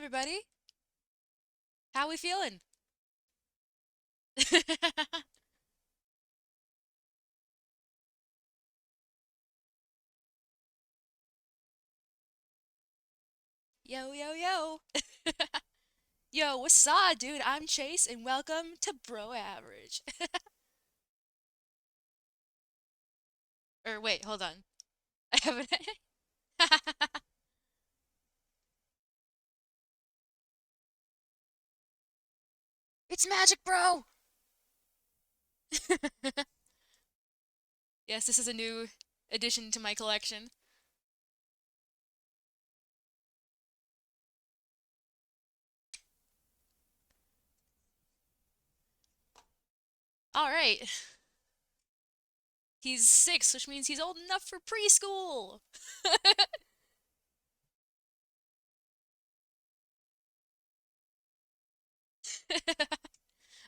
everybody. How we feeling? Yo, yo, yo. Yo, what's up, dude? I'm Chase, and welcome to Bro Average. Or wait, hold on. I haven't. It's magic, bro! Yes, this is a new addition to my collection. Alright. He's 6, which means he's old enough for preschool!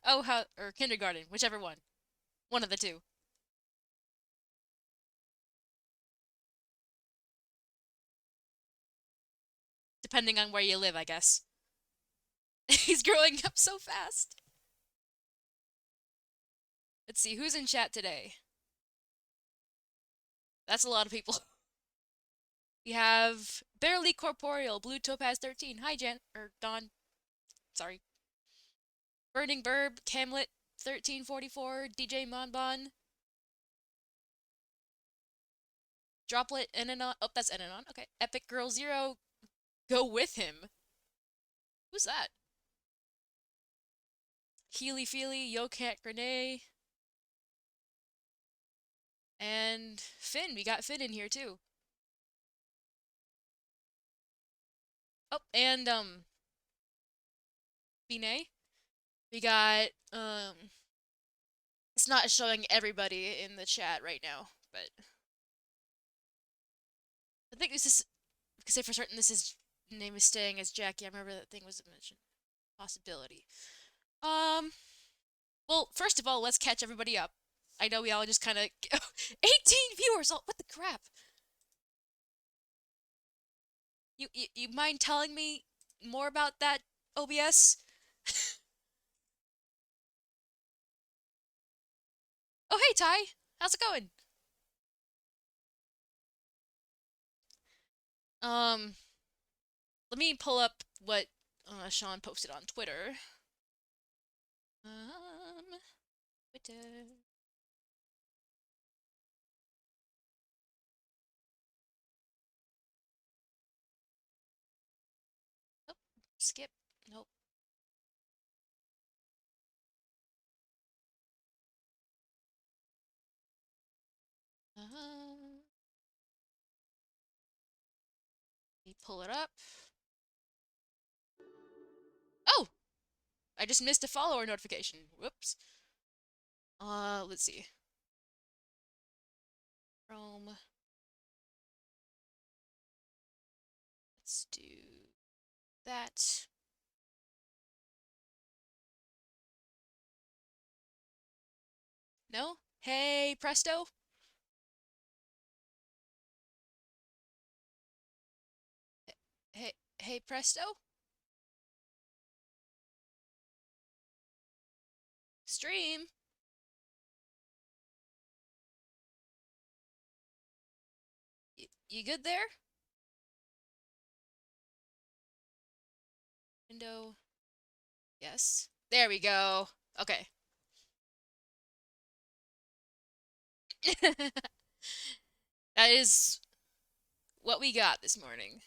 Oh, how, or kindergarten, whichever one. One of the two. Depending on where you live, I guess. He's growing up so fast. Let's see, who's in chat today? That's a lot of people. We have Barely Corporeal, Blue Topaz 13. Hi, Jen. Or Dawn. Sorry. Burning Burb, Camlet 1344, DJ Monbon, Droplet, Enanon. Oh, that's Enanon. Okay. Epic Girl Zero, go with him. Who's that? Healy Feely, Yo Cat Grenade. And Finn. We got Finn in here too. Oh, and Binet. We got it's not showing everybody in the chat right now, but I think this is, because say for certain this is name is staying as Jackie. I remember that thing was mentioned. Possibility. Um, well, first of all, let's catch everybody up. I know we all just kind of 18 viewers. Oh, what the crap? You mind telling me more about that, OBS? Oh, hey Ty. How's it going? Um, let me pull up what Sean posted on Twitter. Twitter. Oh, skip. Nope. Let me pull it up. Oh, I just missed a follower notification. Whoops. Let's see. Chrome. Let's do that. No? Hey, Presto? Hey, Presto? Stream? You good there? Window. Yes. There we go. Okay. That is what we got this morning.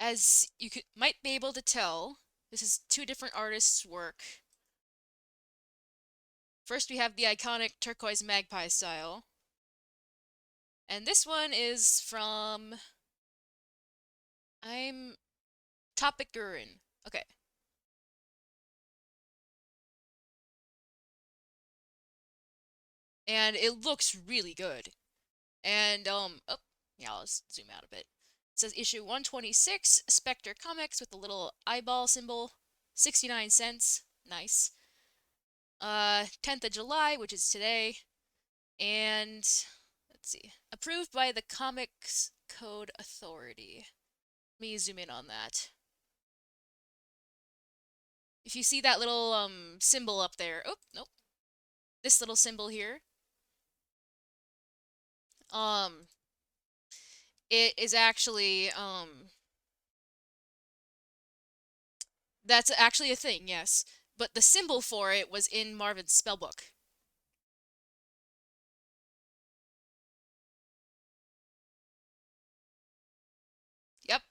As you might be able to tell, this is two different artists' work. First, we have the iconic turquoise magpie style. And this one is from... I'm... Topic Gurin. Okay. And it looks really good. And, oh, yeah, I'll zoom out a bit. It says issue 126, Spectre Comics with the little eyeball symbol, 69 cents. Nice. 10th of July, which is today. And Let's see. Approved by the Comics Code Authority. Let me zoom in on that. If you see that little symbol up there. Oh, nope. This little symbol here. It is actually that's actually a thing, yes. But the symbol for it was in Marvin's spellbook. Yep.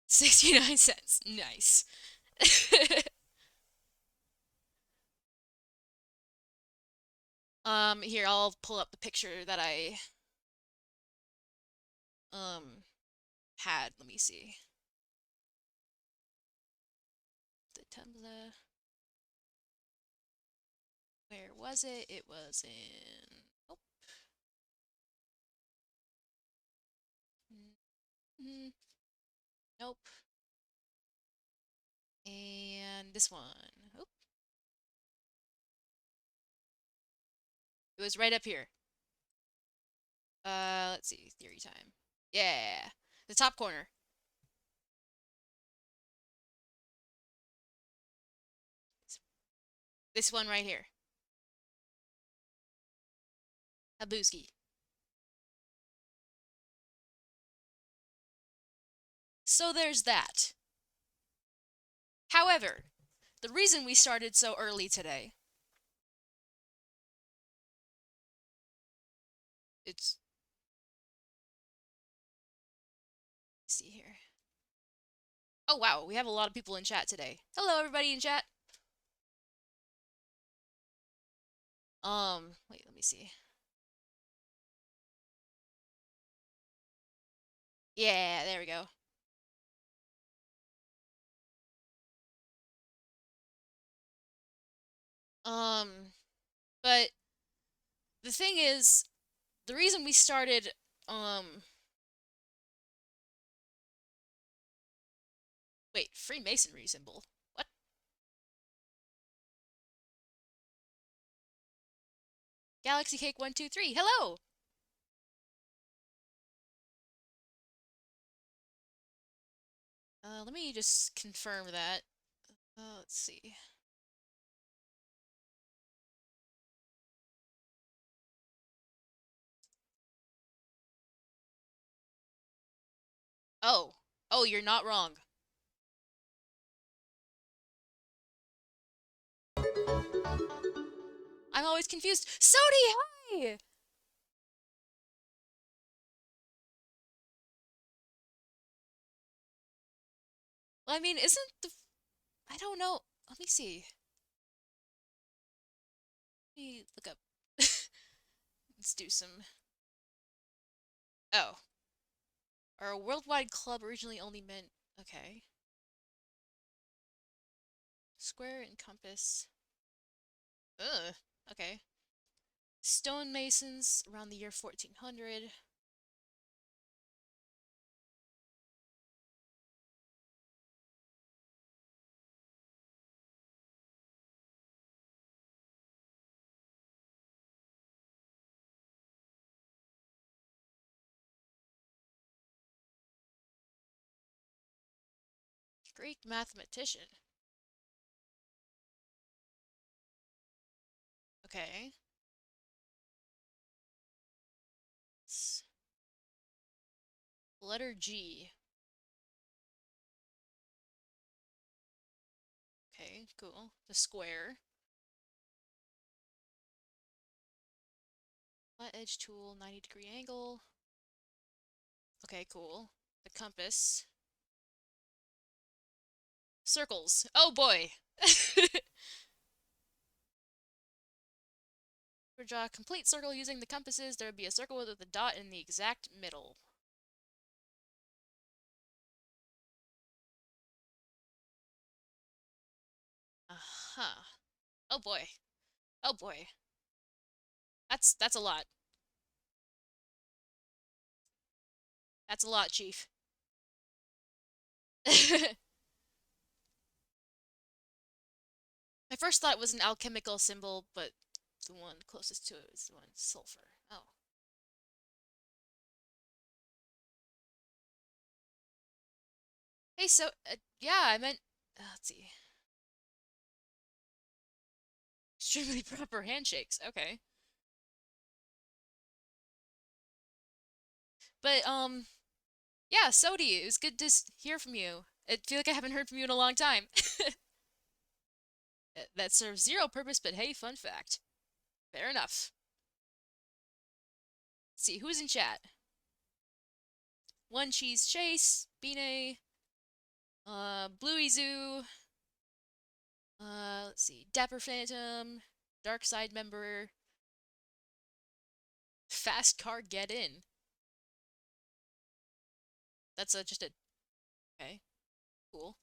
69 cents. Nice. Here, I'll pull up the picture that I had. Let me see. The Tumblr. Where was it? It was in. Oh. Mm, nope. And this one. Oh. It was right up here. Let's see. Theory time. Yeah. The top corner. This one right here. Habuski. So there's that. However, the reason we started so early today, it's, let's see here. Oh wow, we have a lot of people in chat today. Hello everybody in chat. Wait, let me see. Yeah, there we go. But the thing is, the reason we started, wait, Freemasonry symbol. What? Galaxy Cake 123. Hello. Let me just confirm that. Let's see. Oh. Oh, you're not wrong. I'm always confused. Sodi, hi! Well, I mean, isn't the... I don't know. Let me see. Let me look up. Let's do some... Oh. Our worldwide club originally only meant... Okay. Square and compass. Ugh. Okay. Stonemasons around the year 1400. Greek mathematician. Okay. Letter G. Okay, cool. The square. Flat edge tool, 90-degree angle. Okay, cool. The compass. Circles. Oh boy! To draw a complete circle using the compasses, there would be a circle with a dot in the exact middle. Uh-huh. Oh boy. Oh boy. That's a lot. That's a lot, Chief. My first thought it was an alchemical symbol, but the one closest to it was the one sulfur. Oh. Hey, so, yeah, I meant, let's see. Extremely proper handshakes. Okay. But, yeah, Sodi, it was good to hear from you. I feel like I haven't heard from you in a long time. That serves zero purpose, but hey, fun fact. Fair enough. Let's see, who's in chat? One Cheese Chase, Bine, Bluey Zoo, let's see, Dapper Phantom, Dark Side member, Fast Car Get In. That's just a, okay, cool.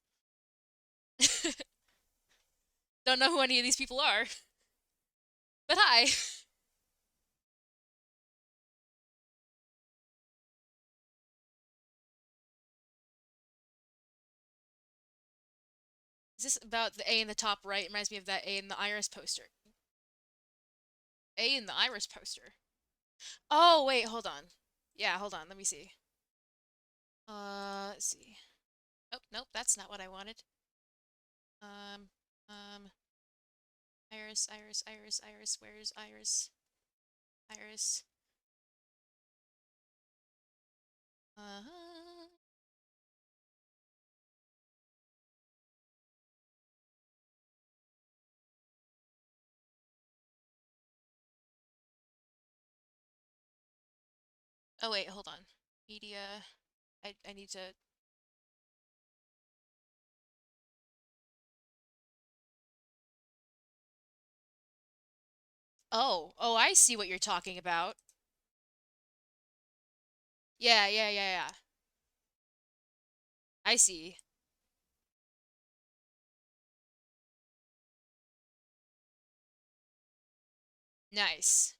Don't know who any of these people are. But hi. Is this about the A in the top right? Reminds me of that A in the Iris poster. A in the Iris poster. Oh, wait, hold on. Yeah, hold on, let me see. Let's see. Oh, nope, that's not what I wanted. Um, Iris, Iris, Iris, Iris, where's Iris? Iris. Uh-huh. Oh, wait, hold on. Media. I need to. Oh, I see what you're talking about. Yeah. I see. Nice.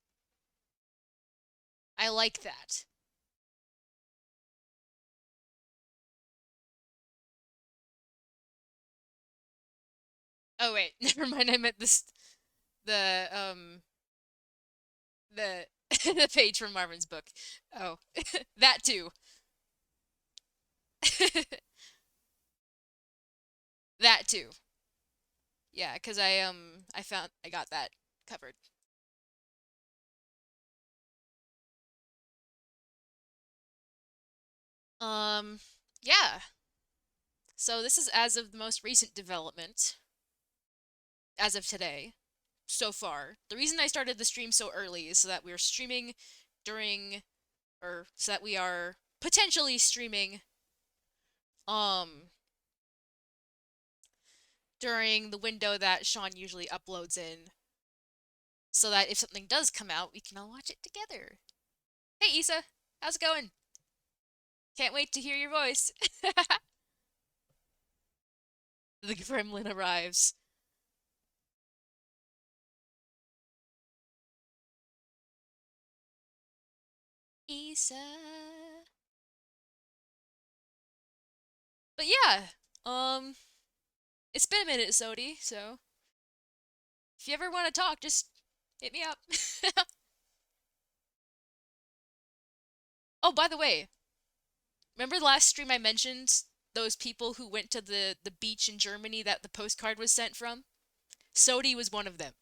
I like that. Oh, wait, never mind. I meant this. The, the, the page from Marvin's book. Oh, that too. That too. Yeah, because I got that covered. Um, yeah. So this is as of the most recent development, as of today, so far. The reason I started the stream so early is so that we're streaming during, or so that we are potentially streaming, um, during the window that Sean usually uploads in, so that if something does come out, we can all watch it together. Hey, Issa, how's it going? Can't wait to hear your voice. The gremlin arrives. Issa. But yeah, it's been a minute, Sodi, so if you ever want to talk, just hit me up. Oh, by the way, remember the last stream I mentioned those people who went to the beach in Germany that the postcard was sent from? Sodi was one of them.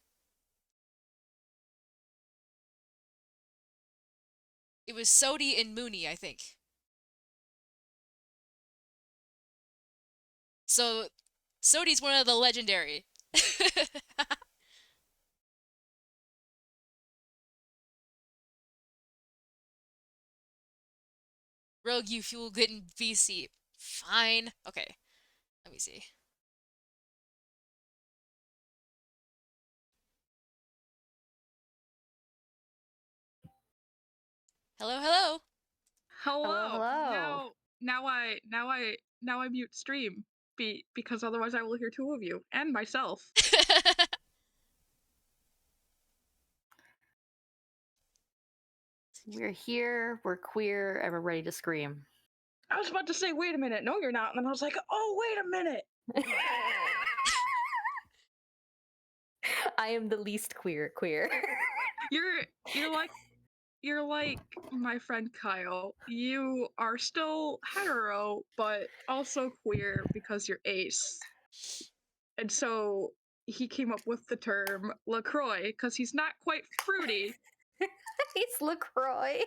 It was Sodi and Mooney, I think. So Sodi's one of the legendary. Rogue, you fuel good in VC. Fine. Okay. Let me see. Hello, hello. Hello, Hello. Now I mute stream because otherwise I will hear two of you and myself. We're here, we're queer, and we're ready to scream. I was about to say, wait a minute, no, you're not, and then I was like, oh, wait a minute. I am the least queer. You're like my friend Kyle. You are still hetero, but also queer because you're ace. And so he came up with the term LaCroix because he's not quite fruity. It's LaCroix.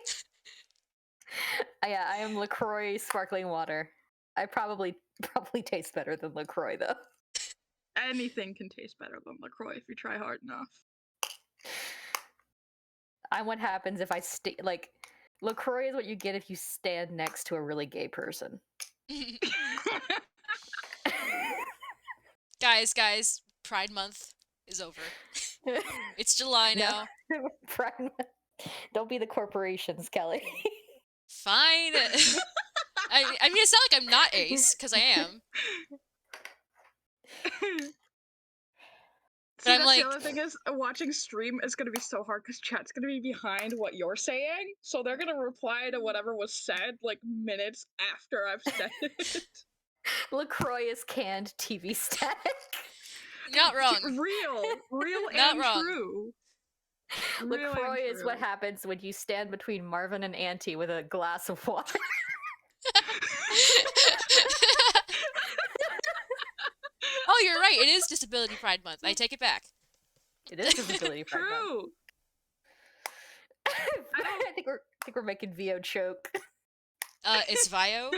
Yeah, I am LaCroix sparkling water. I probably taste better than LaCroix though. Anything can taste better than LaCroix if you try hard enough. I'm what happens if I like LaCroix is what you get if you stand next to a really gay person. Guys, Pride Month is over. It's July now. Pride Month. Don't be the corporations, Kelly. Fine. I mean, it's not like I'm not ace, because I am. See, I'm that's like, the other thing is watching stream is gonna be so hard because chat's gonna be behind what you're saying, so they're gonna reply to whatever was said like minutes after I've said it. LaCroix is canned TV static. not wrong. Real Not and wrong. true. LaCroix is what happens when you stand between Marvin and Auntie with a glass of water. Oh, you're right. It is Disability Pride Month. I take it back. It is Disability Pride Month. True. I think we're making VO choke. It's Vio.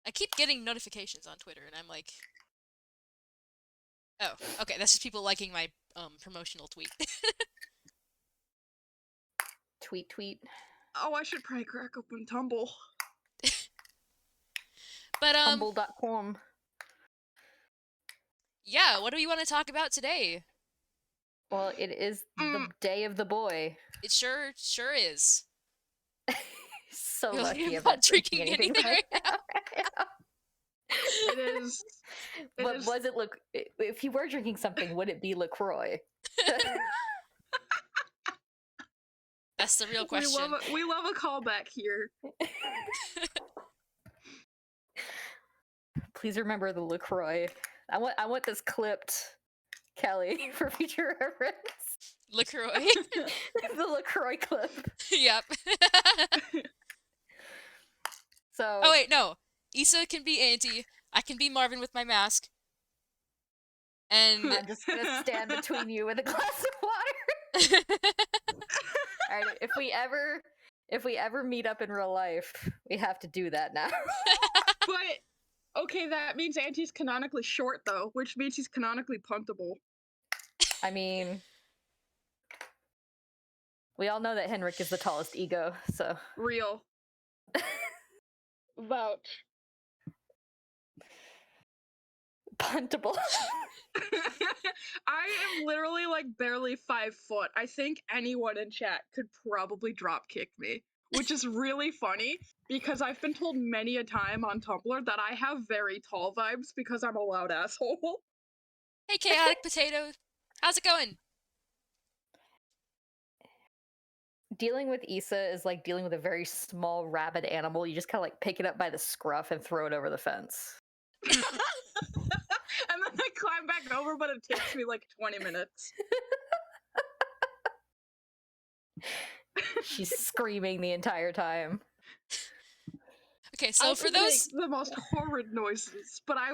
I keep getting notifications on Twitter, and I'm like, oh, okay, that's just people liking my promotional tweet. Tweet. Oh, I should probably crack open Tumble. But Tumble.com. yeah, what do you want to talk about today? Well, it is the day of the boy. It sure is. So You're lucky not I'm not drinking anything right now. It is. But was it if you were drinking something, would it be LaCroix? That's the real question. We love a callback here. Please remember the LaCroix. I want this clipped, Kelly, for future reference. LaCroix. The LaCroix clip. Yep. So. Oh wait, no. Issa can be Auntie. I can be Marvin with my mask. And I'm just gonna stand between you with a glass of water. All right, if we ever meet up in real life, we have to do that now. But okay, that means Auntie's canonically short though, which means he's canonically puntable. I mean, we all know that Henrik is the tallest ego, so Real. Vouch. puntable. I am literally like barely 5 foot. I think anyone in chat could probably drop kick me, which is really funny because I've been told many a time on Tumblr that I have very tall vibes because I'm a loud asshole. hey, Chaotic Potato. How's it going? Dealing with Issa is like dealing with a very small rabid animal. You just kind of like pick it up by the scruff and throw it over the fence. And then I climb back over, but it takes me like 20 minutes. She's screaming the entire time. Okay, so for those make the most horrid noises, but I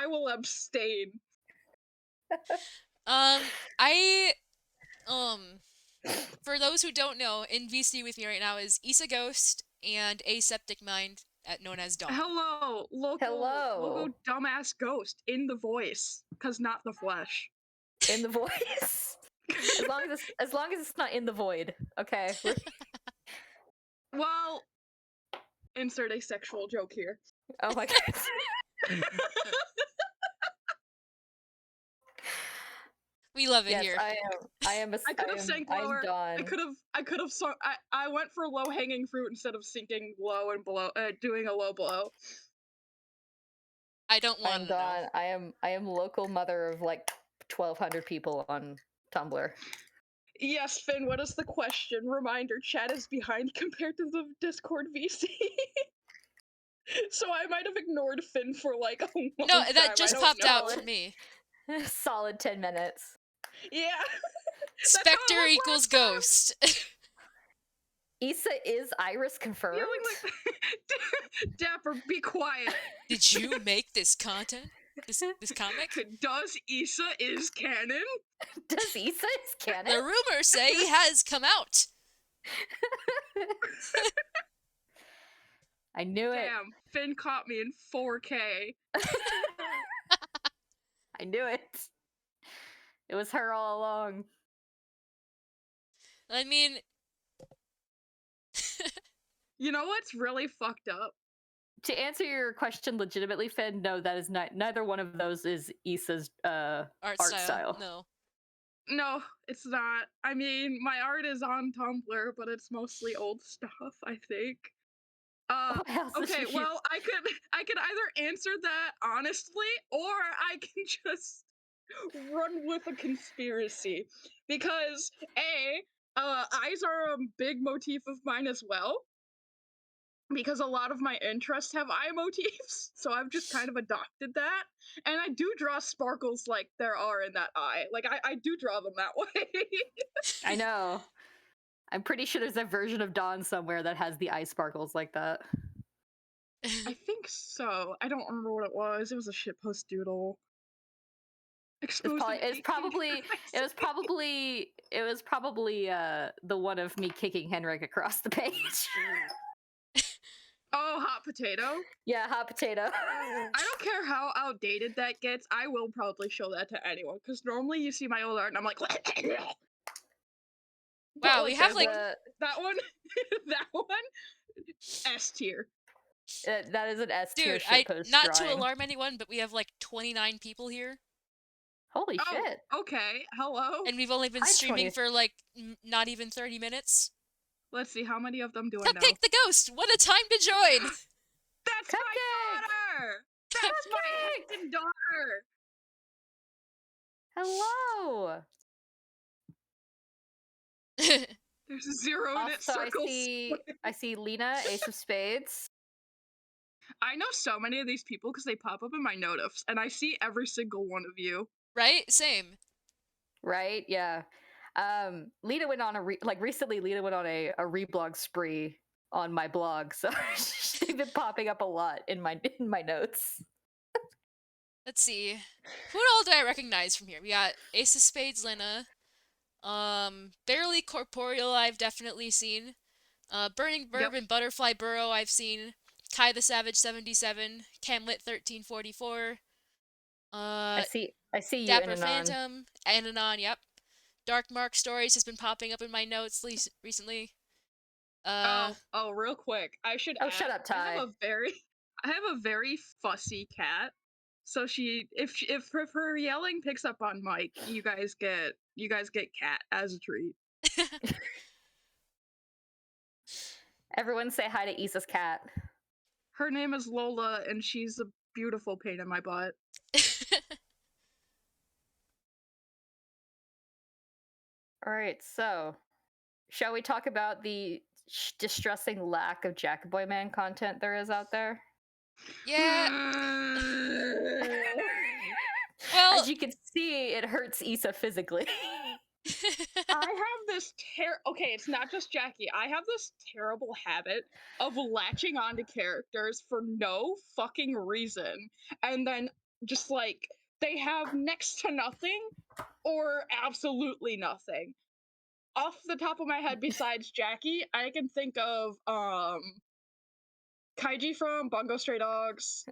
will abstain. For those who don't know, in VC with me right now is Issa Ghost and Aseptic Mind, known as Dawn. Hello, local dumbass ghost in the voice, cause not the flesh. In the voice. as long as it's not in the void, okay. Well, insert a sexual joke here. Oh my god. We love it yes, here. I am. I could have sank lower. I could have sunk. I went for low hanging fruit instead of sinking low and below. Doing a low blow. I don't want to know. I am local mother of like 1,200 people on Tumblr. Yes, Finn. What is the question? Reminder: chat is behind compared to the Discord VC. So I might have ignored Finn for like a long No, time. that I just don't popped know. out for me. Solid 10 minutes. Yeah. That's how it Spectre was equals last time. ghost. Issa is Iris confirmed? Yelling like Dapper, be quiet. Did you make this content? This comic? Does Issa is canon? Does Issa is canon? The rumors say he has come out. I knew it. Damn, Finn caught me in 4K. I knew it. It was her all along. I mean, You know what's really fucked up? To answer your question legitimately, Finn, no, that is not. Neither one of those is Issa's art style. No. No, it's not. I mean, my art is on Tumblr, but it's mostly old stuff, I think. What else is Okay, she- well, I could either answer that honestly, or I can just run with a conspiracy. Because eyes are a big motif of mine as well. Because a lot of my interests have eye motifs, so I've just kind of adopted that. And I do draw sparkles like there are in that eye. Like, I do draw them that way. I know. I'm pretty sure there's a version of Dawn somewhere that has the eye sparkles like that. I think so. I don't remember what it was. It was a shitpost doodle. It was probably the one of me kicking Henrik across the page. Oh, hot potato? Yeah, hot potato. I don't care how outdated that gets, I will probably show that to anyone, because normally you see my old art and I'm like, Wow, we have like that one, that one, S tier. That is an S tier dude, shitpost not drawing. to alarm anyone, but we have like 29 people here. Holy shit. Okay, hello. And we've only been Hi, streaming 20. for like not even 30 minutes. Let's see, how many of them do I know? Cupcake the Ghost, what a time to join! That's Cupcake! my daughter! That's my heckin' daughter! Hello. There's a 0 in it Also, circles. I see Lena, Ace of Spades. I know so many of these people because they pop up in my notifs, and I see every single one of you. Right? Same. Right? Yeah. Lena went on recently. Lena went on a reblog spree on my blog, so she's been popping up a lot in my notes. Let's see. Who all do I recognize from here? We got Ace of Spades, Lena. Barely Corporeal, I've definitely seen. Burning Verb and Butterfly Burrow, I've seen. Kai the Savage 77, Camlet 1344. I see you, Dapper Inanon. Phantom, Ananon, yep. Dark Mark Stories has been popping up in my notes recently. Real quick, I should. Oh, shut up, Ty. I have a very fussy cat. So if her yelling picks up on mic, you guys get cat as a treat. Everyone say hi to Issa's cat. Her name is Lola, and she's a beautiful pain in my butt. All right, so shall we talk about the distressing lack of Jackieboy Man content there is out there? Yeah. Well, as you can see, it hurts Issa physically. I have this okay, it's not just Jackie. I have this terrible habit of latching onto characters for no fucking reason, and then just like they have next to nothing or absolutely nothing. Off the top of my head, besides Jackie, I can think of Kaiji from Bungo Stray Dogs.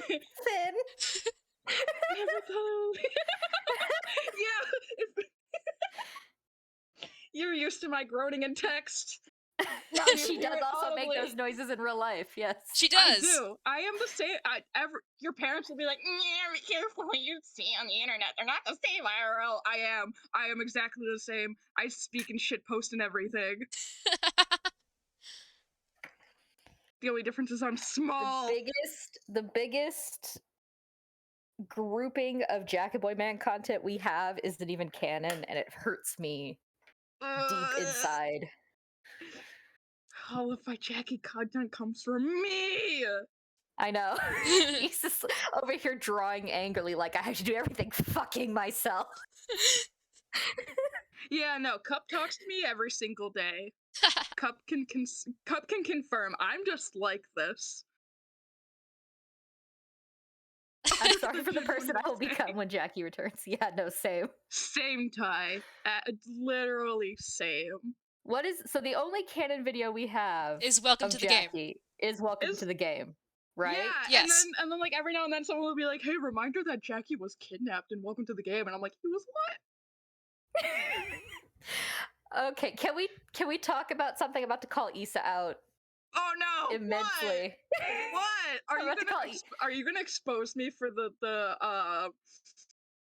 Finn. Yeah. You're used to my groaning in text. She does also make those noises in real life. Yes, she does. I do. I am the same. Your parents will be like, "Yeah, be careful what you see on the internet. They're not the same IRL." I am exactly the same. I speak and shit post and everything. The only difference is I'm small. The biggest grouping of Jackieboy Man content we have isn't even canon, and it hurts me deep inside. all of my Jackie content comes from me. I know. He's just over here drawing angrily, like I have to do everything fucking myself. Yeah, no, Cup talks to me every single day. Cup can confirm I'm just like this. I'm sorry for the Genuine person I will mistake. become when Jackie returns. Yeah, no, same. Same, Ty. Literally same. What is so the only canon video we have Is welcome of to the game. Jackie is Welcome Is- to the Game, right? Yeah, Yes. and then like every now and then someone will be like, "Hey, reminder that Jackie was kidnapped in Welcome to the Game," and I'm like, "He was what?" Okay, can we talk about something about to call Issa out Oh no! immensely? What? Are I'm you about to gonna call are you gonna expose me for the I'm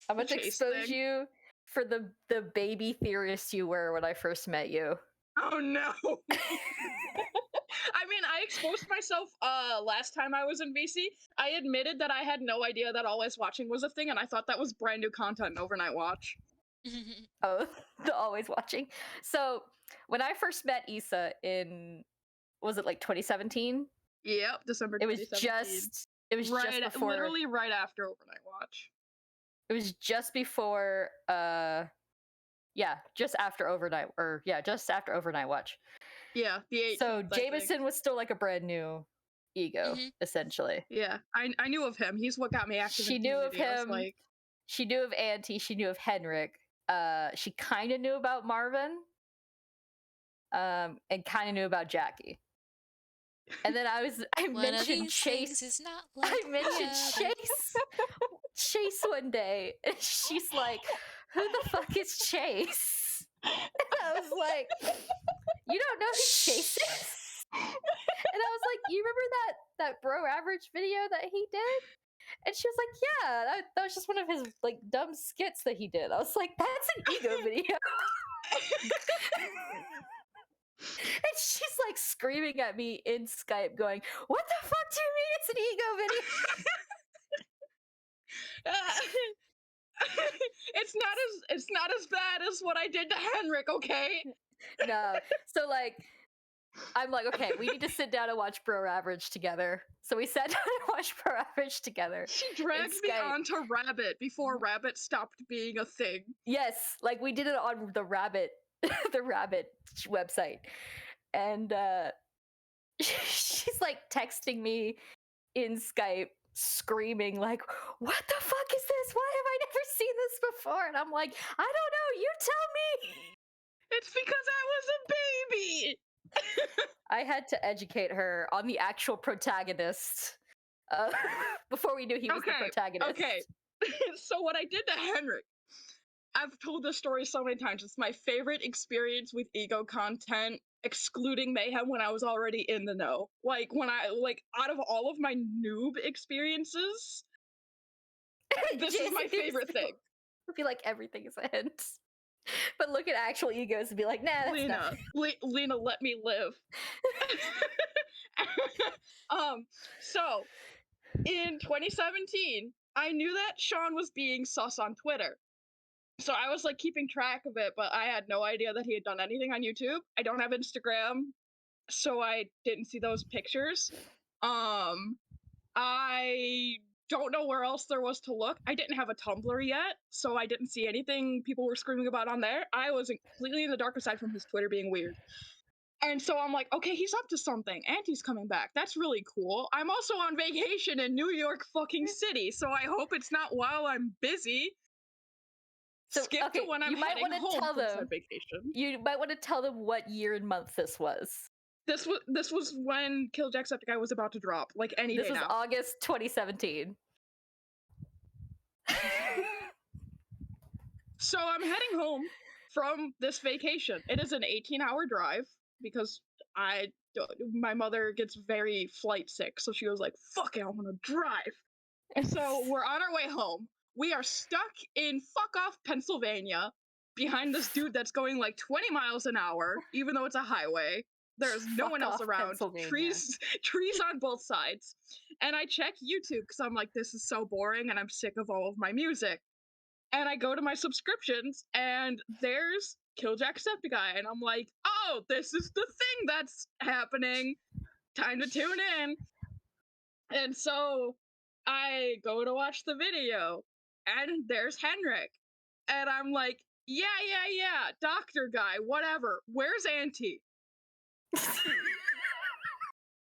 about to chase expose thing? you for the baby theorist you were when I first met you. Oh no! I mean, I exposed myself last time I was in VC. I admitted that I had no idea that always watching was a thing, and I thought that was brand new content in Overnight Watch. Oh, the always watching. So when I first met Issa in, was it like 2017? Yep, December It was 2017. just Right, before, literally right after Overnight Watch. it was just before just after overnight watch. Yeah, the 18th. So I think. Jameson was still like a brand new ego, essentially. Yeah, I knew of him. He's what got me active. She in knew of community. I was him. like, She knew of Auntie. She knew of Henrik. She kind of knew about Marvin. And kind of knew about Jackie. And then I One of mentioned these Chase. things is not like I mentioned the other. Chase one day, and she's like, "Who the fuck is Chase?" And I was like, "You don't know who Chase is?" And I was like, "You remember that bro average video that he did?" And she was like, "Yeah, that was just one of his like dumb skits that he did." I was like, "That's an ego video." And she's like screaming at me in Skype, going, "What the fuck do you mean it's an ego video?" It's not as bad as what I did to Henrik, okay? No. So like I'm like, okay, we need to sit down and watch Bro Average together. So we sat down and watched Bro Average together. She dragged me onto Rabbit before Rabbit stopped being a thing. Yes, like we did it on the Rabbit the Rabbit website. And she's like texting me in Skype screaming like, "What the fuck is this? Why have I never seen this before?" And I'm like, "I don't know, you tell me." It's because I was a baby. I had to educate her on the actual protagonist before we knew he was the protagonist. Okay. So what I did to Henrik, I've told this story so many times. It's my favorite experience with ego content, excluding Mayhem when I was already in the know. Like when out of all of my noob experiences, this is my favorite thing. I feel like everything is a hint. But look at actual egos and be like, "Nah, that's Lena, Lena, let me live." So in 2017, I knew that Sean was being sus on Twitter. So I was like keeping track of it, but I had no idea that he had done anything on YouTube. I don't have Instagram, so I didn't see those pictures. I don't know where else there was to look. I didn't have a Tumblr yet, so I didn't see anything people were screaming about on there. I was completely in the dark aside from his Twitter being weird. And so I'm like, okay, he's up to something. Auntie's coming back. That's really cool. I'm also on vacation in New York fucking City, so I hope it's not while I'm busy. So, Skip to when I'm heading home from said vacation. You might want to tell them what year and month this was. This was when Kill Jacksepticeye was about to drop, like any day now. This was August 2017. So I'm heading home from this vacation. It is an 18-hour drive because my mother gets very flight sick, so she was like, "Fuck it, I want to drive." And so we're on our way home. We are stuck in fuck off Pennsylvania behind this dude that's going like 20 miles an hour, even though it's a highway. There's no one else around. Trees on both sides. And I check YouTube because I'm like, this is so boring and I'm sick of all of my music. And I go to my subscriptions and there's Kill Jacksepticeye. And I'm like, oh, this is the thing that's happening. Time to tune in. And so I go to watch the video, and there's Henrik. And I'm like, yeah, doctor guy, whatever. Where's Auntie?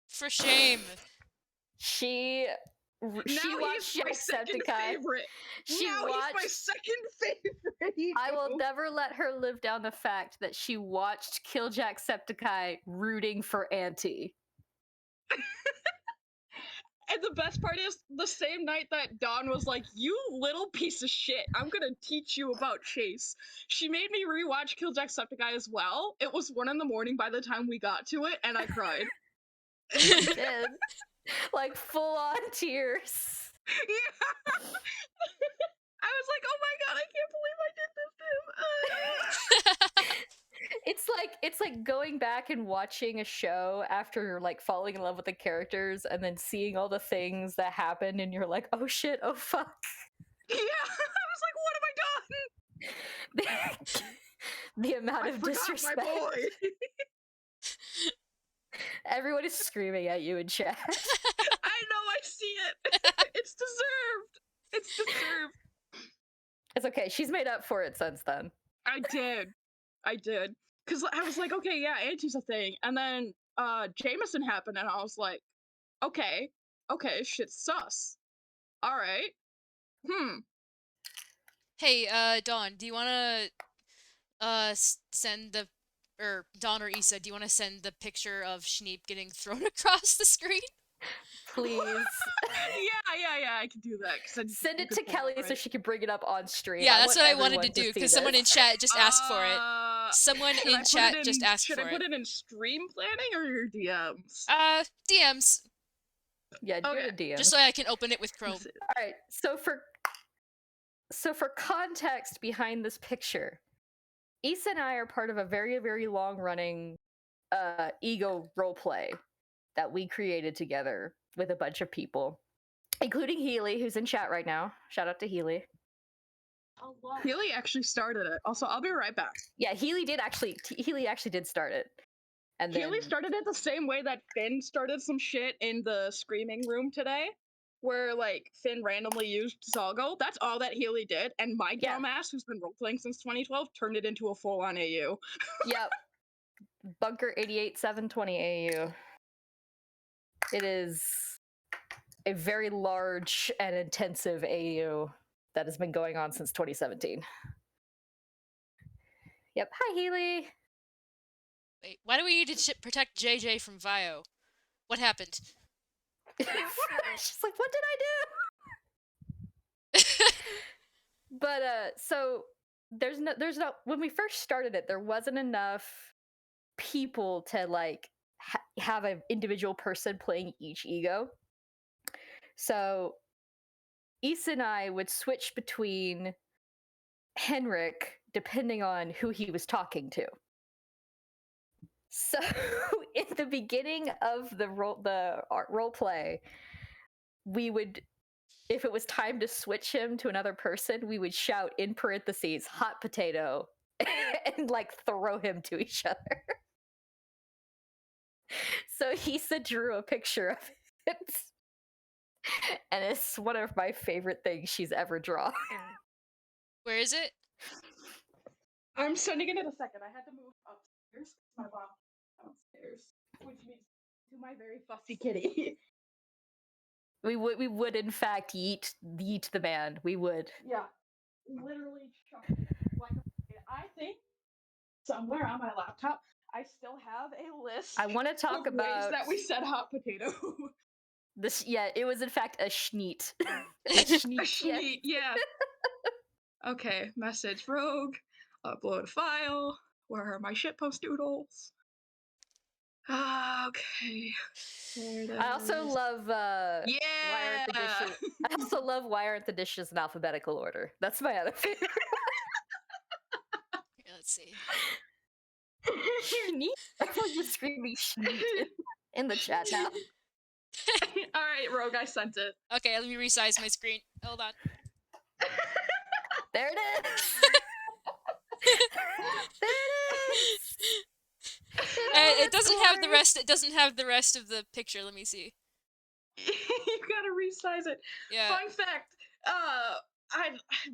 For shame. She Now watched he's my second Jacksepticeye. favorite. She Now watched. he's my second favorite. I will never let her live down the fact that she watched Kill Jacksepticeye rooting for Auntie. And the best part is, the same night that Dawn was like, you little piece of shit, I'm gonna teach you about Chase, she made me rewatch Kill Jacksepticeye as well. It was 1 a.m. by the time we got to it, and I cried. She did. Like, full-on tears. Yeah. I was like, oh my god, I can't believe I did this to him. It's like going back and watching a show after like falling in love with the characters and then seeing all the things that happened and you're like, oh shit, oh fuck. Yeah, I was like, what have I done? The amount I of forgot disrespect. my boy. Everyone is screaming at you in chat. I know, I see it. It's deserved. It's deserved. It's okay. She's made up for it since then. I did. Because I was like, okay, yeah, Auntie's a thing. And then Jameson happened, and I was like, okay, shit's sus. All right. Hey, Dawn, do you want to send the, or Dawn or Issa, do you want to send the picture of Schneep getting thrown across the screen? Please. yeah, I can do that. Send it to Kelly so she can bring it up on stream. Yeah, that's what I wanted to do, because someone in chat just asked for it. Someone in chat just asked for it. Should I put it in stream planning or your DMs? DMs. Yeah, do it in DMs. Just so I can open it with Chrome. Alright, so for context behind this picture, Issa and I are part of a very, very long-running ego roleplay that we created together with a bunch of people, including Healy, who's in chat right now. Shout out to Healy. Healy actually started it. Also, I'll be right back. Yeah, Healy actually did start it. And Healy started it the same way that Finn started some shit in the screaming room today, where like Finn randomly used Zalgo. That's all that Healy did, and my dumbass, who's been roleplaying since 2012, turned it into a full-on AU. Yep. Bunker 88-720 AU. It is a very large and intensive AU that has been going on since 2017. Yep. Hi, Healy. Wait, why do we need to protect JJ from Vio? What happened? She's like, what did I do? But so there's no when we first started it, there wasn't enough people to like have an individual person playing each ego. So Issa and I would switch between Henrik depending on who he was talking to. So in the beginning of the role play, we would, if it was time to switch him to another person, we would shout in parentheses "hot potato" and like throw him to each other. So Issa drew a picture of it, and it's one of my favorite things she's ever drawn. Where is it? I'm sending it in a second. I had to move upstairs. My mom downstairs, which means to my very fussy kitty. We would in fact yeet the man. We would. Yeah, literally chuck it like a. I think somewhere on my laptop I still have a list. I want to talk of about ways that we said hot potato. This, yeah, it was in fact a schneet. A schneet, yeah. Okay, message Rogue, upload file. Where are my shitpost doodles? Okay. I also love yeah. why aren't the dishes? I also love why aren't the dishes in alphabetical order? That's my other favorite. Here, let's see. Schneet? Everyone's just screaming schneet in the chat now. All right, Rogue, I sent it. Okay, let me resize my screen. Hold on. There it is. There it is. It doesn't have the rest. It doesn't have the rest of the picture. Let me see. You gotta resize it. Yeah. Fun fact,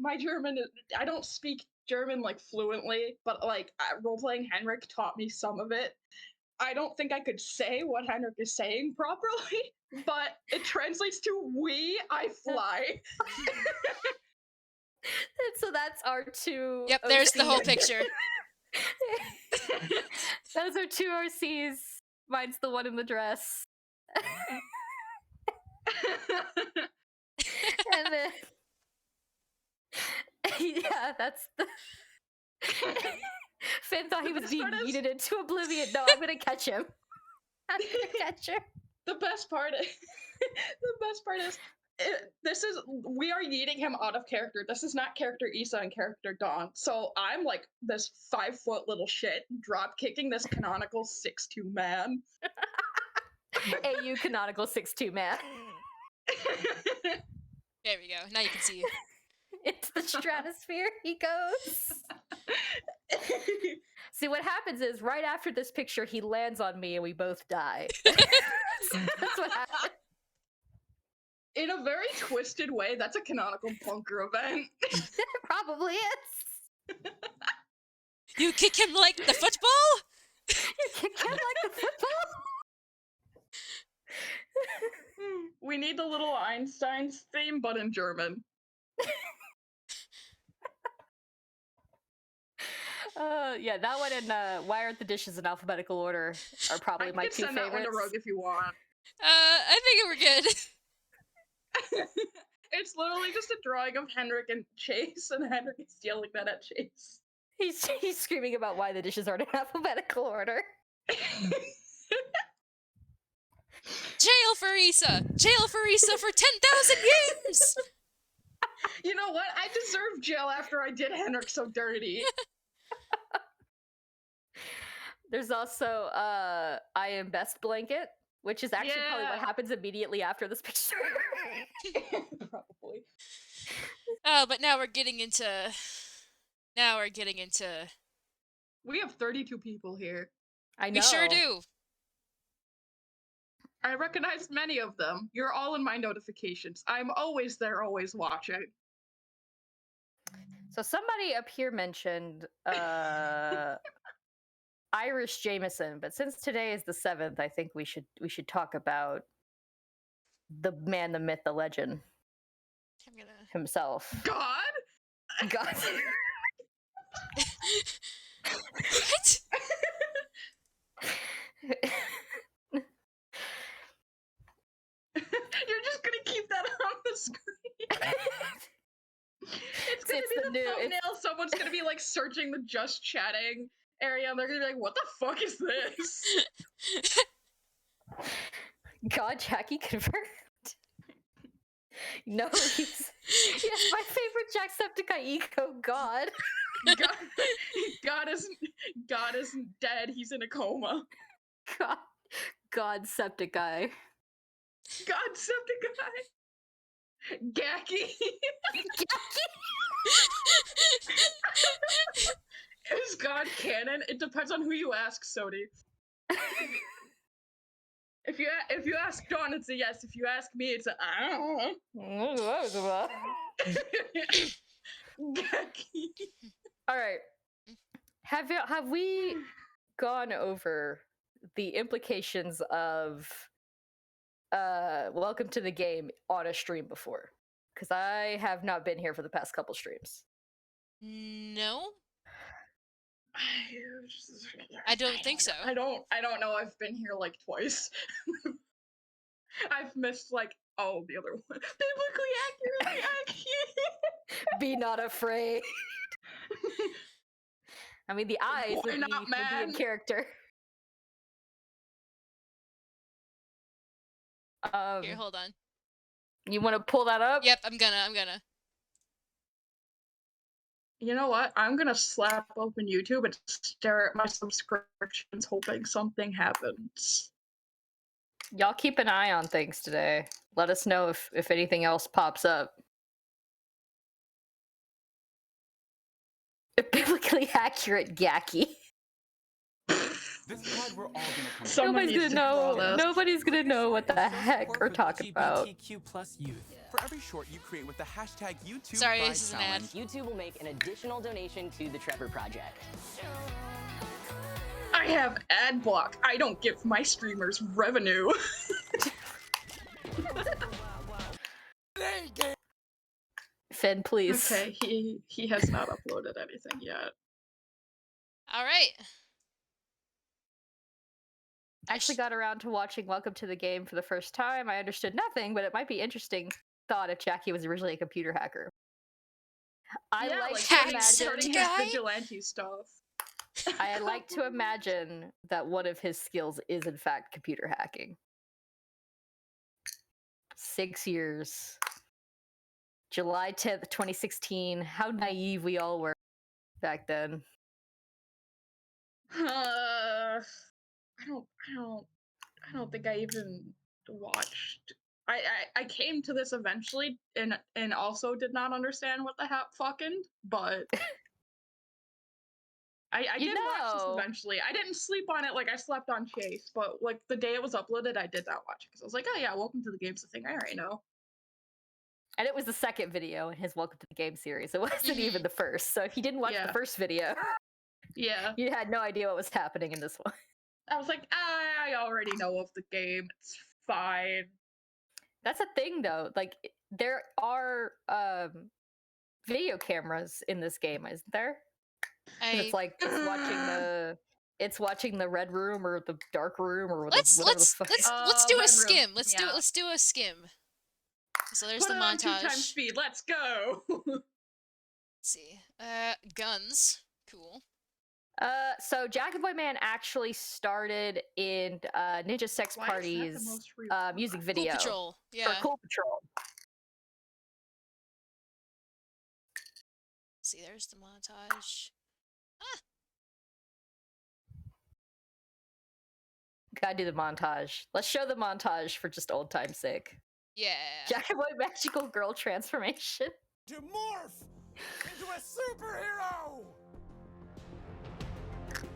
my German, I don't speak German like fluently, but like role-playing Henrik taught me some of it. I don't think I could say what Henrik is saying properly, but it translates to "we, I fly." And so that's our two. Yep. There's the whole OCs. picture. Those are two OCs. Mine's the one in the dress. And then, yeah, that's the. Finn thought he was being yeeted into oblivion. No, I'm gonna catch him. I'm gonna catch him. The best part is, we are yeeting him out of character. This is not character Issa and character Dawn. So I'm like this 5-foot little shit drop kicking this canonical 6'2" man. AU canonical 6'2" man. There we go. Now you can see it. Into the stratosphere he goes. See, what happens is right after this picture, he lands on me and we both die. That's what happens. In a very twisted way, that's a canonical bunker event. It probably is. You kick him like the football? You kick him like the football? We need the little Einstein's theme, but in German. Yeah, that one and Why Aren't the Dishes in Alphabetical Order are probably my two send that one to favorites. Rogue if you want. I think we're good. It's literally just a drawing of Henrik and Chase, and Henrik is yelling that at Chase. He's screaming about why the dishes aren't in alphabetical order. Jail for Issa! Jail for Issa for 10,000 years! You know what? I deserve jail after I did Henrik so dirty. There's also I Am Best Blanket, which is actually probably what happens immediately after this picture. Probably. Oh, but now we're getting into... We have 32 people here. I know. We sure do. I recognized many of them. You're all in my notifications. I'm always there, always watching. So somebody up here mentioned Irish Jameson, but since today is the 7th, I think we should talk about the man, the myth, the legend himself. God? God. What? You're just gonna keep that on the screen. It's gonna be the thumbnail. Someone's gonna be like searching the just chatting area, and they're gonna be like, "What the fuck is this?" God, Jackie confirmed. No, he's my favorite Jacksepticeye eco. God. God isn't dead. He's in a coma. Jacksepticeye. Jacksepticeye. Gacky. Is God canon? It depends on who you ask, Sodi. If you ask Dawn, it's a yes. If you ask me, it's a I don't know. Gacky. All right. Have we gone over the implications of welcome to the game on a stream before? Because I have not been here for the past couple streams. No? I don't think so. I don't know. I've been here like twice. I've missed like the other one. Biblically accurate. Be not afraid. I mean, the eyes would be in character. Here, hold on. You want to pull that up? Yep, I'm gonna. You know what? I'm gonna slap open YouTube and stare at my subscriptions, hoping something happens. Y'all keep an eye on things today. Let us know if anything else pops up. A biblically accurate Gacky. This pod we're all gonna come Someone Nobody's needs gonna to draw know. this. Nobody's gonna know what the Show heck support we're for talking about. LGBTQ+ youth. For every short you create with the hashtag YouTube Sorry, Pride this is an ad. Challenge, YouTube will make an additional donation to the Trevor Project. I have ad block. I don't give my streamers revenue. Finn, please. Okay, he has not uploaded anything yet. All right. I actually got around to watching Welcome to the Game for the first time. I understood nothing, but it might be interesting thought if Jackie was originally a computer hacker. I Yeah, like like to starting imagine. his vigilante stuff. I like to imagine that one of his skills is in fact computer hacking. 6 years. July 10th, 2016. How naive we all were back then. I don't think I even watched. I came to this eventually and also did not understand what the heck fucking, but I did watch this eventually. I didn't sleep on it like I slept on Chase, but like the day it was uploaded, I did not watch it because I was like, oh yeah, Welcome to the Game's a thing. I already know. And it was the second video in his Welcome to the Game series. It wasn't even the first. So if you didn't watch the first video, yeah, you had no idea what was happening in this one. I was like, I already know of the game. It's fine. That's a thing though. Like there are video cameras in this game, isn't there? It's like it's watching the red room or the dark room or whatever. Let's do a skim. Room. Let's do a skim. So there's Put the it on 2 montage. times speed. Let's go. Let's see. Guns. Cool. So Jackieboy Man actually started in Ninja Sex Why is that the Party's most recent music one? video. Cool Patrol. Yeah. For Cool Patrol. Let's see, there's the montage. Gotta do the montage. Let's show the montage for just old time's sake. Yeah. Jackieboy Magical Girl transformation. to morph into a superhero!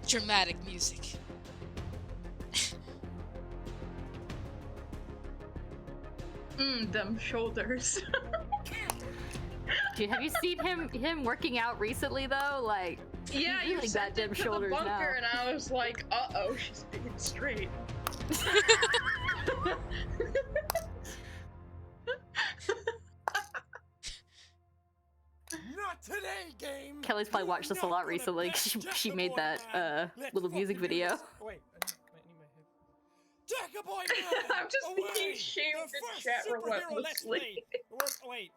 Dramatic music. Them shoulders. Dude, have you seen him working out recently though? Like, Yeah, he's you really sent got it them to shoulders the bunker, now. and I was like, "Uh-oh, she's big and straight." Not today, game! Kelly's probably watched this a lot recently. She made that little music video. Wait, I need my head. Jackieboy Man! I'm just being away! shamed The in first chat superhero relentlessly. Let's play. Wait.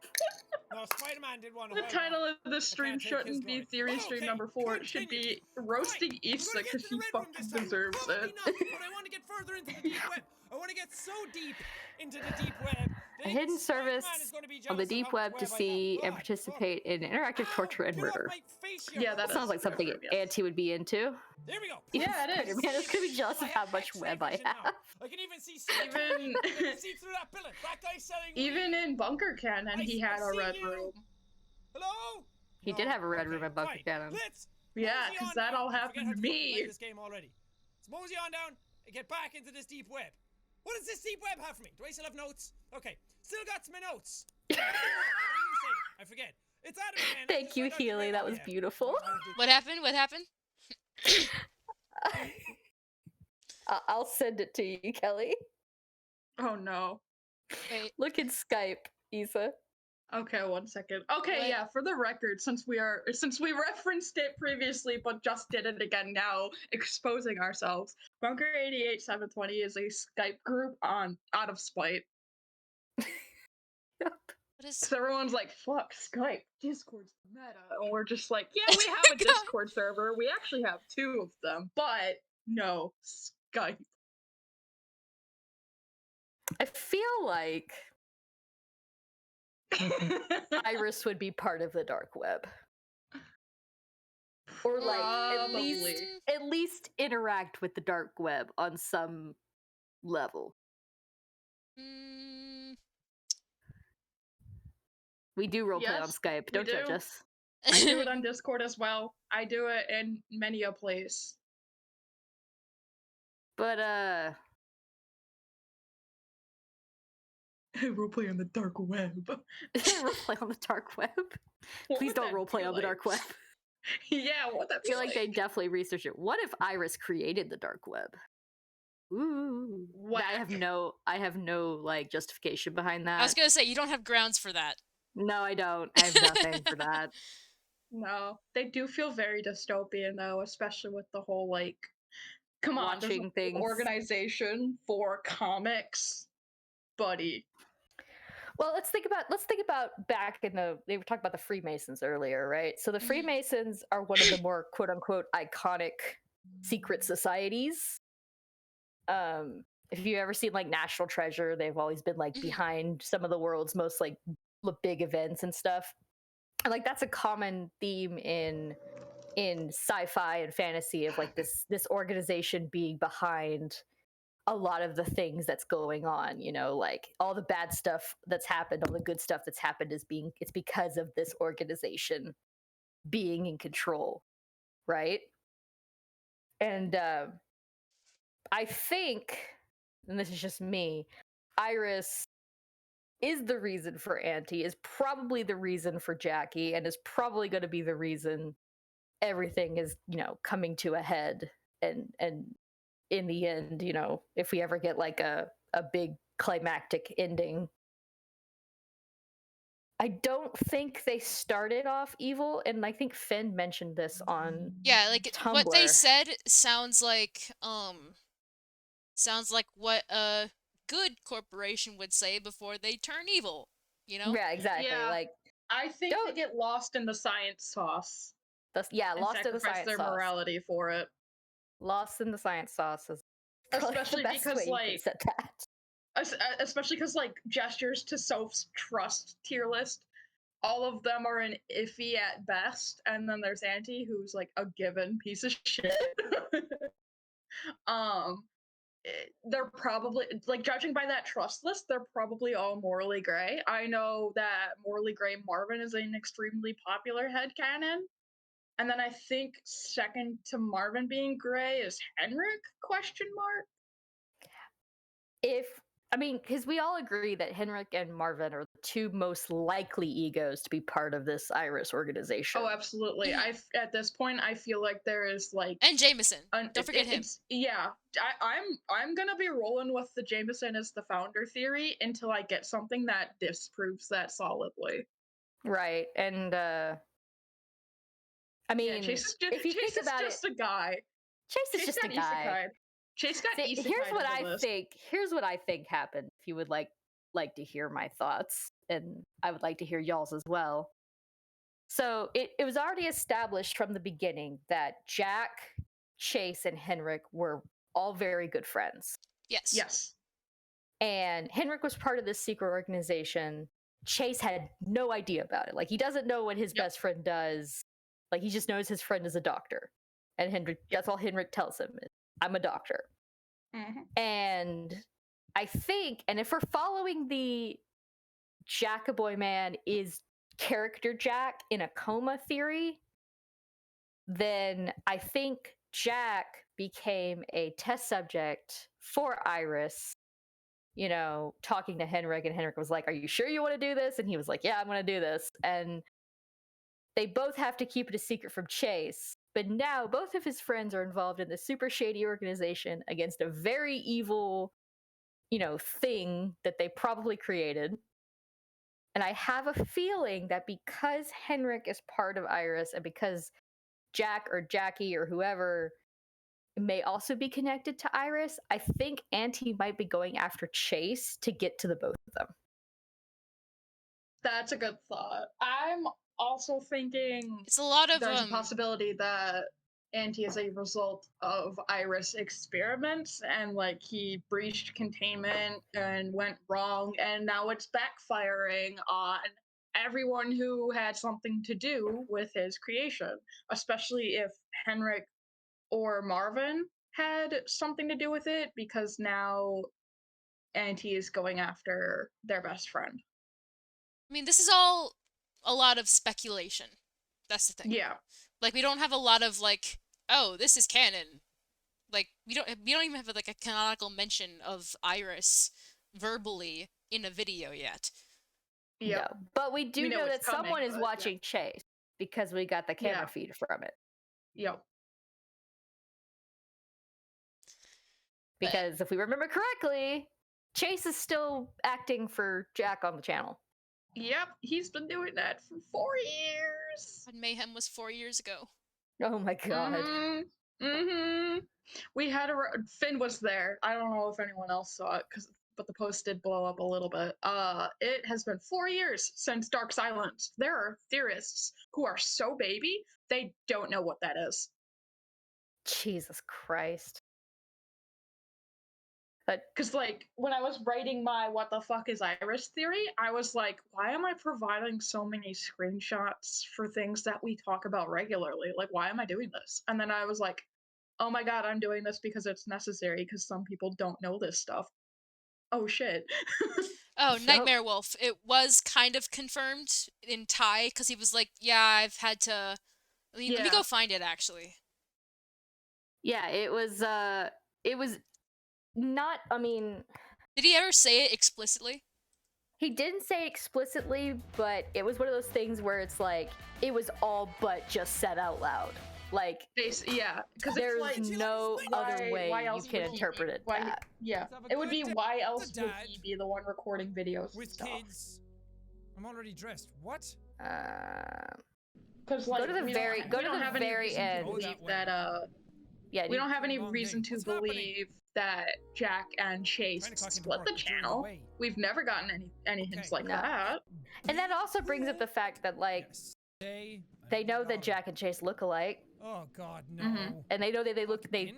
No, Spider-Man did one. The title of the stream can't take his shouldn't be glory. Theory Stream Okay, number 4. It should continue. be Roasting We're Issa gonna get because to she the red room fucking this time. deserves Probably it. not, but I want to get further into the deep web. I want to get so deep into the deep web. A hidden service Spider-Man is gonna be on the jealous of deep how web much to web I see have. and God, participate in interactive Ow, torture and get off murder. my face, you Yeah, that Sounds like something yes. Auntie would be into. There we go. Yeah, it is. Man, it's gonna be jealous of I how have much X-ray web I vision now. have. I can even see Even- I can see through that billet. That guy selling Even in Bunker Cannon, I he had a see red you. room. Hello? He did have a red room at Bunker fine. Cannon. Let's Yeah, mosey because on that down. all I forget happened how to to fucking play me. this game already. Let's mosey on down and get back into this deep web. What does this deep web have for me? Do I still have notes? Okay, still got my notes. What did you say? I forget. It's out of me, man. Thank you, Healy. That was beautiful. What happened? What happened? I'll send it to you, Kelly. Oh no. Wait. Look in Skype, Issa. Okay, 1 second. Okay, What? yeah, for the record, since we referenced it previously but just did it again now, exposing ourselves. Bunker 88720 is a Skype group out of spite. What is? So everyone's like, fuck Skype, Discord's the meta. And we're just like, yeah, we have a Discord server. We actually have 2 of them, but no, Skype. I feel like Iris would be part of the dark web. Or like Probably. at least interact with the dark web on some level. Mm, We do roleplay on Yes, Skype. we Don't judge do. us. I do it on Discord as well. I do it in many a place. But Roleplay on the dark web. roleplay on the dark web. What Please would don't that roleplay be on the like? dark web. Yeah, what that I feel like they definitely researched it. What if Iris created the dark web? Ooh. I have no like justification behind that. I was gonna say, you don't have grounds for that. No, I don't. I have nothing for that. No, they do feel very dystopian though, especially with the whole like, come on, there's a Watching things. organization for comics, buddy. Well, let's think about back in they were talking about the Freemasons earlier, right? So the Mhm. Freemasons are one of the more quote unquote iconic secret societies. If you've ever seen like National Treasure, they've always been like Mhm. behind some of the world's most like big events and stuff. And like that's a common theme in sci-fi and fantasy of like this organization being behind a lot of the things that's going on, you know, like all the bad stuff that's happened, all the good stuff that's happened it's because of this organization being in control, right? And I think, and this is just me, Iris is the reason for Auntie, is probably the reason for Jackie, and is probably going to be the reason everything is, you know, coming to a head. And in the end, you know, if we ever get like a big climactic ending, I don't think they started off evil, and I think Finn mentioned this on Yeah, like what they Tumblr. said sounds like what a good corporation would say before they turn evil, you know? Yeah, exactly. Yeah. Like, I think they don't get lost in the science sauce and lost in the sacrifice science their sauce. morality for it. Lost in the science sauce is Especially the best because, way you like, could said that. especially because, like, gestures to self-trust tier list, all of them are an iffy at best, and then there's Auntie, who's like a given piece of shit. um, they're probably, like, judging by that trust list, they're probably all morally gray. I know that morally gray Marvin is an extremely popular headcanon. And then I think second to Marvin being gray is Henrik? Question mark. Because we all agree that Henrik and Marvin are the two most likely egos to be part of this Iris organization. Oh, absolutely. Mhm. At this point, I feel like there is like And Jameson. Don't forget him. I'm gonna be rolling with the Jameson as the founder theory until I get something that disproves that solidly. Right, and I mean, Yeah, Chase is just, if you think about just a guy. Chase is just a got guy. isekai. Chase got See, isekai. here's what I think happened. If you would like to hear my thoughts, and I would like to hear y'all's as well. So it was already established from the beginning that Jack, Chase, and Henrik were all very good friends. Yes. Yes. And Henrik was part of this secret organization. Chase had no idea about it. Like, he doesn't know what his best friend does. Like, he just knows his friend is a doctor. And Henrik, that's all Henrik tells him is, I'm a doctor. Mm-hmm. And I think, and if we're following the Jackieboy Man is character Jack in a coma theory, then I think Jack became a test subject for Iris, you know, talking to Henrik, and Henrik was like, are you sure you want to do this? And he was like, yeah, I'm going to do this. And they both have to keep it a secret from Chase. But now both of his friends are involved in this super shady organization against a very evil, you know, thing that they probably created. And I have a feeling that because Henrik is part of Iris and because Jack or Jackie or whoever may also be connected to Iris, I think Auntie might be going after Chase to get to the both of them. That's a good thought. I'm also thinking It's a lot of there's a possibility that Auntie is a result of Iris experiments and like he breached containment and went wrong and now it's backfiring on everyone who had something to do with his creation, especially if Henrik or Marvin had something to do with it because now Auntie is going after their best friend. I mean, this is all a lot of speculation. That's the thing. Yeah. Like, we don't have a lot of, like, oh, this is canon. Like we don't even have like a canonical mention of Iris verbally in a video yet. Yep. No, but we do We know know it's that someone coming, is but, yeah. watching Chase because we got the camera Yeah. feed from it. Yep. Because if we remember correctly, Chase is still acting for Jack on the channel. Yep. He's been doing that for 4 years. When Mayhem was 4 years ago. Oh my god. Mm-hmm. We had Finn was there. I don't know if anyone else saw it, but the post did blow up a little bit. It has been 4 years since Dark Silence. There are theorists who are so baby they don't know what that is. Jesus Christ. Because, like, when I was writing my what the fuck is Iris theory, I was like, why am I providing so many screenshots for things that we talk about regularly? Like, why am I doing this? And then I was like, oh my god, I'm doing this because it's necessary because some people don't know this stuff. Oh shit. Oh, So- Nightmare Wolf. It was kind of confirmed in Thai because he was like, "Yeah, I've had to." Let me Yeah. go find it actually. Yeah, it was not, I mean, Did he ever say it explicitly? he didn't say it explicitly, but it was one of those things where it's like it was all but just said out loud. Like Yeah, because there's it's like, no other way why you else can would he interpret be- it why- that. Yeah, Let's have a it would be good why day, else would Dad. he be the one recording videos and With stuff? kids. I'm already dressed. What? Because like Go to the we very- don't, go we to don't the have any very reason end. to believe Go that Yeah, we don't have any Long reason day. to What's happening? believe that Jack and Chase Trying to clock into split work, the but you're in the channel. way. We've never gotten any hints Okay. like No. that. and that also brings up the fact that like Yes. Day, they know that another Jack and Chase look alike, Oh God, no. Mhm. and they know that Fucking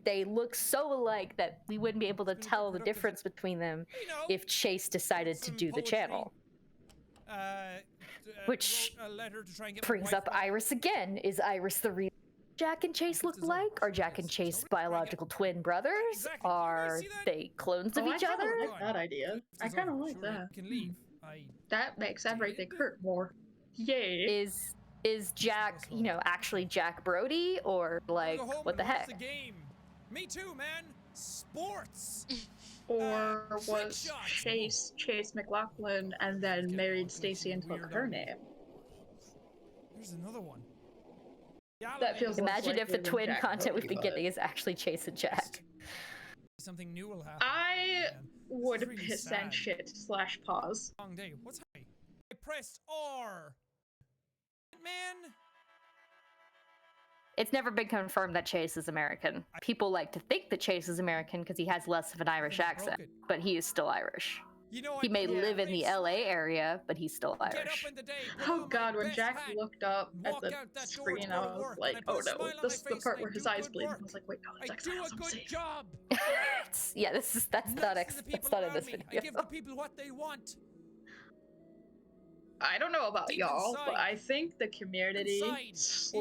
they look so alike that we wouldn't be able to It's been a tell the productive- difference between them you know, if Chase decided to some do the poetry. channel. Which wrote a letter to try and get my Brings wife up back. Iris again. Is Iris the real Jack and Chase look This is all alike? Are Jack and yes. Chase Totally trying to get- biological twin brothers? Exactly. Do you guys Are see that? they clones of Oh, I each kinda other? like that idea. I kind of like that. You can leave. I That makes Did? everything hurt more. Yay. Is Jack, you know, actually Jack Brody, or like go home what and the watch heck? The game. Me too, man. Sports. Or trick was shots. Chase McLaughlin and then Get married all Stacy glitchy and and took weird her on me. name? There's another one. Yeah, That feels less Imagine if the likely than twin Jack content we've Brody, been but getting is actually Chase and Jack. Something new will happen. I man. would This is really piss sad. and shit / pause. Long day. What's happening? I pressed R. Man. It's never been confirmed that Chase is American. People like to think that Chase is American because he has less of an Irish Broke accent, it. but he is still Irish. You know, He I may put on live in the great LA smile, area, but he's still Get Irish. up in the day, put Oh on my god, when best Jack hat, looked up at walk the out that door to screen, go I to was work, like, and I oh put a no, smile on this my is the face part and I where his do eyes good bleed. work. I was like, wait, no, I it's do a exile. good job. Yeah, that's not Nice to the people that's not in around this me. video. I give the people what they want. I don't know about Deep y'all, but inside- I think the community inside, he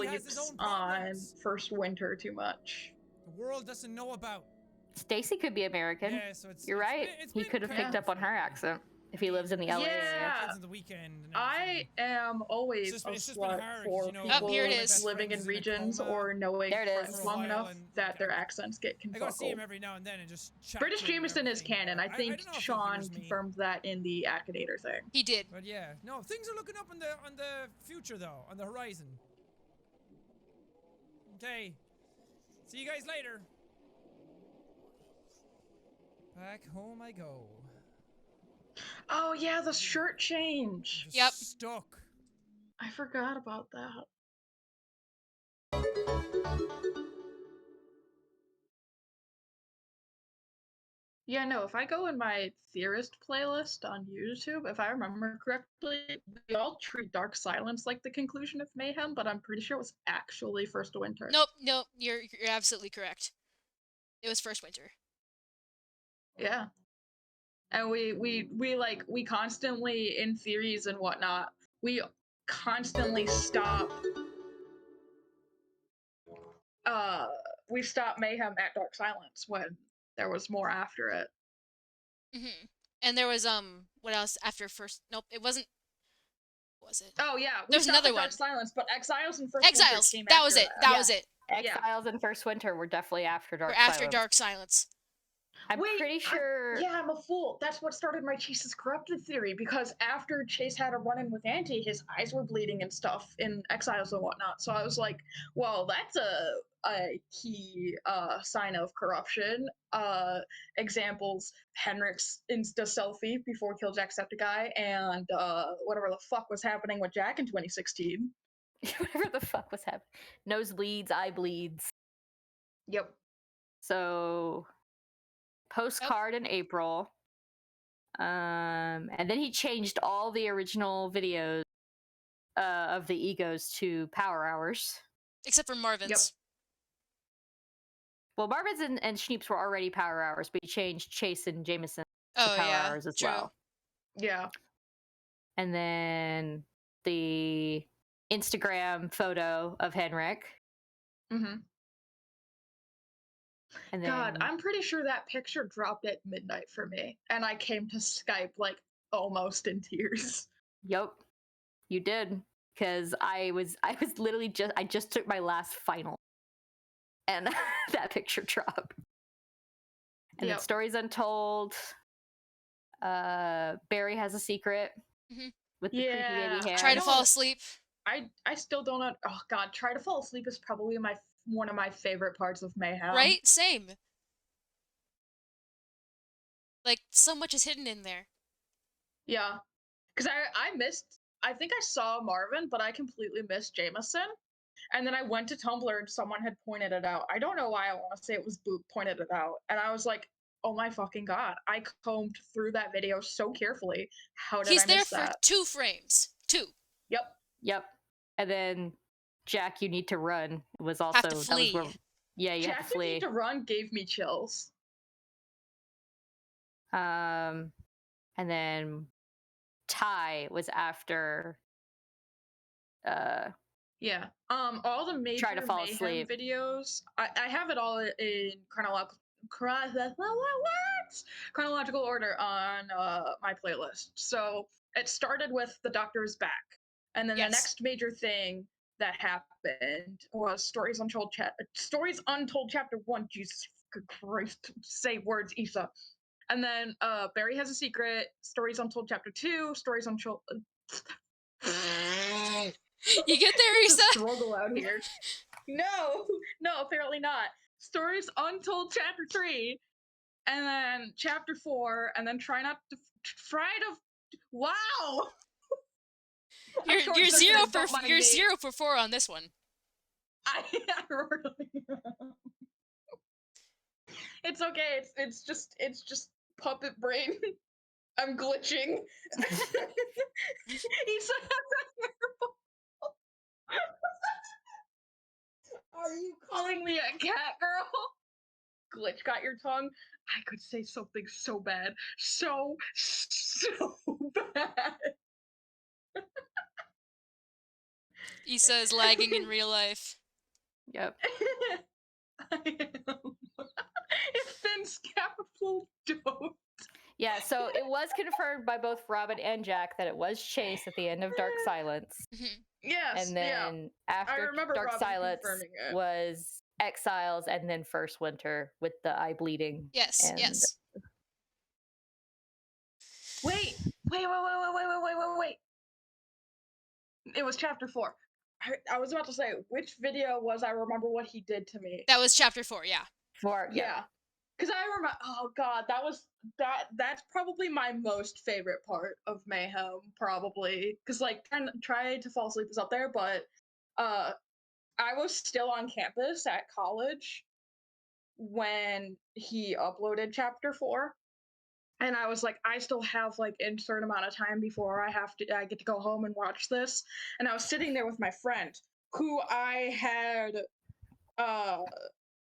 has his sleeps own on problems. First Winter too much. The world doesn't know about. Stacy could be American. Yeah, so it's, You're it's right. been- it's He been could have kind picked of up on her fun. accent if he lives in the LA area. Yeah. Kids on the weekend and I everything. am always It's a just been slut hard, for you know, people Oh, here it is. living in my best friend is in a regions coma. or knowing There it is. friends For a long while, enough and that their I- accents get I go see him confuzzled. every now and then and just chat British to him and Jameson is everything, canon. but I think don't know if he Sean hears me. confirmed that in the Acadator thing. He did. But yeah, no, things are looking up on the future though, on the horizon. Okay, see you guys later. Back home I go. Oh yeah, the shirt change. Just Yep. Stuck. I forgot about that. Yeah, no, if I go in my theorist playlist on YouTube, if I remember correctly, we all treat Dark Silence like the conclusion of Mayhem, but I'm pretty sure it was actually First Winter. Nope, you're absolutely correct. It was First Winter. Yeah. And we constantly, in theories and whatnot, we constantly stop we stop Mayhem at Dark Silence when there was more after it. Hmm. And there was what else after First? Nope, it wasn't. What was it? Oh yeah, we There's stopped another at Dark one. Silence, but Exiles and First Winter Exiles. came That was after it. That Yeah. was it. Yeah. Exiles and First Winter were definitely after Dark Or after Silence. Dark Silence. I'm Wait, pretty sure. Yeah, I'm a fool. That's what started my Chase is corrupted theory, because after Chase had a run-in with Auntie, his eyes were bleeding and stuff in Exiles and whatnot. So I was like, well, that's a key sign of corruption. Examples: Henrik's Insta selfie before Kill Jacksepticeye, and whatever the fuck was happening with Jack in 2016. Whatever the fuck was happening. Nose bleeds, eye bleeds. Yep. So postcard in April. And then he changed all the original videos of the egos to Power Hours. Except for Marvin's. Well, Marvin's and Schneep's were already Power Hours, but he changed Chase and Jameson to Oh, Power yeah. Hours as True. well. Yeah. And then the Instagram photo of Henrik. Mm-hmm. And then, God, I'm pretty sure that picture dropped at midnight for me, and I came to Skype like almost in tears. Yep, you did, because I was literally I just took my last final, and that picture dropped. And then Stories Untold. Barry Has a Secret with the creepy baby hair. Try to Fall Asleep. I still don't know. Oh God, Try to Fall Asleep is probably one of my favorite parts of Mayhem. Right? Same. Like, so much is hidden in there. Yeah. Because I think I saw Marvin, but I completely missed Jameson. And then I went to Tumblr and someone had pointed it out. I don't know why. I want to say it was Boop pointed it out. And I was like, oh my fucking God. I combed through that video so carefully. How did He's I miss there for that? 2 frames. 2. Yep. And then Jack, You Need to Run was also Have to flee. That was where, yeah, you Jack, have to flee. You Need to Run gave me chills. And then Ty was after yeah. All the major Try to Fall Mayhem Asleep videos, I have it all in chronological order on my playlist. So it started with The Doctor Is Back, and then the next major thing that happened was Stories Untold Chapter 1. Jesus Christ, say words, Issa. And then Barry Has a Secret, Stories Untold Chapter 2, Stories Untold. You get there, Issa? Struggle out here. No, apparently not. Stories Untold Chapter 3, and then Chapter 4, and then wow. You're 0 for 4 on this one. I really. It's okay. It's just puppet brain. I'm glitching. Are you calling me a cat girl? Glitch got your tongue? I could say something so bad. So bad. Issa is lagging in real life. Yep. I am. It's been scaffold don't. Yeah, so it was confirmed by both Robin and Jack that it was Chase at the end of Dark Silence. Yes. And then after Dark Robin Silence was Exiles, and then First Winter with the eye bleeding. Yes, yes. Wait. It was Chapter 4. I was about to say, which video was I remember what he did to me? That was Chapter 4, yeah. 4, yeah. Because I remember, oh God, that's probably my most favorite part of Mayhem, probably. Because, like, Try to Fall Asleep is up there, but I was still on campus at college when he uploaded Chapter 4. And I was like, I still have like a certain amount of time before I get to go home and watch this. And I was sitting there with my friend who I had,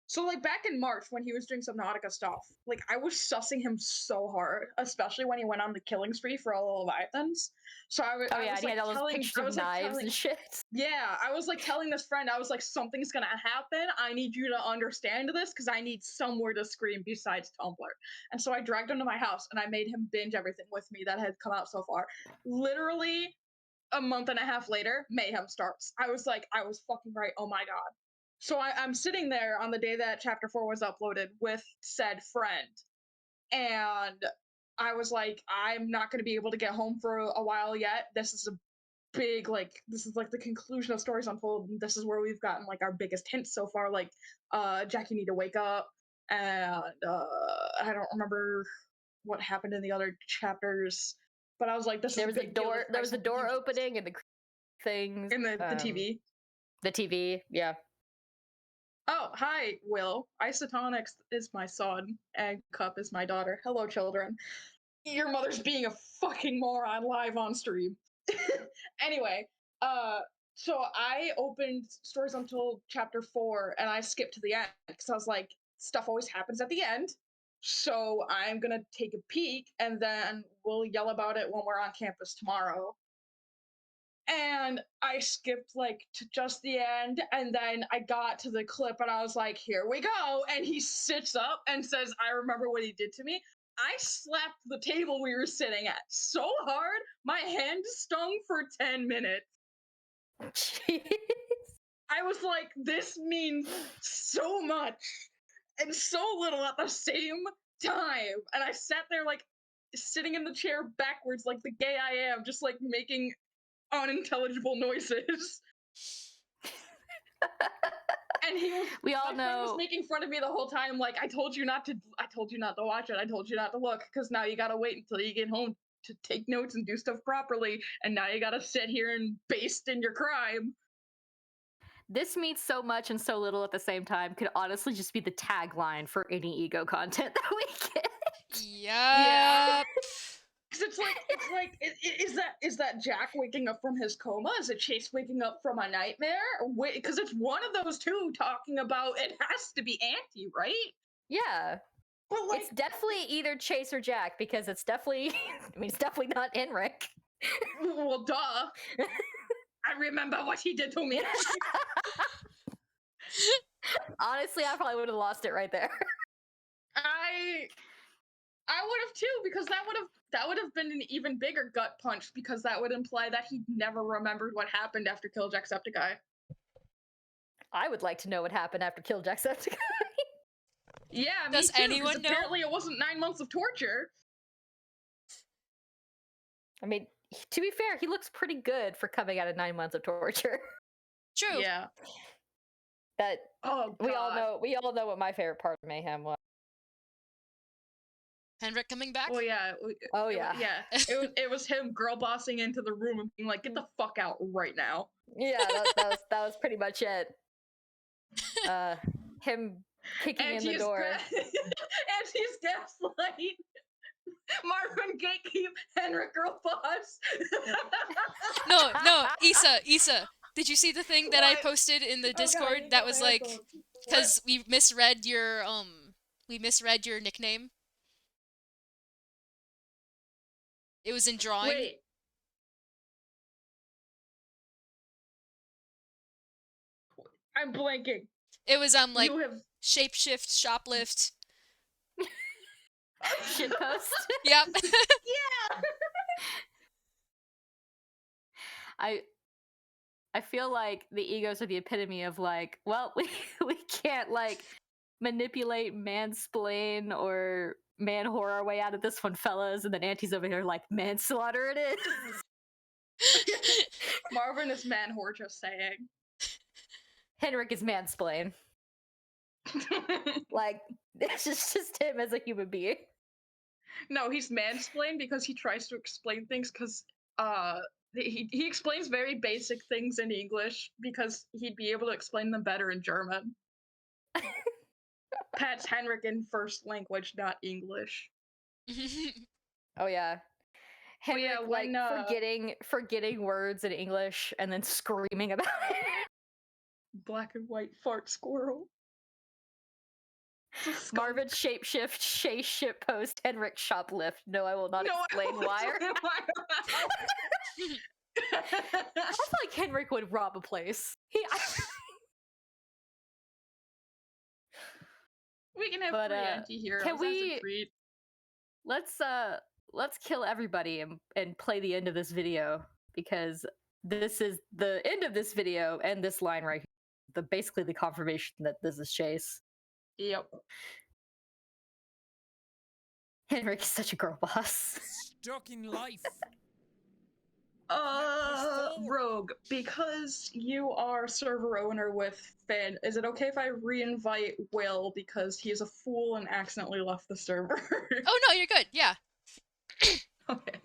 so like back in March when he was doing Subnautica stuff, like I was sussing him so hard, especially when he went on the killing spree for all the Leviathans. So I was he had all those pictures of knives and shit. Yeah, I was like telling this friend, I was like, something's gonna happen. I need you to understand this because I need somewhere to scream besides Tumblr. And so I dragged him to my house and I made him binge everything with me that had come out so far. Literally a month and a half later, Mayhem starts. I was like, I was fucking right. Oh my God. So I'm sitting there on the day that chapter 4 was uploaded with said friend, and I was like, I'm not going to be able to get home for a while yet. This is a big, like, this is like the conclusion of Stories Untold. And this is where we've gotten like our biggest hints so far. Like, Jack, you need to wake up, and I don't remember what happened in the other chapters, but I was like, this is There a was a big deal. door. This There was a might door be opening and the things. in the TV. The TV. Yeah. Oh, hi, Will. Isotonics is my son, and Cup is my daughter. Hello, children. Your mother's being a fucking moron live on stream. Anyway, uh, so I opened Stories Untold chapter 4, and I skipped to the end because I was like, stuff always happens at the end. So I'm gonna take a peek, and then we'll yell about it when we're on campus tomorrow. And I skipped like to just the end, and then I got to the clip, and I was like, "Here we go!" And he sits up and says, "I remember what he did to me." I slapped the table we were sitting at so hard, my hand stung for 10 minutes. Jeez. I was like, "This means so much and so little at the same time." And I sat there like sitting in the chair backwards, like the gay I am, just like making unintelligible noises. And he was We all my friend was know. making fun of me the whole time, like, I told you not to watch it, I told you not to look, because now you gotta wait until you get home to take notes and do stuff properly, and now you gotta sit here and baste in your crime. This means so much and so little at the same time could honestly just be the tagline for any ego content that we get. Yep. Because it's like, is that Jack waking up from his coma? Is it Chase waking up from a nightmare? Because it's one of those two talking about it has to be Auntie, right? Yeah. But like, It's definitely either Chase or Jack because it's definitely, I mean, it's definitely not Enric. well, duh. I remember what he did to me. Honestly, I probably would have lost it right there. I would have too, because that would have been an even bigger gut punch, because that would imply that he never remembered what happened after Kill Jacksepticeye. I would like to know what happened after Kill Jacksepticeye. Yeah, Does me too. anyone 'Cause know? apparently it wasn't 9 months of torture. I mean, to be fair, he looks pretty good for coming out of 9 months of torture. True. Yeah. That Oh God. we all know what my favorite part of Mayhem was. Henrik coming back? Oh yeah. Oh yeah. Yeah. It was him girl bossing into the room and being like, "Get the fuck out right now." Yeah, that was pretty much it. Him kicking in the door. And he's gaslight. Marvin gatekeep, Henrik girl boss. No, Issa. Did you see the thing that I What? posted in the Oh, God, I Discord need that my was like, headphones. because we misread your nickname. It was in drawing. Wait. I'm blanking. It was like You have shapeshift, shoplift. Shitpost. Yep. yeah. I feel like the egos are the epitome of like, well, we can't like manipulate, mansplain, or man whore our way out of this one, fellas, and then Auntie's over here like, manslaughter it is. Marvin is man whore, just saying. Henrik is mansplain. Like, this is just him as a human being. No, he's mansplained because he tries to explain things because he explains very basic things in English because he'd be able to explain them better in German. Pat's Henrik in first language, not English. Oh yeah. Henrik, yeah, when, forgetting words in English and then screaming about it. Black and white fart squirrel. Marvin shapeshift, Shay shitpost, Henrik shoplift. No, I will not explain why. I feel like Henrik would rob a place. We can have But, three anti-heroes. can we- That's a treat. Let's kill everybody and play the end of this video, because this is the end of this video and this line right here. basically the confirmation that this is Chase. Yep. Henrik is such a girl boss. Stuck in life. Push forward. Rogue, because you are server owner with Finn, is it okay if I re-invite Will because he's a fool and accidentally left the server? Oh no, you're good. Yeah. Okay.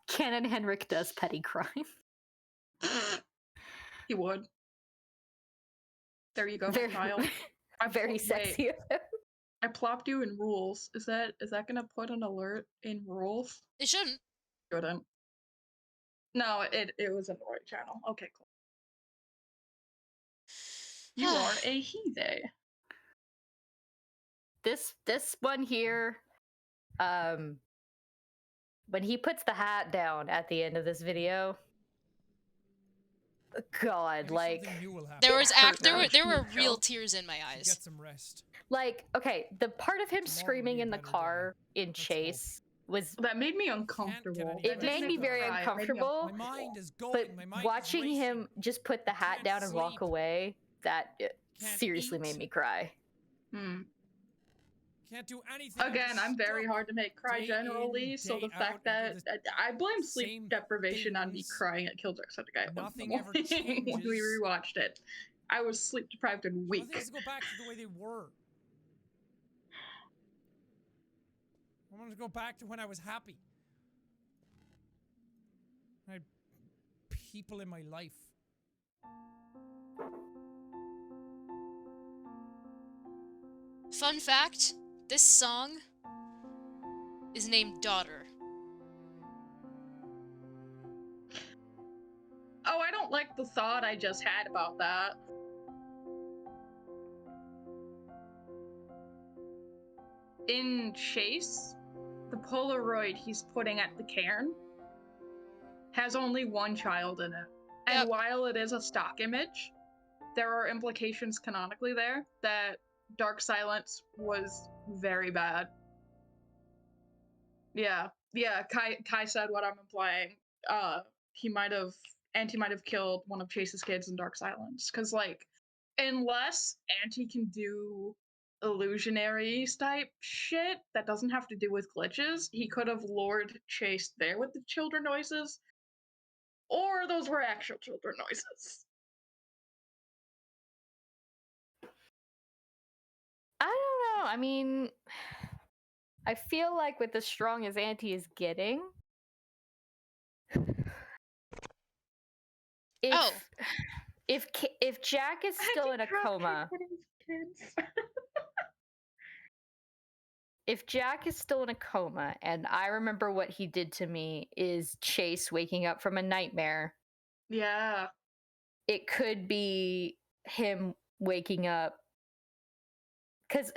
Canon Henrik does petty crime. He would. There you go, Very, Kyle. very sexy of him. I plopped you in rules. Is that gonna put an alert in rules? It shouldn't. Shouldn't. No, it was in the right channel. Okay, cool. You are a he-they. This one here, when he puts the hat down at the end of this video, God, Maybe like something new will happen. There was there were Huge real show. tears in my eyes. Get some rest. like okay, the part of him Tomorrow will screaming be a in the better day. car in Let's Chase was That made me uncomfortable. any it better. made me very cry. It made me uncomfortable. My mind is But going. My mind watching is him just put the hat can't down and walk sleep. away, that Can't seriously eat. made me cry. Can't do anything. Again, I'm very stuck. hard to make cry day generally, in, so the day fact out, I do that I blame same sleep deprivation on me things. crying at Kill Jacksepticeye at 1 in the Nothing ever morning when we changes. rewatched it. I was sleep deprived and I want weak. things to go back to the way they were. I want to go back to when I was happy. I had people in my life. Fun fact, this song is named Daughter. Oh, I don't like the thought I just had about that. In Chase, the Polaroid he's putting at the cairn has only one child in it. And Yep. while it is a stock image, there are implications canonically there that Dark Silence was very bad. Yeah. Kai said what I'm implying. He might have killed one of Chase's kids in Dark Silence. Cause like, unless Auntie can do illusionary type shit that doesn't have to do with glitches, he could have lured Chase there with the children noises. Or those were actual children noises. I don't know. I mean, I feel like with as strong as Auntie is getting, if Jack is still in a coma, if Jack is still in a coma, and I remember what he did to me is Chase waking up from a nightmare, Yeah. it could be him waking up because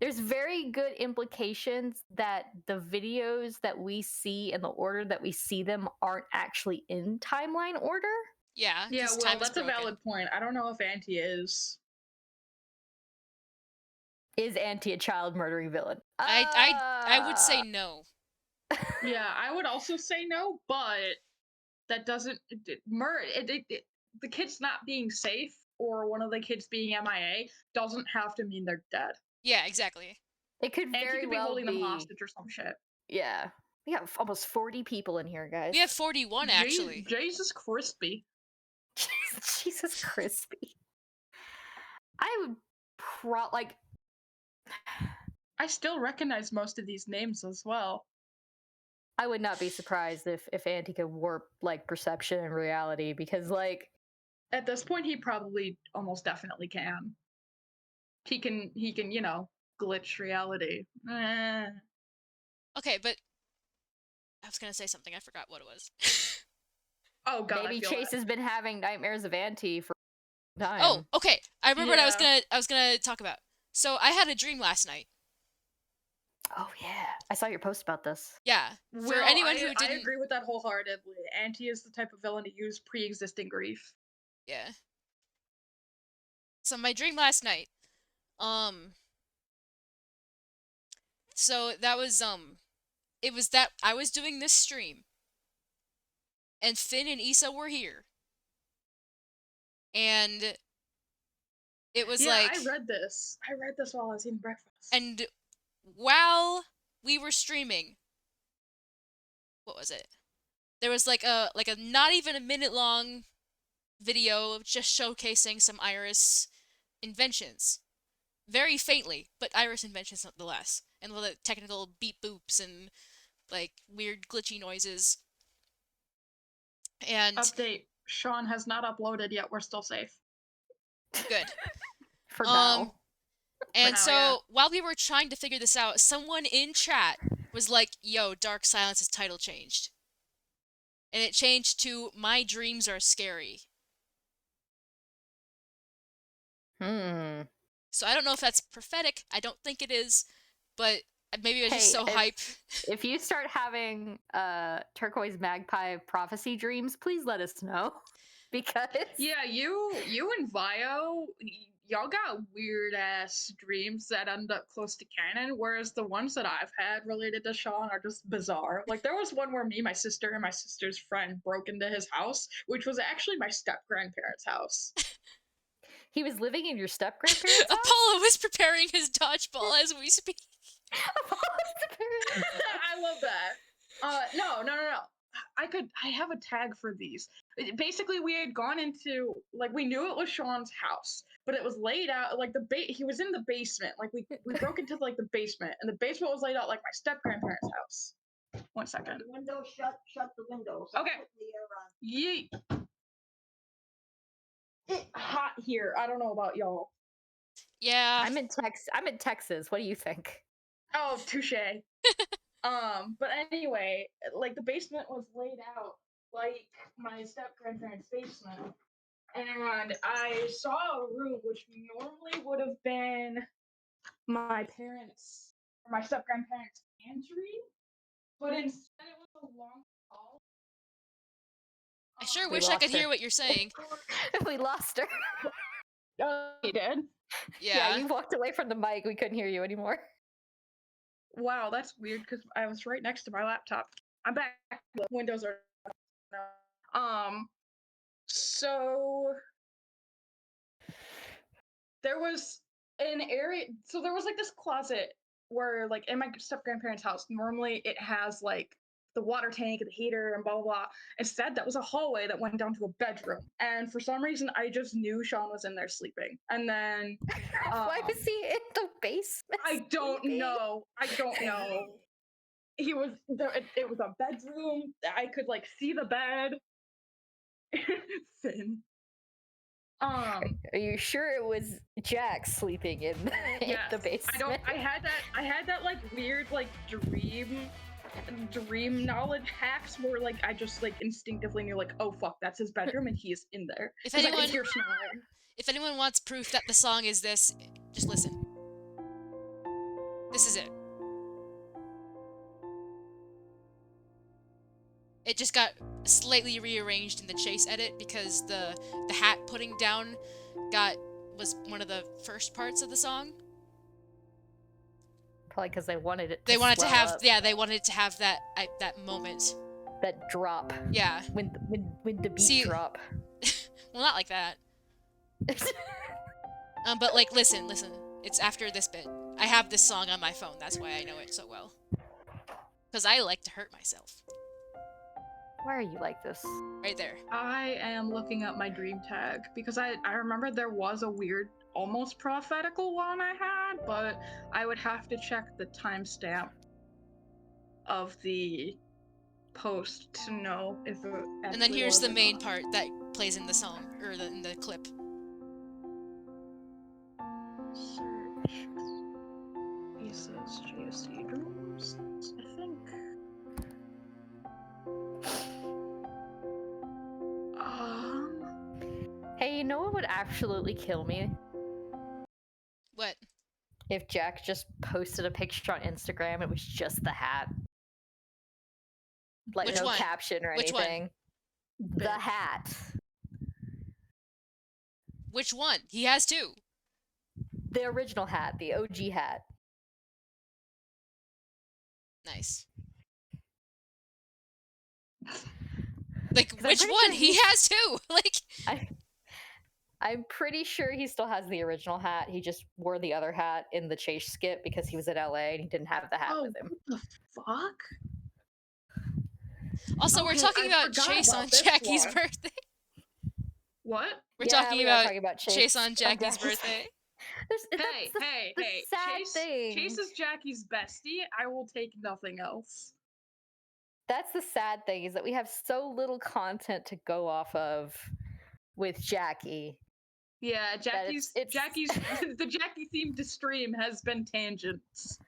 there's very good implications that the videos that we see and the order that we see them aren't actually in timeline order. Yeah. Yeah, 'cause well, time is that's a broken. valid point. I don't know if Auntie is. Is Auntie a child murdering villain? I would say no. Yeah, I would also say no, but that doesn't the kids not being safe or one of the kids being MIA doesn't have to mean they're dead. Yeah, exactly. It could Auntie very could be well holding be them hostage or some shit. Yeah, we have almost 40 people in here, guys. We have 41 actually. Jesus crispy. Jesus crispy. I would like. I still recognize most of these names as well. I would not be surprised if Auntie could warp like perception and reality because like At this point, he probably almost definitely can. He can, glitch reality. Okay, but I was gonna say something. I forgot what it was. Oh god, maybe I feel Chase that. has been having nightmares of Auntie for a time. Oh, okay. I remember what I Yeah. was gonna talk about. So I had a dream last night. Oh yeah, I saw your post about this. Yeah. For Well, anyone who I didn't. agree with that wholeheartedly. Auntie is the type of villain to use pre-existing grief. Yeah. So my dream last night. So that was it was that I was doing this stream. And Finn and Issa were here. And It was Yeah, like, I read this. I read this while I was eating breakfast. and while we were streaming, what was it? There was like a not even a minute long video just showcasing some Iris inventions. Very faintly, but Iris inventions nonetheless. And all the technical beep boops and like weird glitchy noises. And Update. Sean has not uploaded yet. We're still safe. good. For Um now. and now, so yeah. while we were trying to figure this out, someone in chat was like, "Yo, Dark Silence's title changed." And it changed to "My Dreams Are Scary." So I don't know if that's prophetic. I don't think it is, but maybe it was just so hype. If you start having turquoise magpie prophecy dreams, please let us know. Because Yeah, you and Vio, y'all got weird ass dreams that end up close to canon, whereas the ones that I've had related to Sean are just bizarre. Like there was one where me, my sister, and my sister's friend broke into his house, which was actually my step grandparents' house. he was living in your step grandparents' house. Apollo is preparing his dodgeball as we speak. I love that. No. I have a tag for these. Basically, we had gone into, like, we knew it was Sean's house, but it was laid out like he was in the basement. Like we broke into like the basement, and the basement was laid out like my step grandparents' house. 1 second. The window shut the window. So Okay. put the Yeet. It's hot here. I don't know about y'all. Yeah. I'm in Texas. What do you think? Oh, touche. But anyway, like the basement was laid out like my step grandparents' basement, and I saw a room which normally would have been my parents or my step grandparents' pantry, but instead it was a long hall. I sure We wish I could lost her. hear what you're saying. We lost her. You did? Yeah. You walked away from the mic. We couldn't hear you anymore. Wow, that's weird because I was right next to my laptop. I'm back. The windows are so there was an area, so there was like this closet where, like, in my step grandparents' house, normally it has like the water tank and the heater and blah blah blah. Instead, that was a hallway that went down to a bedroom, and for some reason I just knew Sean was in there sleeping. And then Why was he in the basement? I don't sleeping? know. He was there. It was a bedroom. I could like see the bed. Finn. Are you sure it was Jack sleeping in Yes. the basement? I had that like weird like dream knowledge hacks where like I just like instinctively knew like, oh fuck, that's his bedroom and he is in there. If 'Cause I anyone could hear snoring. if anyone wants proof that the song is this, just listen. This is it. It just got slightly rearranged in the chase edit because the hat putting down was one of the first parts of the song. Probably because they wanted it. They wanted to have up, they wanted to have that moment. that drop. Yeah. When the beat See- drop. Well, not like that. But like listen. It's after this bit. I have this song on my phone. That's why I know it so well. Cuz I like to hurt myself. Why are you like this? Right there. I am looking up my dream tag because I remember there was a weird, almost prophetical one I had, but I would have to check the timestamp of the post to know if it And then actually here's was the or main not. part that plays in the song or in the clip. Search. Pieces GSC dreams, I think. Hey, you know what would absolutely kill me? What? If Jack just posted a picture on Instagram, it was just the hat. Like Which no one? caption or Which one? anything. The hat. Which one? He has two. The original hat, the OG hat. Nice. Like, I'm which pretty one? sure He he's- has two. Like, I'm pretty sure he still has the original hat. He just wore the other hat in the chase skit because he was in LA and he didn't have the hat Oh, with him. what the fuck? Also, we're Okay, talking I about forgot Chase about on this Jackie's one. birthday. What? We're Yeah, talking we are about talking about Chase on Jackie's birthday. Hey, The sad Chase, thing. Chase is Jackie's bestie. I will take nothing else. That's the sad thing, is that we have so little content to go off of with Jackie. Yeah, Jackie's it's- the Jackie themed stream has been tangents.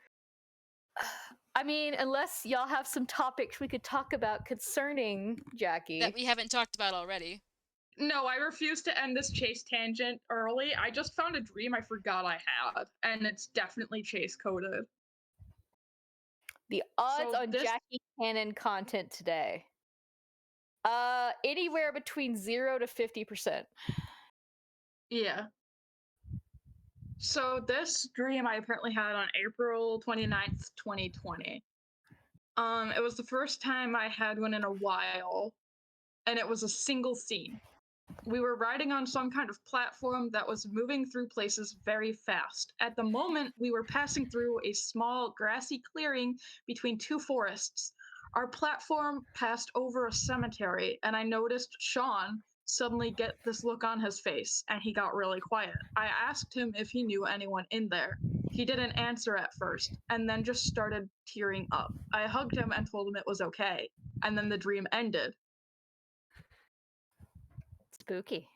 I mean, unless y'all have some topics we could talk about concerning Jackie. That we haven't talked about already. No, I refuse to end this Chase tangent early. I just found a dream I forgot I had, and it's definitely Chase coded. The odds So on this- Jackie canon content today. Anywhere between 0 to 50%. Yeah. So this dream I apparently had on April 29th, 2020. It was the first time I had one in a while, and it was a single scene. We were riding on some kind of platform that was moving through places very fast. At the moment, we were passing through a small grassy clearing between two forests. Our platform passed over a cemetery, and I noticed Sean suddenly get this look on his face, and he got really quiet. I asked him if he knew anyone in there. He didn't answer at first, and then just started tearing up. I hugged him and told him it was okay, and then the dream ended. Spooky.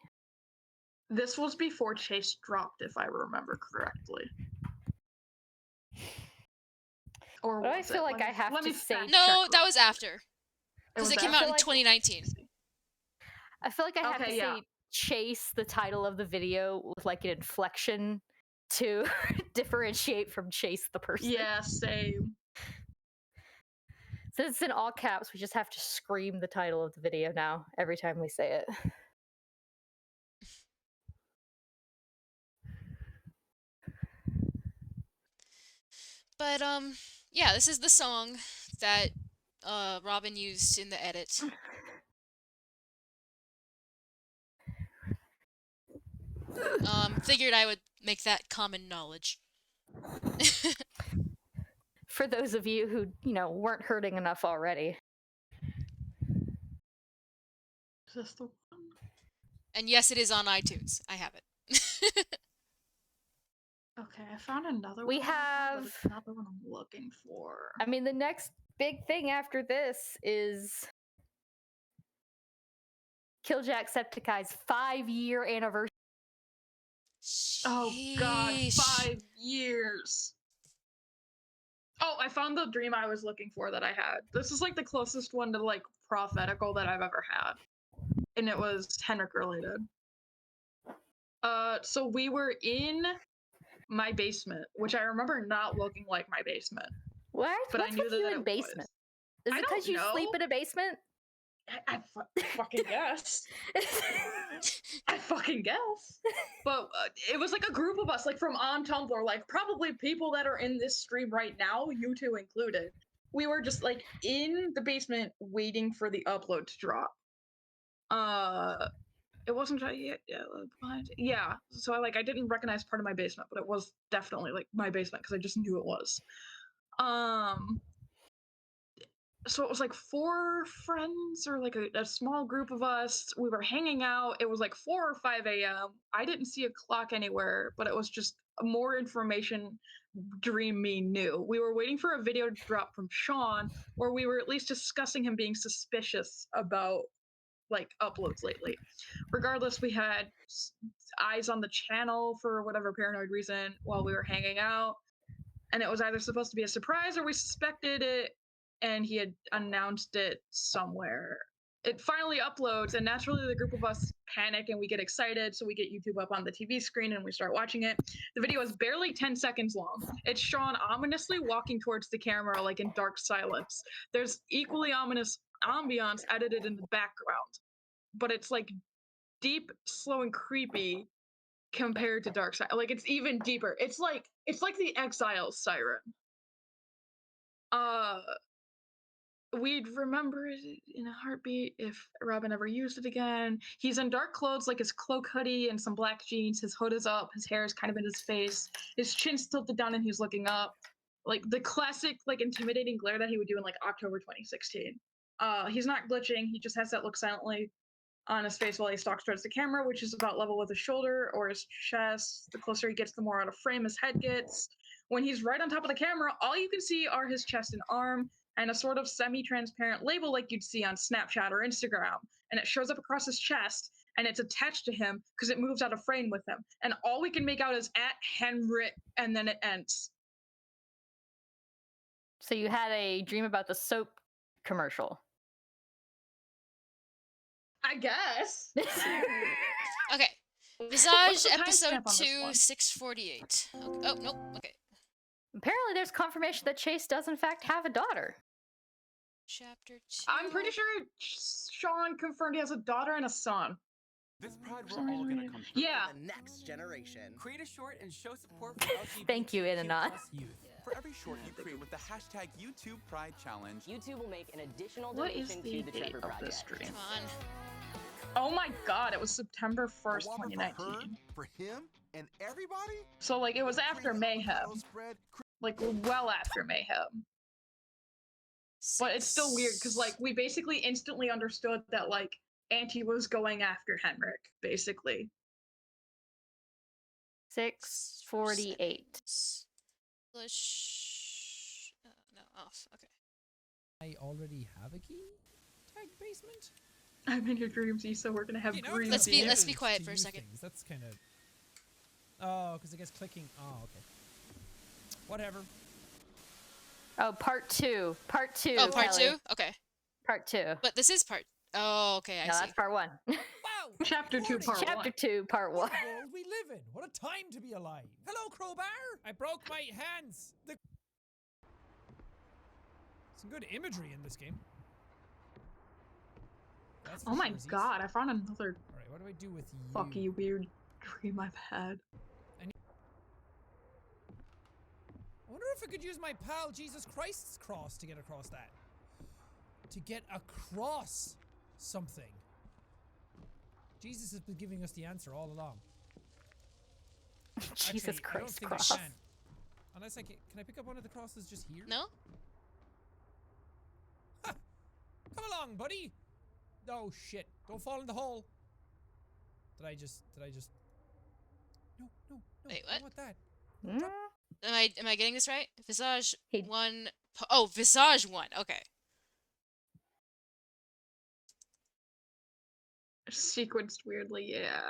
This was before Chase dropped, if I remember correctly. Or But I was feel it? like I have let to me say- fact No, check that real was after. Because was it came after? out in like- 2019. I feel like I have Okay, to yeah. say Chase, the title of the video, with like an inflection to differentiate from Chase the person. Yeah, same. Since it's in all caps, we just have to scream the title of the video now every time we say it. But yeah, this is the song that Robin used in the edit. Figured I would make that common knowledge. For those of you who, weren't hurting enough already. Is this the one? And yes, it is on iTunes. I have it. Okay, I found another We one. But have- it's not the one I'm looking for. I mean, the next big thing after this is Kill Jacksepticeye's 5-year anniversary. Oh god, Sheesh. 5 years. Oh, I found the dream I was looking for that I had. This is like the closest one to like prophetical that I've ever had. And it was Henrik related. So we were in my basement, which I remember not looking like my basement. What? But What's I knew with that you it in basement? was. Is I it because don't you sleep know. in a basement? I fucking guess. I fucking guess. But it was like a group of us, like from on Tumblr, like probably people that are in this stream right now, you two included. We were just like in the basement waiting for the upload to drop. It wasn't yeah. So I didn't recognize part of my basement, but it was definitely like my basement because I just knew it was. So it was like 4 friends or like a small group of us. We were hanging out. It was like 4 or 5 a.m. I didn't see a clock anywhere, but it was just more information Dream Me knew. We were waiting for a video to drop from Sean, or we were at least discussing him being suspicious about like uploads lately. Regardless, we had eyes on the channel for whatever paranoid reason while we were hanging out. And it was either supposed to be a surprise or we suspected it and he had announced it somewhere. It finally uploads, and naturally the group of us panic and we get excited, so we get YouTube up on the TV screen and we start watching it. The video is barely 10 seconds long. It's Sean ominously walking towards the camera like in dark silence. There's equally ominous ambiance edited in the background, but it's like deep, slow, and creepy compared to Dark Side. Like it's even deeper. It's like the Exiles siren. we'd remember it in a heartbeat if Robin ever used it again. He's in dark clothes, like his cloak hoodie and some black jeans. His hood is up, his hair is kind of in his face, his chin's tilted down, and he's looking up. Like the classic, like intimidating glare that he would do in like October 2016. He's not glitching, he just has that look silently on his face while he stalks towards the camera, which is about level with his shoulder or his chest. The closer he gets, the more out of frame his head gets. When he's right on top of the camera, all you can see are his chest and arm, and a sort of semi-transparent label like you'd see on Snapchat or Instagram. And it shows up across his chest, and it's attached to him because it moves out of frame with him. And all we can make out is at Henrik, and then it ends. So you had a dream about the soap commercial. I guess. Okay. What's Visage the episode timestamp on this 2, one? 648. Okay. Oh, nope. Okay. Apparently, there's confirmation that Chase does in fact have a daughter. Chapter 2. I'm pretty sure Sean confirmed he has a daughter and a son. This pride For we're some all reason, gonna come through. yeah. For the next generation. Create a short and show support for LGBTQ Thank you, Inanon. plus youth. For every short you create with the hashtag YouTube Pride Challenge, YouTube will make an additional What is donation the to the date Trevor of this Project. stream? Come on. Oh my god, it was September 1st, A whopper for her, 2019. for him, and everybody. So, like, it was after Mayhem. Spread. Like, well after Mayhem. But it's still weird, because, like, we basically instantly understood that, like, Auntie was going after Henrik, basically. 648. English. No, off. Okay. I already have a key? Tag basement? I'm in your dreams, Issa. We're gonna have Okay, now dreams. Let's be confused quiet to for a use second. things. That's kind of... Oh, because I guess clicking... Oh, okay. Whatever. Oh, part 2. Part 2. Oh, part Kelly. 2? Okay. Part 2. But this is part. Oh, okay, I No, see. that's part 1. Wow! Chapter 2, morning. part Chapter 1. 2, part 1. What a world we live in! What a time to be alive! Hello, Crowbar! I broke my hands! Some good imagery in this game. That's for Oh my sure. god, I found another Alright, what do I do with you? fucky weird dream I've had. I wonder if I could use my pal Jesus Christ's cross to get across that. To get across something. Jesus has been giving us the answer all along. Jesus Actually, I don't Christ think cross. I can. Unless I can I pick up one of the crosses just here? No? Ha! Come along, buddy! Oh shit. Don't fall in the hole. Did I just No. Wait, I what? want that. Mm. Am I getting this right? Visage He- 1. Oh, Visage 1. Okay. Sequenced weirdly, yeah.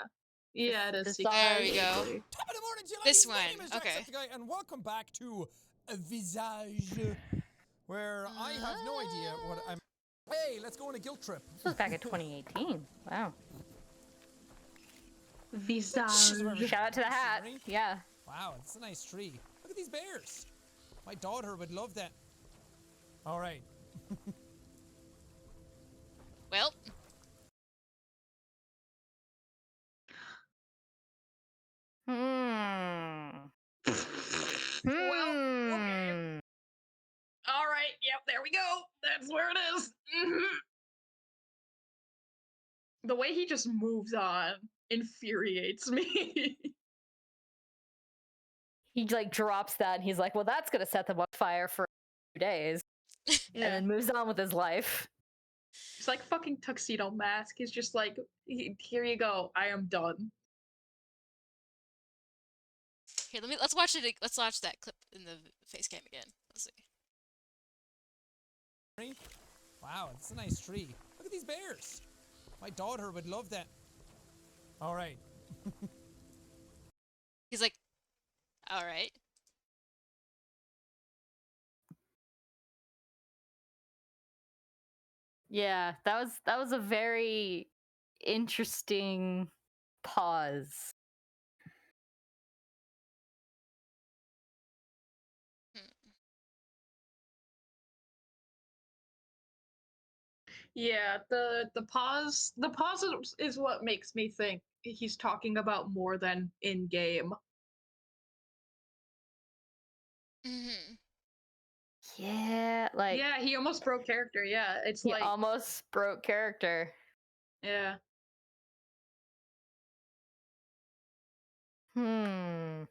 Yeah, it is Visage. sequenced There we go. weirdly. Top of the morning, Jill. This My name one, is okay. Jacksepticeye, and welcome back to Visage, where I have no idea what I'm. Hey, let's go on a guilt trip. This was back in 2018. Wow. Visage. Shout out to the hat. Scenery. Yeah. Wow, it's a nice tree. Look at these bears. My daughter would love that. All right. Well, Hmm. Well, okay. Hmm. Alright, yep, there we go. That's where it is. The way he just moves on infuriates me. He like drops that and he's like, well, that's gonna set them on fire for a few days. And then moves on with his life. It's like fucking Tuxedo Mask. He's just like, here you go. I am done. here, let's watch it. Let's watch that clip in the face cam again. Let's see. Wow, it's a nice tree. Look at these bears. My daughter would love that. All right. He's like, all right. Yeah, that was a very interesting pause. Yeah, the pause is what makes me think he's talking about more than in game. Mm-hmm. Yeah, like Yeah, he almost broke character. Yeah, it's he like almost broke character. yeah. Hmm.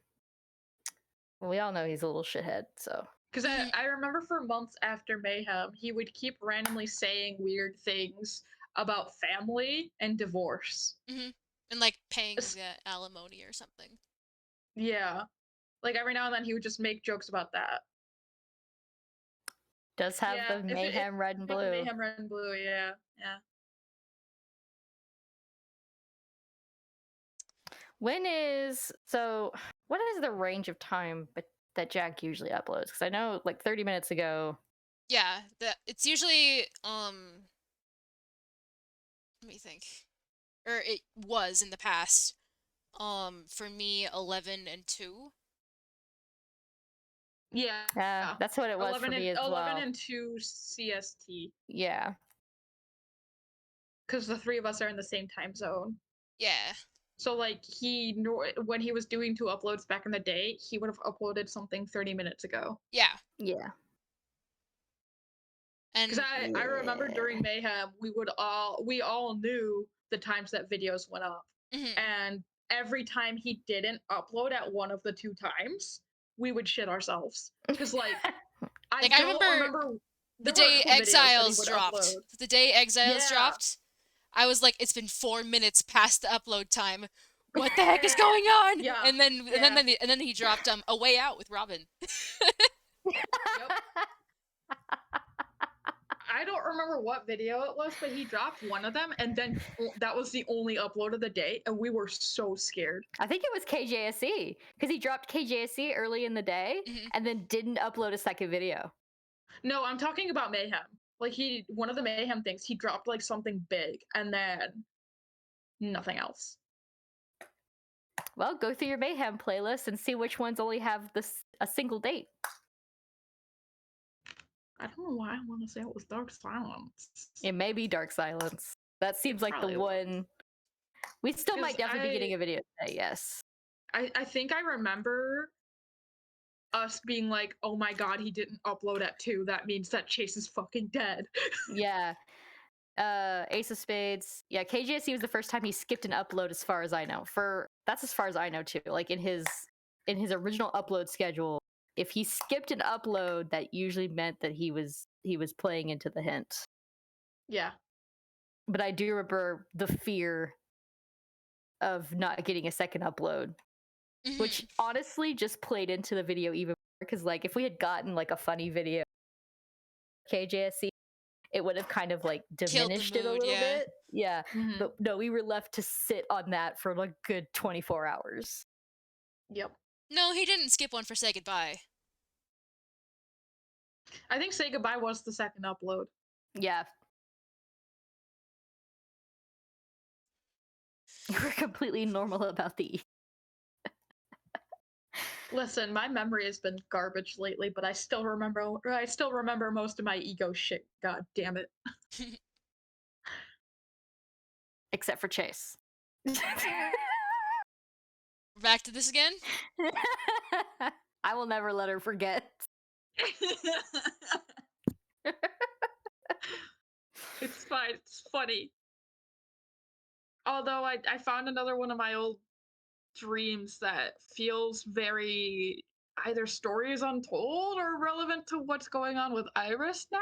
Well, we all know he's a little shithead, so. Because I remember for months after Mayhem, he would keep randomly saying weird things about family and divorce. And like paying Es- the alimony or something. Yeah. Like every now and then he would just make jokes about that. Does have Yeah, the if it mayhem red and got the blue. Mayhem red and blue, yeah. Yeah. What is the range of time that Jack usually uploads? Because I know like 30 minutes ago. Yeah, it's usually let me think. Or it was in the past. For me 11 and 2. Yeah. That's what it was 11 for me and as 11 well. and 2 CST. Yeah. Because the three of us are in the same time zone. Yeah. So like when he was doing 2 uploads back in the day, he would have uploaded something 30 minutes ago. Yeah. Yeah. And Because I remember during Mayhem, we all knew the times that videos went up. And every time he didn't upload at one of the 2 times, we would shit ourselves. Because like I don't remember the there were a day couple videos that he Exiles would dropped. upload. The day Exiles Yeah. dropped, I was like, it's been 4 minutes past the upload time. What the heck is going on? Yeah. And then he dropped A Way Out with Robin. Yep. I don't remember what video it was, but he dropped one of them, and then that was the only upload of the day, and we were so scared. I think it was KJSE because he dropped KJSE early in the day and then didn't upload a second video. No, I'm talking about Mayhem. Like one of the Mayhem things, he dropped like something big, and then nothing else. Well, go through your Mayhem playlist and see which ones only have a single date. I don't know why I want to say it was Dark Silence. It may be Dark Silence. That seems like the one. We still might definitely be getting a video today, yes. I think I remember us being like, oh my god, he didn't upload at 2. That means that Chase is fucking dead. Yeah. Ace of Spades. Yeah, KJSE was the first time he skipped an upload as far as I know. That's as far as I know too. Like in his original upload schedule, if he skipped an upload, that usually meant that he was playing into the hint. Yeah. But I do remember the fear of not getting a second upload, which honestly just played into the video even more, because like if we had gotten like a funny video KJSE, it would have kind of like diminished it a little bit. Yeah. But no, we were left to sit on that for like good 24 hours. Yep. No, he didn't skip one for Say Goodbye. I think Say Goodbye was the second upload. Yeah. We're completely normal about the Listen, my memory has been garbage lately, but I still remember most of my ego shit. God damn it. Except for Chase. Back to this again? I will never let her forget. It's fine. It's funny. Although I found another one of my old dreams that feels very either stories untold or relevant to what's going on with Iris now?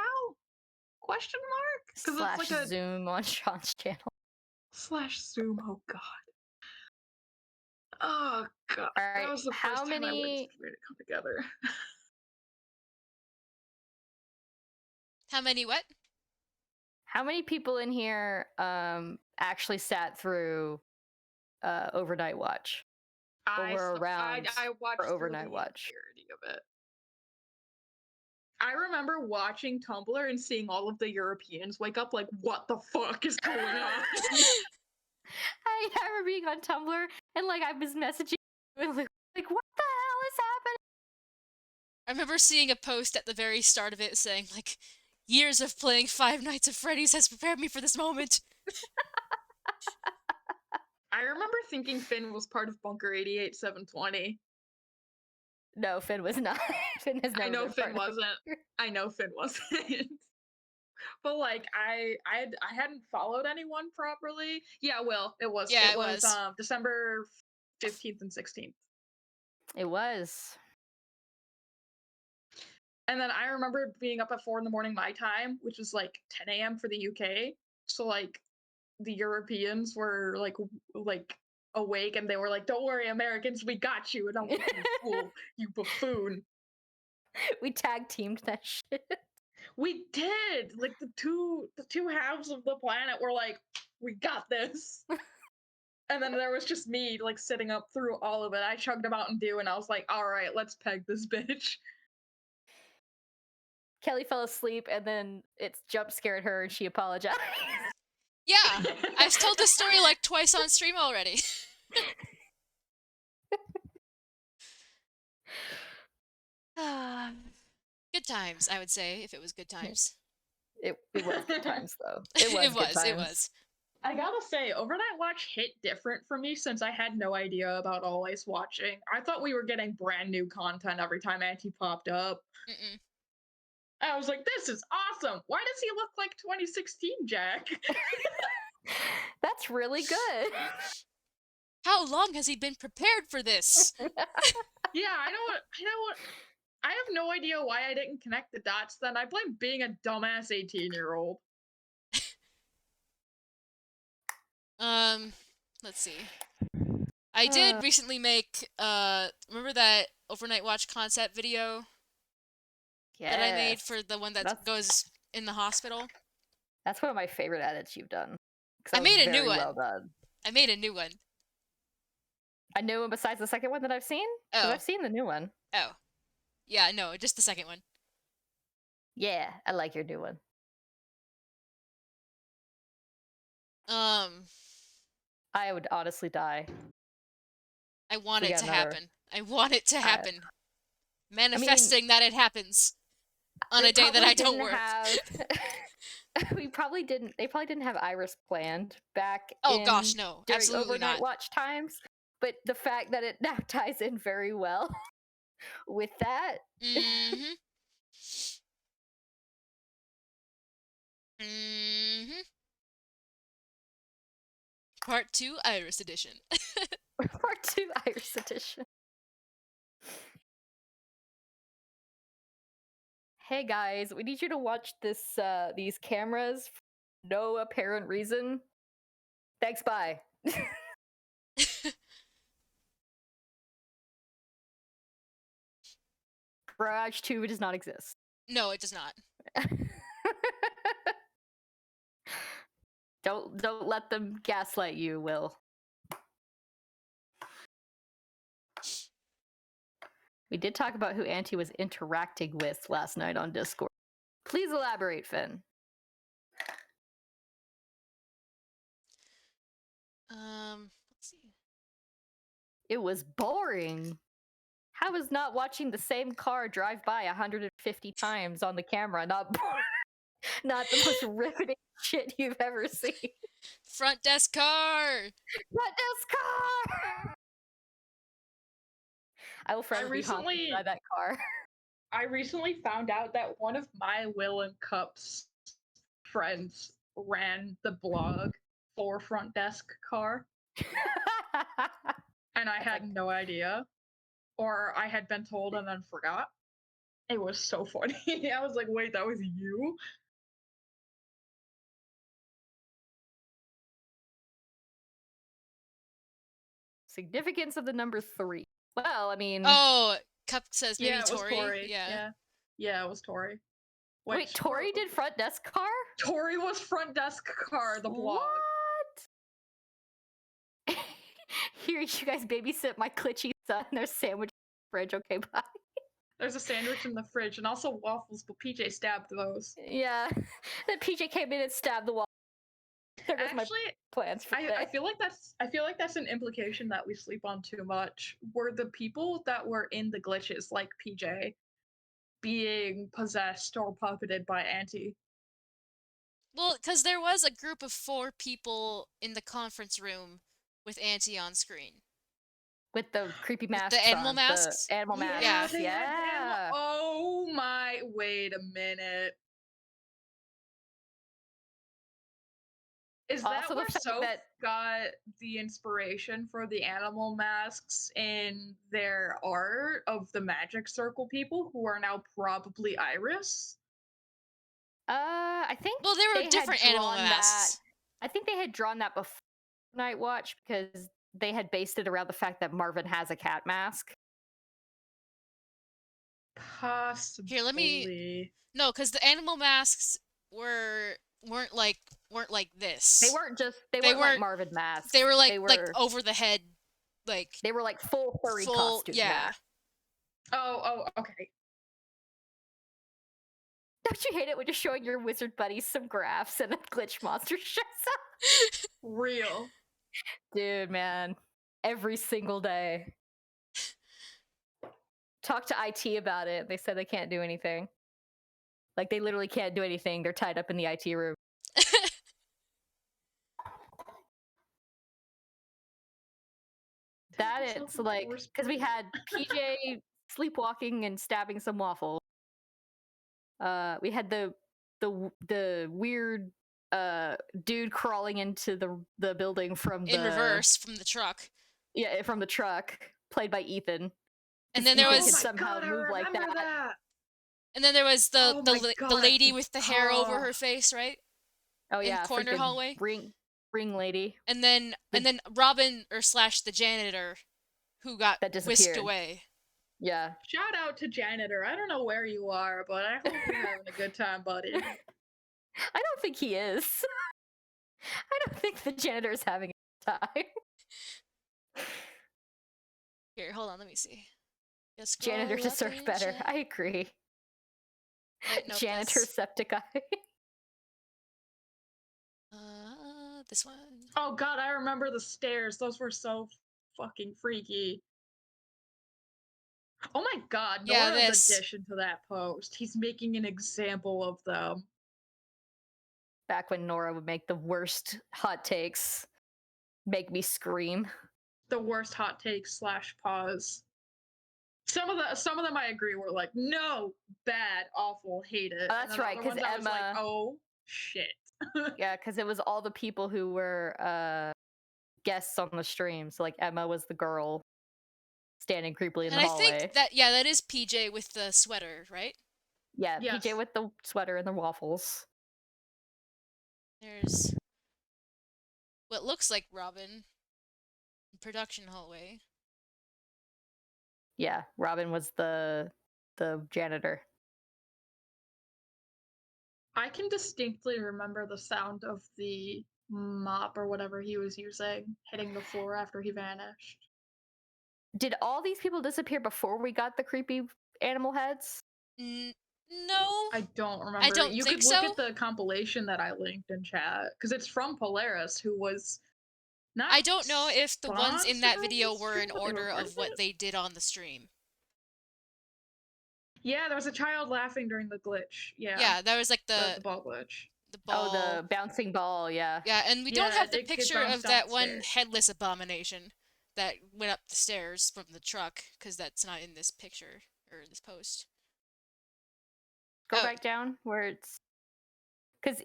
Question mark? Slash it's like Zoom on Sean's channel. Slash Zoom. Oh god. Oh god. All right. That was the first time I waited for it to come together. How many what? How many people in here actually sat through Overnight Watch? I watched Overnight Watch. Of it. I remember watching Tumblr and seeing all of the Europeans wake up like, what the fuck is going on? I remember being on Tumblr and like I was messaging like what the hell is happening? I remember seeing a post at the very start of it saying like, years of playing Five Nights at Freddy's has prepared me for this moment. I remember thinking Finn was part of Bunker 88 720. No, Finn was not. Finn has never I know been Finn part of wasn't. I know Finn wasn't. But like I hadn't followed anyone properly. Yeah, well, it was. Yeah, It it was was. December 15th and 16th. It was. And then I remember being up at 4 in the morning my time, which was like 10 a.m. for the UK. So like the Europeans were like awake and they were like, "Don't worry, Americans, we got you." And I'm like, "You fool, you buffoon." We tag teamed that shit. We did. Like the two halves of the planet were like, "We got this." And then there was just me like sitting up through all of it. I chugged a Mountain Dew and I was like, "All right, let's peg this bitch." Kelly fell asleep and then it jump scared her and she apologized. Yeah, I've told this story like twice on stream already. Good times, I would say, if it was good times. It was good times though. It was good times. It was. I gotta say, Overnight Watch hit different for me since I had no idea about Always Watching. I thought we were getting brand new content every time Auntie popped up. Mm-mm. I was like, this is awesome! Why does he look like 2016 Jack? That's really good. How long has he been prepared for this? Yeah, I know what. I have no idea why I didn't connect the dots then. I blame being a dumbass 18-year-old. Let's see. I did recently make, remember that Overnight Watch concept video that I made for the one that goes in the hospital? That's one of my favorite edits you've done. I made a new one. Well done. I made a new one. A new one besides the second one that I've seen? Oh. I've seen the new one. Oh. Yeah, no, just the second one. Yeah, I like your new one. I would honestly die. I want it to happen. I want it to happen. Manifesting that it happens on a day that I don't work. They probably didn't have Iris planned back gosh, no. during Absolutely overnight not. watch times. But the fact that it now ties in very well with that. Mm-hmm. Mm-hmm. Part 2 Iris Edition. Part 2 Iris Edition. Hey guys, we need you to watch these cameras for no apparent reason. Thanks, bye. Garage 2 does not exist. No, it does not. Don't let them gaslight you, Will. We did talk about who Auntie was interacting with last night on Discord. Please elaborate, Finn. Let's see. It was boring. How is not watching the same car drive by 150 times on the camera not the most riveting shit you've ever seen? Front desk car! Front desk car! I will forever be haunted by that car. I recently found out that one of my Will and Cup's friends ran the blog for Front Desk Car. And I had no idea. Or I had been told and then forgot. It was so funny. I was like, wait, that was you? Significance of the number 3. Well, I mean... Oh, Cup says maybe yeah, it was Tori. Tori. Yeah, it was Tori. Wait, Tori did Front Desk Car? Tori was Front Desk Car, the blog. What? Here, you guys babysit my glitchy son. There's sandwich in the fridge. Okay, bye. There's a sandwich in the fridge and also waffles, but PJ stabbed those. Yeah, then PJ came in and stabbed the wall. There goes Actually, my plans for today. I feel like that's an implication that we sleep on too much. Were the people that were in the glitches, like PJ, being possessed or puppeted by Auntie? Well, because there was a group of 4 people in the conference room with Auntie on screen. With the creepy masks the animal on, masks? the animal Yeah, masks. they had animal. Yeah. Oh my! Wait a minute. Is that Also, the where fact Soph that got the inspiration for the animal masks in their art of the Magic Circle people who are now probably Iris? I think Well, there were they had different animal drawn that. masks. I think they had drawn that before Night Watch because they had based it around the fact that Marvin has a cat mask. Possibly. Here, let me. No, because the animal masks weren't like this. They weren't just they, They weren't like weren't- Marvin masks. They were like they were like over the head, like they were like full furry full. costume. Yeah. Oh, okay. Don't you hate it when you're showing your wizard buddies some graphs and a glitch monster shows up? Real. Dude, man. Every single day. Talk to IT about it. They said they can't do anything. Like, they literally can't do anything. They're tied up in the IT room. That it's like, because we had PJ sleepwalking and stabbing some waffle. We had the weird dude crawling into the building from in reverse from the truck. Yeah, from the truck, played by Ethan. And then there Ethan was can somehow move like that. And then there was Oh my the God, lady with the hair over oh. her face, right? Oh in yeah, corner freaking hallway. Ring lady And then Robin or slash the janitor who got that whisked disappeared. away. Yeah. Shout out to janitor. I don't know where you are, but I hope you're having a good time, buddy. I don't think he is. I don't think the janitor is having a good time. Here, hold on, let me see. Just Janitor scroll up deserves and better. check. I agree. Wait, nope, Janitor that's- Septiceye. This one. Oh God, I remember the stairs. Those were so fucking freaky. Oh my God, Yeah, Nora's this. addition to that post. He's making an example of them. Back when Nora would make the worst hot takes, make me scream. The worst hot takes / pause. Some of them I agree were like, no, bad, awful, hate it. Oh, that's and then right, other 'cause ones I was like, Emma- oh shit. Yeah, because it was all the people who were guests on the stream. So like Emma was the girl standing creepily in And the I hallway. think that is PJ with the sweater, right? Yeah, Yes. PJ with the sweater and the waffles. There's what looks like Robin in production hallway. Yeah, Robin was the janitor. I can distinctly remember the sound of the mop or whatever he was using hitting the floor after he vanished. Did all these people disappear before we got the creepy animal heads? No. I don't remember. I don't you think could look so. at the compilation that I linked in chat because it's from Polaris, who was not. I don't know if the ones in that sponsoring video the were in stream, but they order of recorded what it. they did on the stream. Yeah, there was a child laughing during the glitch. Yeah. Yeah, that was like The ball glitch. the ball. Oh, the bouncing ball, yeah. Yeah, and we don't Yeah, have the it picture bounced of that one downstairs. headless abomination that went up the stairs from the truck, because that's not in this picture or this post. Go Oh. back down where it's because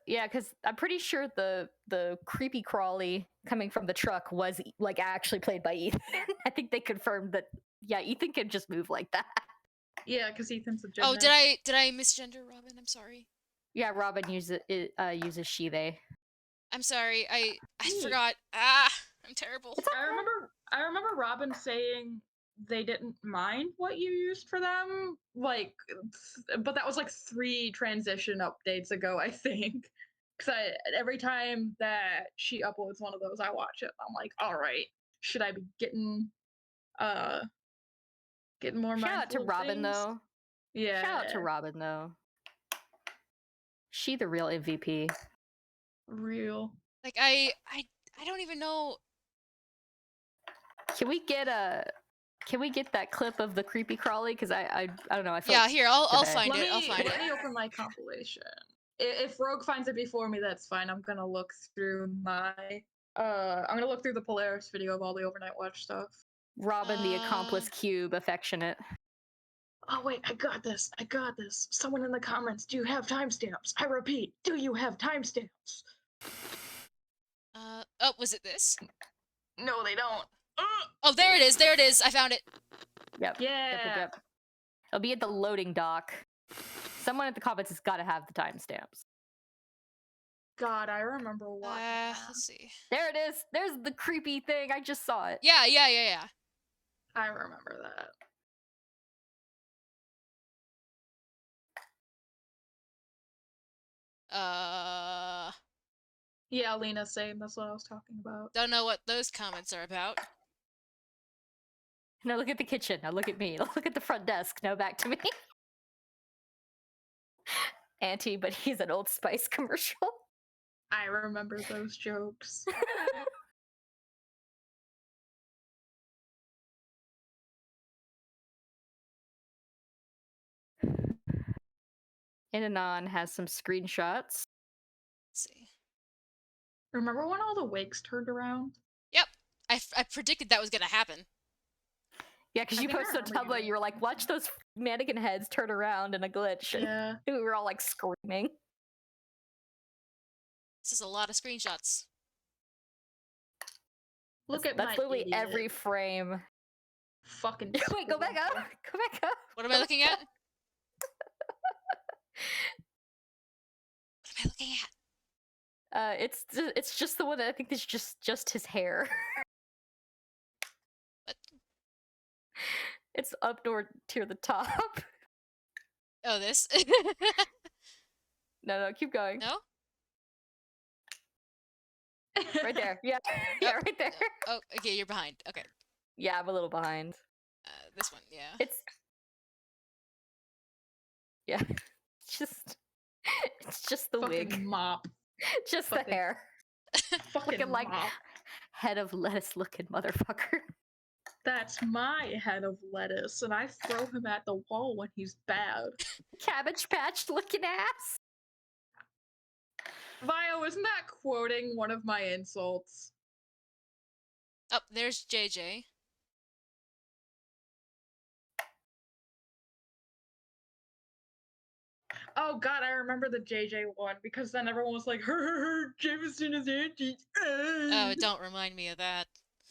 because I'm pretty sure the creepy crawly coming from the truck was like actually played by Ethan. I think they confirmed that. Yeah, Ethan can just move like that. Yeah, because Ethan's a Oh, gymnast. did I misgender Robin? I'm sorry. Yeah, Robin uses she they. I'm sorry. I Ooh. forgot. Ah, I'm terrible. I remember Robin saying they didn't mind what you used for them, like, but that was like 3 transition updates ago, I think. Because every time that she uploads one of those, I watch it. I'm like, all right, should I be getting more Shout out to mindful of Robin things? though. Yeah. Shout out to Robin though. She the real MVP. Real. Like I don't even know. Can we get that clip of the creepy crawly? Because I don't know. I feel Yeah, like here I'll today. find Let it. I'll me find let it. me open my compilation. If Rogue finds it before me, that's fine. I'm gonna look through my I'm gonna look through the Polaris video of all the overnight watch stuff. Robin the accomplice cube, affectionate. Oh wait, I got this. I got this. Someone in the comments, do you have timestamps? I repeat, do you have timestamps? Oh, was it this? No, they don't. Oh, there it is. There it is. I found it. Yep. Yeah. Yep. It'll be at the loading dock. Someone in the comments has got to have the timestamps. God, I remember watching that. Let's see. There it is. There's the creepy thing. I just saw it. Yeah. I remember that. Yeah, Lena, same. That's what I was talking about. Don't know what those comments are about. Now look at the kitchen. Now look at me. Look at the front desk. Now back to me. Auntie, but he's an Old Spice commercial. I remember those jokes. Inanon has some screenshots. Let's see. Remember when all the wigs turned around? Yep. I predicted that was gonna happen. Yeah, because I you think I posted on remember Tumblr, you were like, watch those mannequin heads turn around in a glitch. And Yeah. we were all like screaming. This is a lot of screenshots. Look at That's my literally idiot. every frame. Fucking. Wait, go back up. Go back up. What am I looking at? What am I looking at? It's just the one that I think is just his hair. What? It's up near the top. Oh, this? No, keep going. No? Right there. Yeah, yeah, right there. Oh, okay, you're behind. Okay. Yeah, I'm a little behind. This one, yeah. Yeah, it's just the Fucking wig, mop. just the fucking- hair. Fucking Looking like mop. head of lettuce looking motherfucker. That's my head of lettuce, and I throw him at the wall when he's bad. Cabbage patch looking ass. Vio, isn't that quoting one of my insults? Oh, there's JJ. Oh god, I remember the JJ one because then everyone was like, Jameson is anti. Oh, don't remind me of that.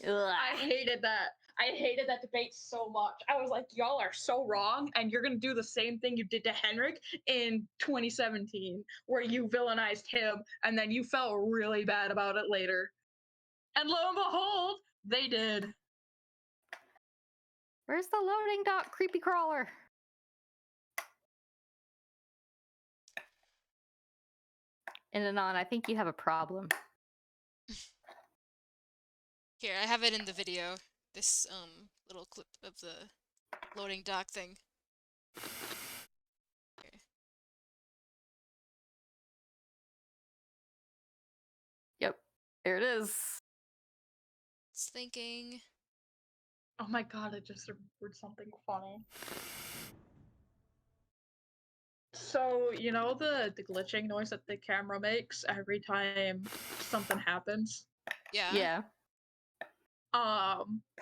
I hated that. I hated that debate so much. I was like, y'all are so wrong, and you're gonna do the same thing you did to Henrik in 2017, where you villainized him, and then you felt really bad about it later. And lo and behold, they did. Where's the loading dock creepy crawler? And Anon, I think you have a problem. Here, I have it in the video. This little clip of the loading dock thing. Here. Yep, there it is. It's thinking. Oh my god, I just remembered something funny. So, you know the glitching noise that the camera makes every time something happens? Yeah. Yeah.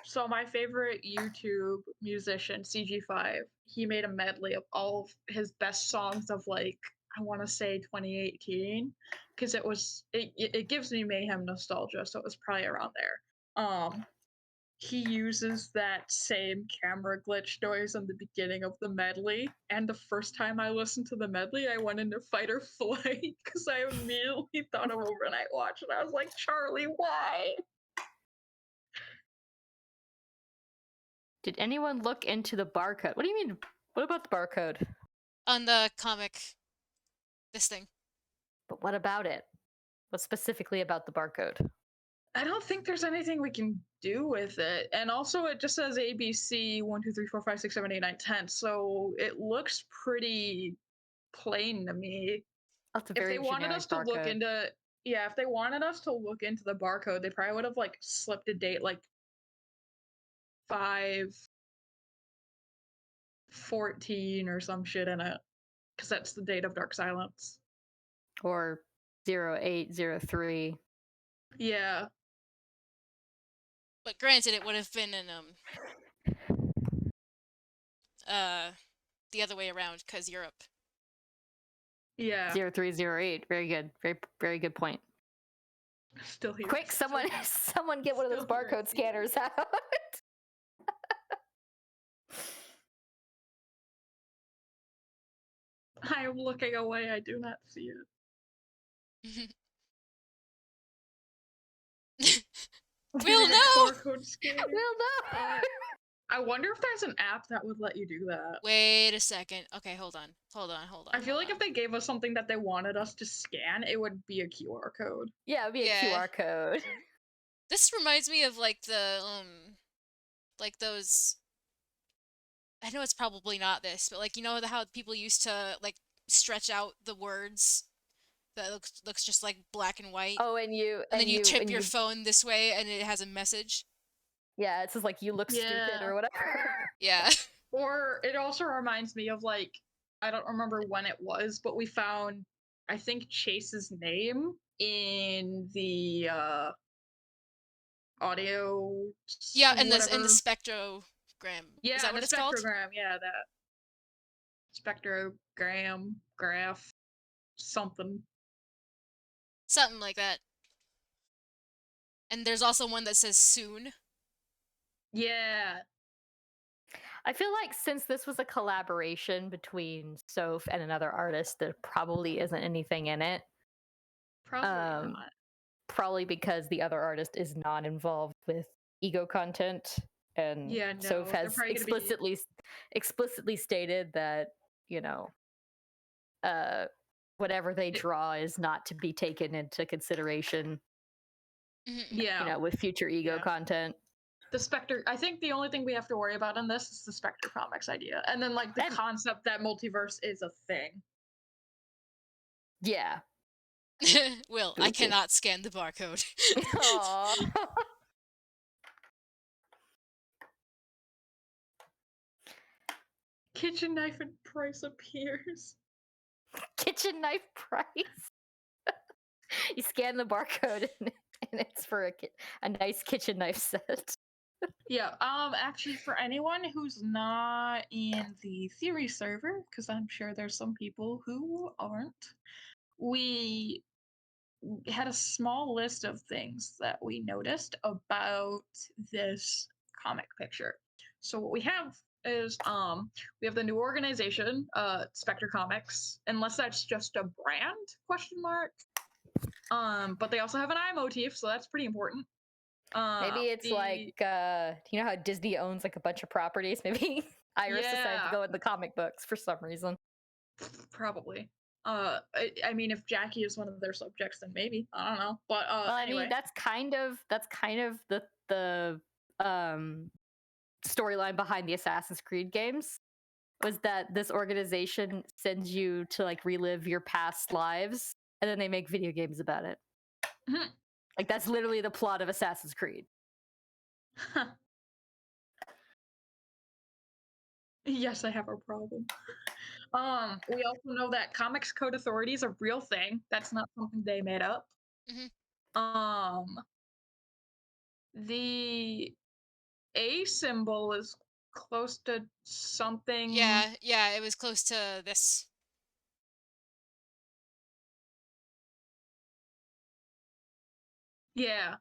So my favorite YouTube musician, CG5, he made a medley of all of his best songs of like, I want to say 2018, because it gives me Mayhem nostalgia, so it was probably around there. He uses that same camera glitch noise in the beginning of the medley, and the first time I listened to the medley, I went into fight or flight because I immediately thought of Overnight Watch, and I was like, Charlie, why? Did anyone look into the barcode? What do you mean? What about the barcode? On the comic. This thing. But what about it? What specifically about the barcode? I don't think there's anything we can do with it. And also, it just says ABC 1, 2, 3, 4, 5, 6, 7, 8, 9, 10. So it looks pretty plain to me. That's a If very they wanted generic us to look barcode. into, yeah, if they wanted us to look into the barcode, they probably would have like slipped a date like 5/14 or some shit in it, because that's the date of Dark Silence. Or 0803. Yeah. But granted, it would have been in the other way around because Europe. Yeah. 0308. Very good. Very good point. Still here. Quick, someone get one of those still here, barcode scanners out. I am looking away. I do not see it. We'll know. Barcode scanner. We'll know. I wonder if there's an app that would let you do that. Wait a second. Okay, hold on. I feel like if they gave us something that they wanted us to scan, it would be a QR code. Yeah, it would be a QR code. This reminds me of like like those. I know it's probably not this, but like how people used to like stretch out the words that looks just like black and white. Oh, and then you tip your phone this way and it has a message. Yeah, it says like you look stupid or whatever. Yeah. Or it also reminds me of like, I don't remember when it was, but we found, I think, Chase's name in the audio. Yeah, and whatever. the spectrogram. Yeah, is that what the it's called? spectrogram. Yeah, that spectrogram, graph, something like that. And there's also one that says soon. Yeah. I feel like since this was a collaboration between Soph and another artist, there probably isn't anything in it. Probably not. Probably because the other artist is not involved with ego content, and Soph has explicitly stated that whatever they draw is not to be taken into consideration. Yeah, with future ego content. The Spectre. I think the only thing we have to worry about in this is the Spectre Comics idea, and then like the concept that multiverse is a thing. Yeah. Will, I cannot scan the barcode. Kitchen knife and price appears. Kitchen knife price. You scan the barcode and it's for a nice kitchen knife set. Yeah. Actually, for anyone who's not in the theory server, because I'm sure there's some people who aren't, we had a small list of things that we noticed about this comic picture. So what we have is we have the new organization, Spectre Comics, unless that's just a brand question mark. But they also have an eye motif, so that's pretty important. Maybe it's like how Disney owns like a bunch of properties. Maybe Iris decided to go in the comic books for some reason. Probably. I mean, if Jackie is one of their subjects, then maybe I don't know. But well, anyway. I mean, that's kind of the storyline behind the Assassin's Creed games. Was that this organization sends you to like relive your past lives, and then they make video games about it. Mm-hmm. Like that's literally the plot of Assassin's Creed. Yes, I have a problem. We also know that Comics Code Authority is a real thing. That's not something they made up. Mm-hmm. The A symbol is close to something. Yeah, it was close to this. Yeah.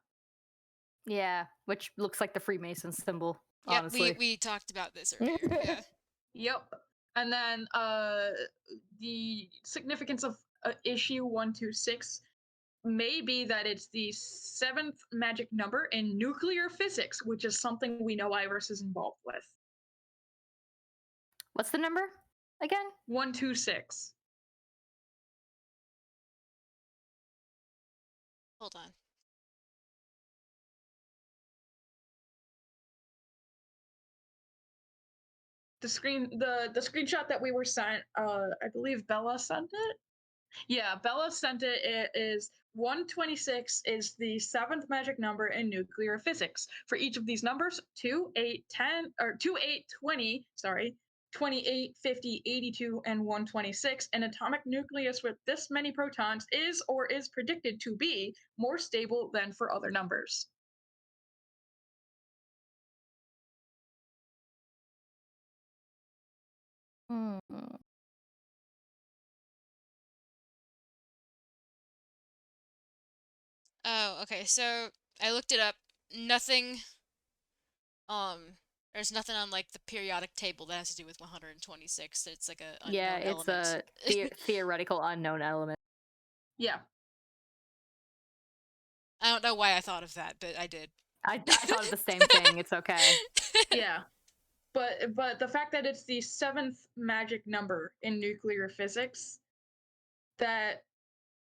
Yeah, which looks like the Freemason symbol. Yep, honestly, we talked about this earlier. Yeah. Yep. And then the significance of issue 126 may be that it's the 7th magic number in nuclear physics, which is something we know Iris is involved with. What's the number again? 126. Hold on. The screenshot that we were sent, I believe Bella sent it. Yeah, Bella sent it. It is 126 is the 7th magic number in nuclear physics. For each of these numbers, 2, 8, 10, or 2, 8, 20, 28, 50, 82, and 126, an atomic nucleus with this many protons is or is predicted to be more stable than for other numbers. Hmm. Oh, okay. So I looked it up. Nothing. There's nothing on like the periodic table that has to do with 126. It's like a Yeah, unknown it's element. a theoretical unknown element. Yeah. I don't know why I thought of that, but I did. I thought of the same thing. It's okay. Yeah. But the fact that it's the seventh magic number in nuclear physics, that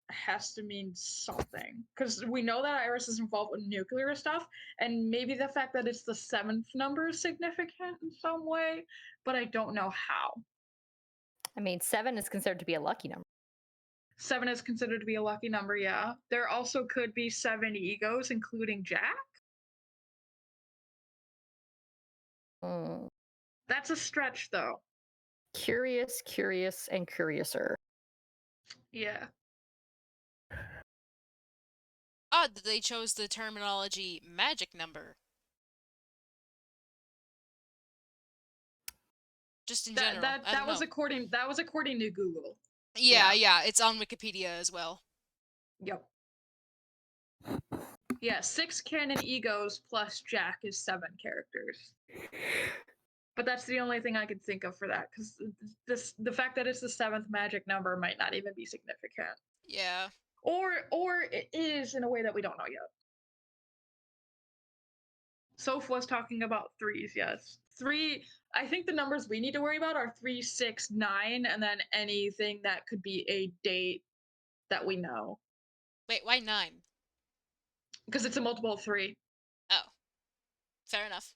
has to mean something. Because we know that Iris is involved with nuclear stuff, and maybe the fact that it's the seventh number is significant in some way, but I don't know how. I mean, 7 is considered to be a lucky number. 7 is considered to be a lucky number, yeah. There also could be 7 egos, including Jack. Hmm. That's a stretch, though. Curious, curious, and curiouser. Yeah. Odd that they chose the terminology magic number. Just in general. I don't was know. according to Google. Yeah, yeah, it's on Wikipedia as well. Yep. Yeah, 6 canon egos plus Jack is 7 characters. But that's the only thing I could think of for that, because the fact that it's the 7th magic number might not even be significant. Yeah. Or it is in a way that we don't know yet. Soph was talking about 3s, yes. 3, I think the numbers we need to worry about are 3, 6, 9, and then anything that could be a date that we know. Wait, why 9? Because it's a multiple of 3. Oh. Fair enough.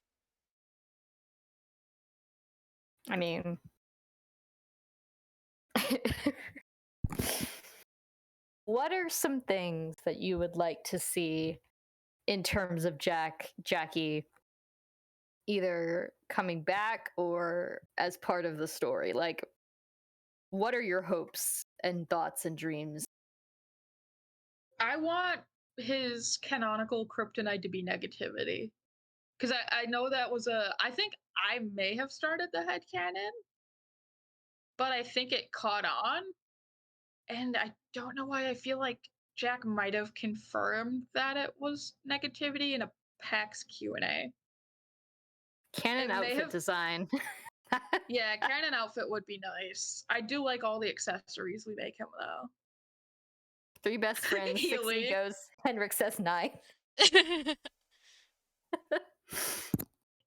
I mean, what are some things that you would like to see in terms of Jackie, either coming back or as part of the story? Like, what are your hopes and thoughts and dreams? I want his canonical kryptonite to be negativity. Because I know that was I think I may have started the headcanon, but I think it caught on. And I don't know why I feel like Jack might have confirmed that it was negativity in a PAX Q&A. Canon It may outfit have- design. Yeah, canon outfit would be nice. I do like all the accessories we make him though. 3 best friends, 6 Healy. egos. Henrik says 9.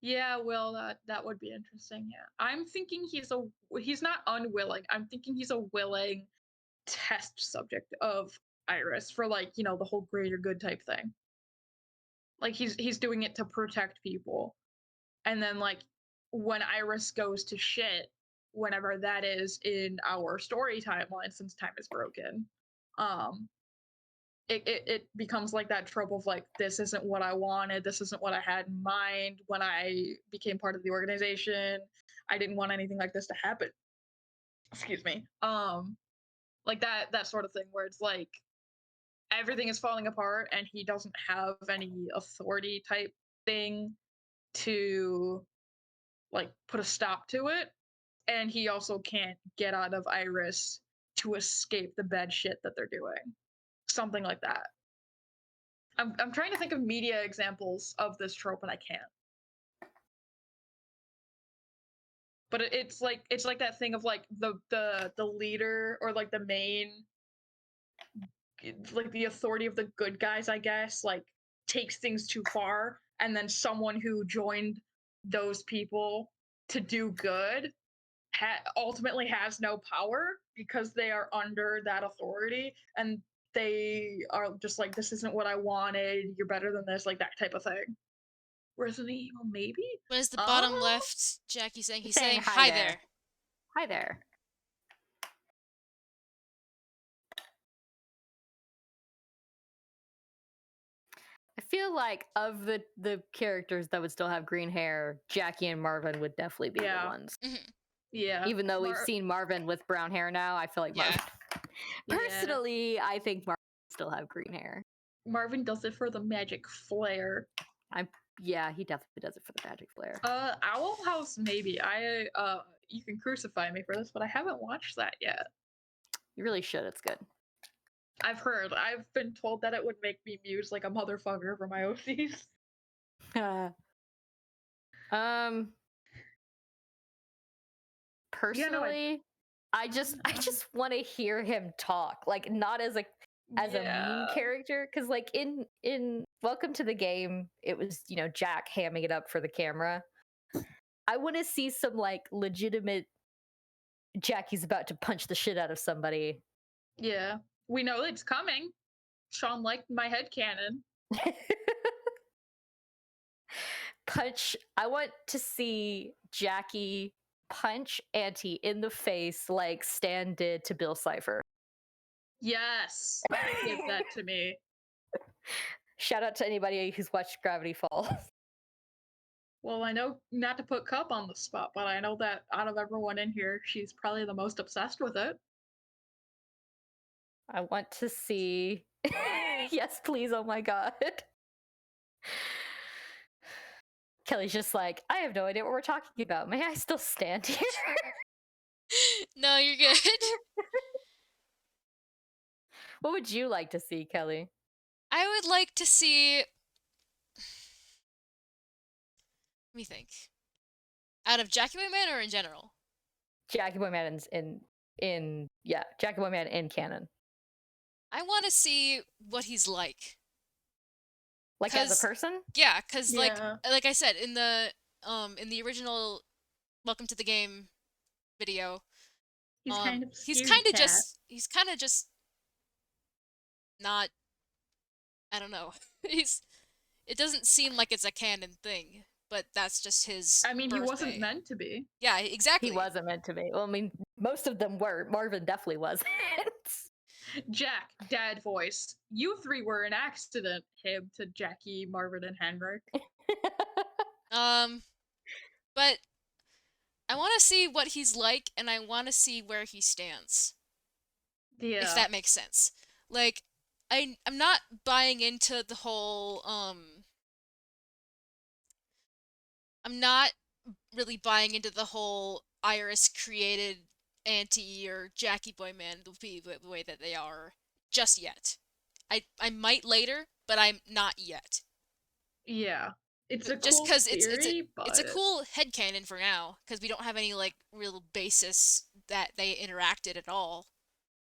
Yeah, well, that would be interesting. Yeah, I'm thinking he's not unwilling. I'm thinking he's a willing test subject of Iris for, like, you know, the whole greater good type thing. Like he's doing it to protect people, and then like when Iris goes to shit, whenever that is in our story timeline, since time is broken, um, it becomes like that trope of like, this isn't what I wanted, this isn't what I had in mind when I became part of the organization. I didn't want anything like this to happen. Excuse me. Like that sort of thing where it's like everything is falling apart and he doesn't have any authority type thing to like put a stop to it, and he also can't get out of Iris to escape the bad shit that they're doing. Something like that. I'm trying to think of media examples of this trope and I can't. But it's like that thing of like the leader, or like the main, like the authority of the good guys, I guess, like takes things too far, and then someone who joined those people to do good ultimately has no power because they are under that authority, and they are just like, this isn't what I wanted, you're better than this, like that type of thing. Resident Evil, maybe? What is the bottom left? Jackie saying? He's saying hi hi there. Hi there. I feel like of the characters that would still have green hair, Jackie and Marvin would definitely be the ones. Mhm. Yeah. Even though we've seen Marvin with brown hair now, I feel like Yeah. Personally, I think Marvin would still have green hair. Marvin does it for the magic flair. I'm Yeah, he definitely does it for the magic flair. Owl House, maybe. You can crucify me for this, but I haven't watched that yet. You really should. It's good. I've heard. I've been told that it would make me muse like a motherfucker for my OCs. Personally, I just want to hear him talk, like not as a meme character, because like in Welcome to the Game, it was Jack hamming it up for the camera. I want to see some like legitimate Jackie's about to punch the shit out of somebody. Yeah, we know it's coming. Sean liked my headcanon. I want to see Jackie punch Auntie in the face like Stan did to Bill Cipher. Yes, give that to me. Shout out to anybody who's watched Gravity Falls. Well, I know not to put Cup on the spot, but I know that out of everyone in here, she's probably the most obsessed with it. I want to see. Yes, please. Oh my god. Kelly's just like, I have no idea what we're talking about. May I still stand here? No, you're good. What would you like to see, Kelly? I would like to see. Let me think. Out of Jackieboy Man or in general? Jackieboy Man Jackieboy Man in canon. I want to see what he's like. Like as a person? Yeah, because like I said in the original Welcome to the Game video, he's kind of just not. I don't know. It doesn't seem like it's a canon thing, but that's just his. I mean, birthday. He wasn't meant to be. Yeah, exactly. He wasn't meant to be. Well, I mean, most of them were. Marvin definitely wasn't. Jack, dad voice. You three were an accident. Him to Jackie, Marvin, and Henrik. But I want to see what he's like, and I want to see where he stands. Yeah. If that makes sense. Like, I'm not buying into the whole, I'm not really buying into the whole Iris created Auntie or Jackieboy Man the way that they are just yet. I might later, but I'm not yet. Yeah. It's a just cool because theory, it's a cool headcanon for now, because we don't have any like real basis that they interacted at all.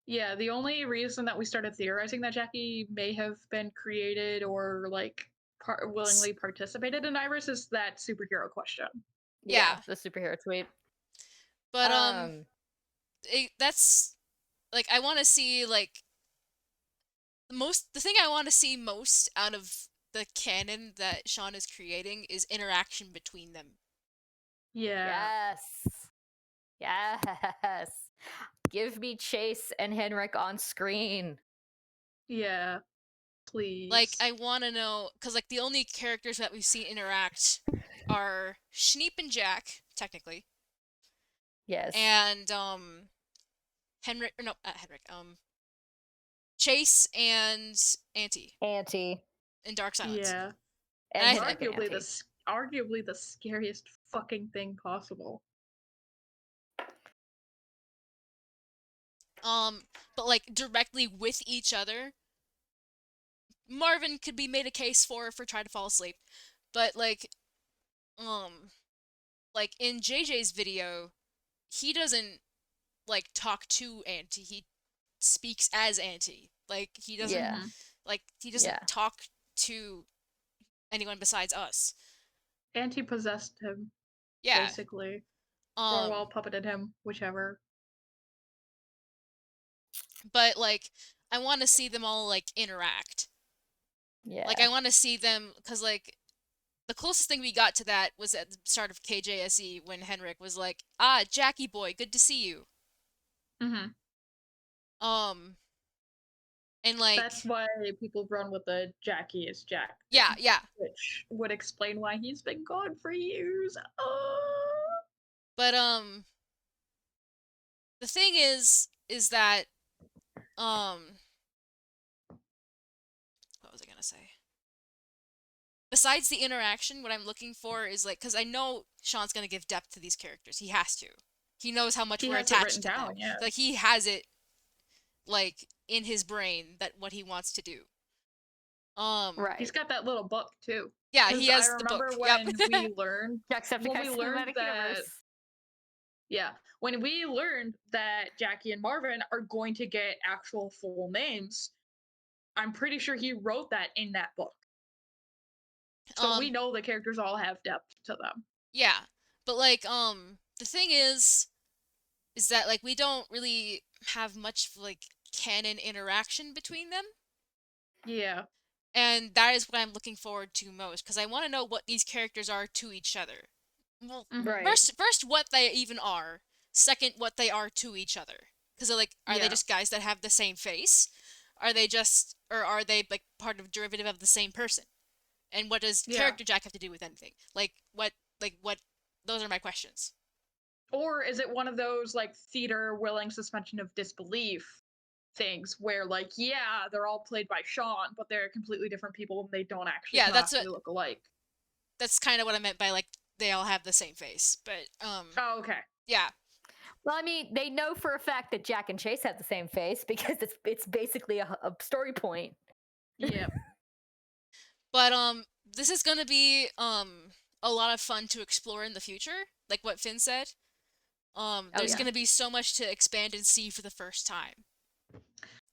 Yeah, the only reason that we started theorizing that Jackie may have been created or like willingly participated in Iris is that superhero question. Yeah, the superhero tweet. But that's like I want to see like the thing I want to see most out of the canon that Sean is creating is interaction between them. Yeah. Yes. Give me Chase and Henrik on screen. Yeah. Please. Like, I want to know, because, like, the only characters that we've seen interact are Schneep and Jack, technically. Yes. And, Chase and Auntie. In Dark Silence. Yeah. And arguably the scariest fucking thing possible. But, like, directly with each other, Marvin could be made a case for trying to fall asleep. But, like in JJ's video, he doesn't, like, talk to Auntie. He speaks as Auntie. Like, he doesn't, he doesn't talk to anyone besides us. Auntie possessed him. Yeah. Basically. Or well, puppeted him, whichever. But, like, I want to see them all, like, interact. Yeah. Like, I want to see them, because, like, the closest thing we got to that was at the start of KJSE when Henrik was like, Jackie boy, good to see you. Mm-hmm. And, like... That's why people run with the Jackie is Jack. Yeah. Which would explain why he's been gone for years. But, the thing is that, what was I gonna say? besides the interaction, what I'm looking for is like, because I know Sean's gonna give depth to these characters. He has to. He knows how much He we're has it attached written to them. down, yeah. Like he has it, like in his brain that what he wants to do. Right. He's got that little book too. Yeah, he 'Cause has I the remember book. when Yep. we learned Jacksepticeye learned Cinematic that Universe. yeah, when we learned that Jackie and Marvin are going to get actual full names, I'm pretty sure he wrote that in that book. So we know the characters all have depth to them. Yeah, but like the thing is that like we don't really have much like canon interaction between them. Yeah. And that is what I'm looking forward to most because I want to know what these characters are to each other. Well, Right. first what they even are. Second, what they are to each other. Because like, are they Yeah. just guys that have the same face? Are they just, or are they like part of derivative of the same person? And what does Yeah. character Jack have to do with anything? Like what? Those are my questions. Or is it one of those like theater willing suspension of disbelief things where like, yeah, they're all played by Sean, but they're completely different people and they don't actually Yeah, that's canonically look alike. That's kind of what I meant by like they all have the same face. But Oh, okay. yeah. Well, I mean, they know for a fact that Jack and Chase have the same face because it's basically a story point. Yeah. But this is gonna be a lot of fun to explore in the future, like what Finn said. There's yeah. gonna be so much to expand and see for the first time.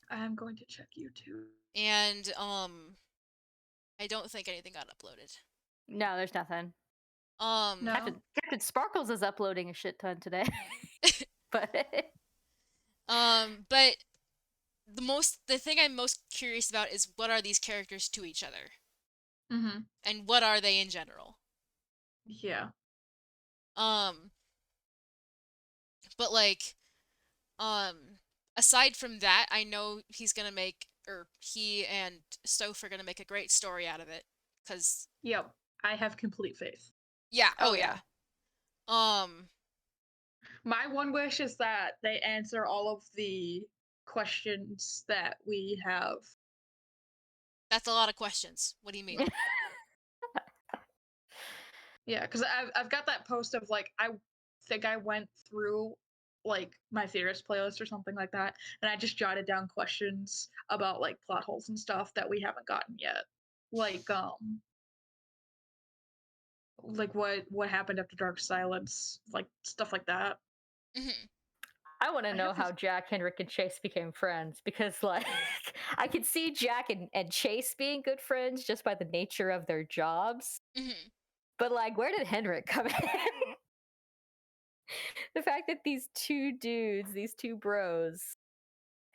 I'm going to check YouTube. And I don't think anything got uploaded. No, there's nothing. No. Captain Sparkles is uploading a shit ton today. but but the thing I'm most curious about is what are these characters to each other? Mm-hmm. And what are they in general? Yeah. But like aside from that, I know he's gonna make, or he and Soph are gonna make a great story out of it. Cause Yep. I have complete faith. yeah, Oh, yeah. My one wish is that they answer all of the questions that we have. That's a lot of questions. What do you mean? Yeah, because I've got that post of like I think I went through like my theorist playlist or something like that, and I just jotted down questions about like plot holes and stuff that we haven't gotten yet. Like what happened after Dark Silence, like stuff like that. Mhm. I want to I know have how this- Jack, Henrik, and Chase became friends because, like, I could see Jack and Chase being good friends just by the nature of their jobs. Mhm. But, like, where did Henrik come in? The fact that these two dudes, these two bros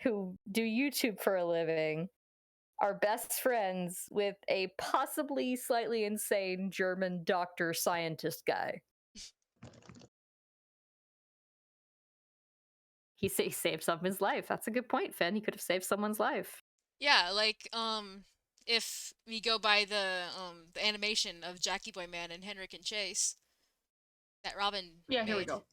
who do YouTube for a living, are best friends with a possibly slightly insane German doctor scientist guy. He saved someone's life. That's a good point, Finn. He could have saved someone's life. Yeah, like if we go by the animation of Jackieboy Man and Henrik and Chase that Robin Yeah, here we made. go.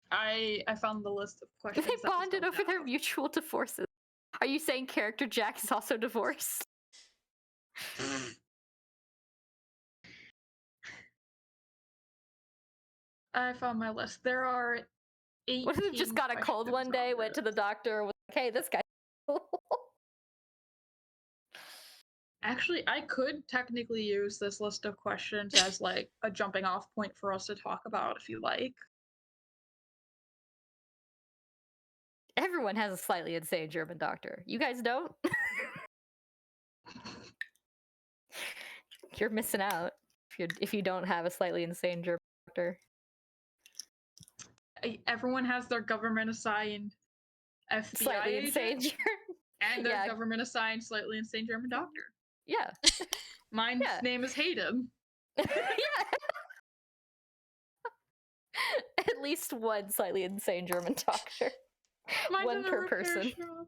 I found the list of questions. They that we bonded still over their have. mutual divorces. Are you saying character Jack is also divorced? I found my list. There are 18 What if he just got a cold one questions day, on went to the this. doctor, was like, hey, this guy. Actually, I could technically use this list of questions as like a jumping off point for us to talk about if you like. Everyone has a slightly insane German doctor. You guys don't? You're missing out if you don't have a slightly insane German doctor. Everyone has their government assigned FBI Slightly agent insane German. and their Yeah. government assigned slightly insane German doctor. Yeah. Mine's Yeah. name is Hayden. Yeah. At least one slightly insane German doctor. Mine's One in a per repair person. shop.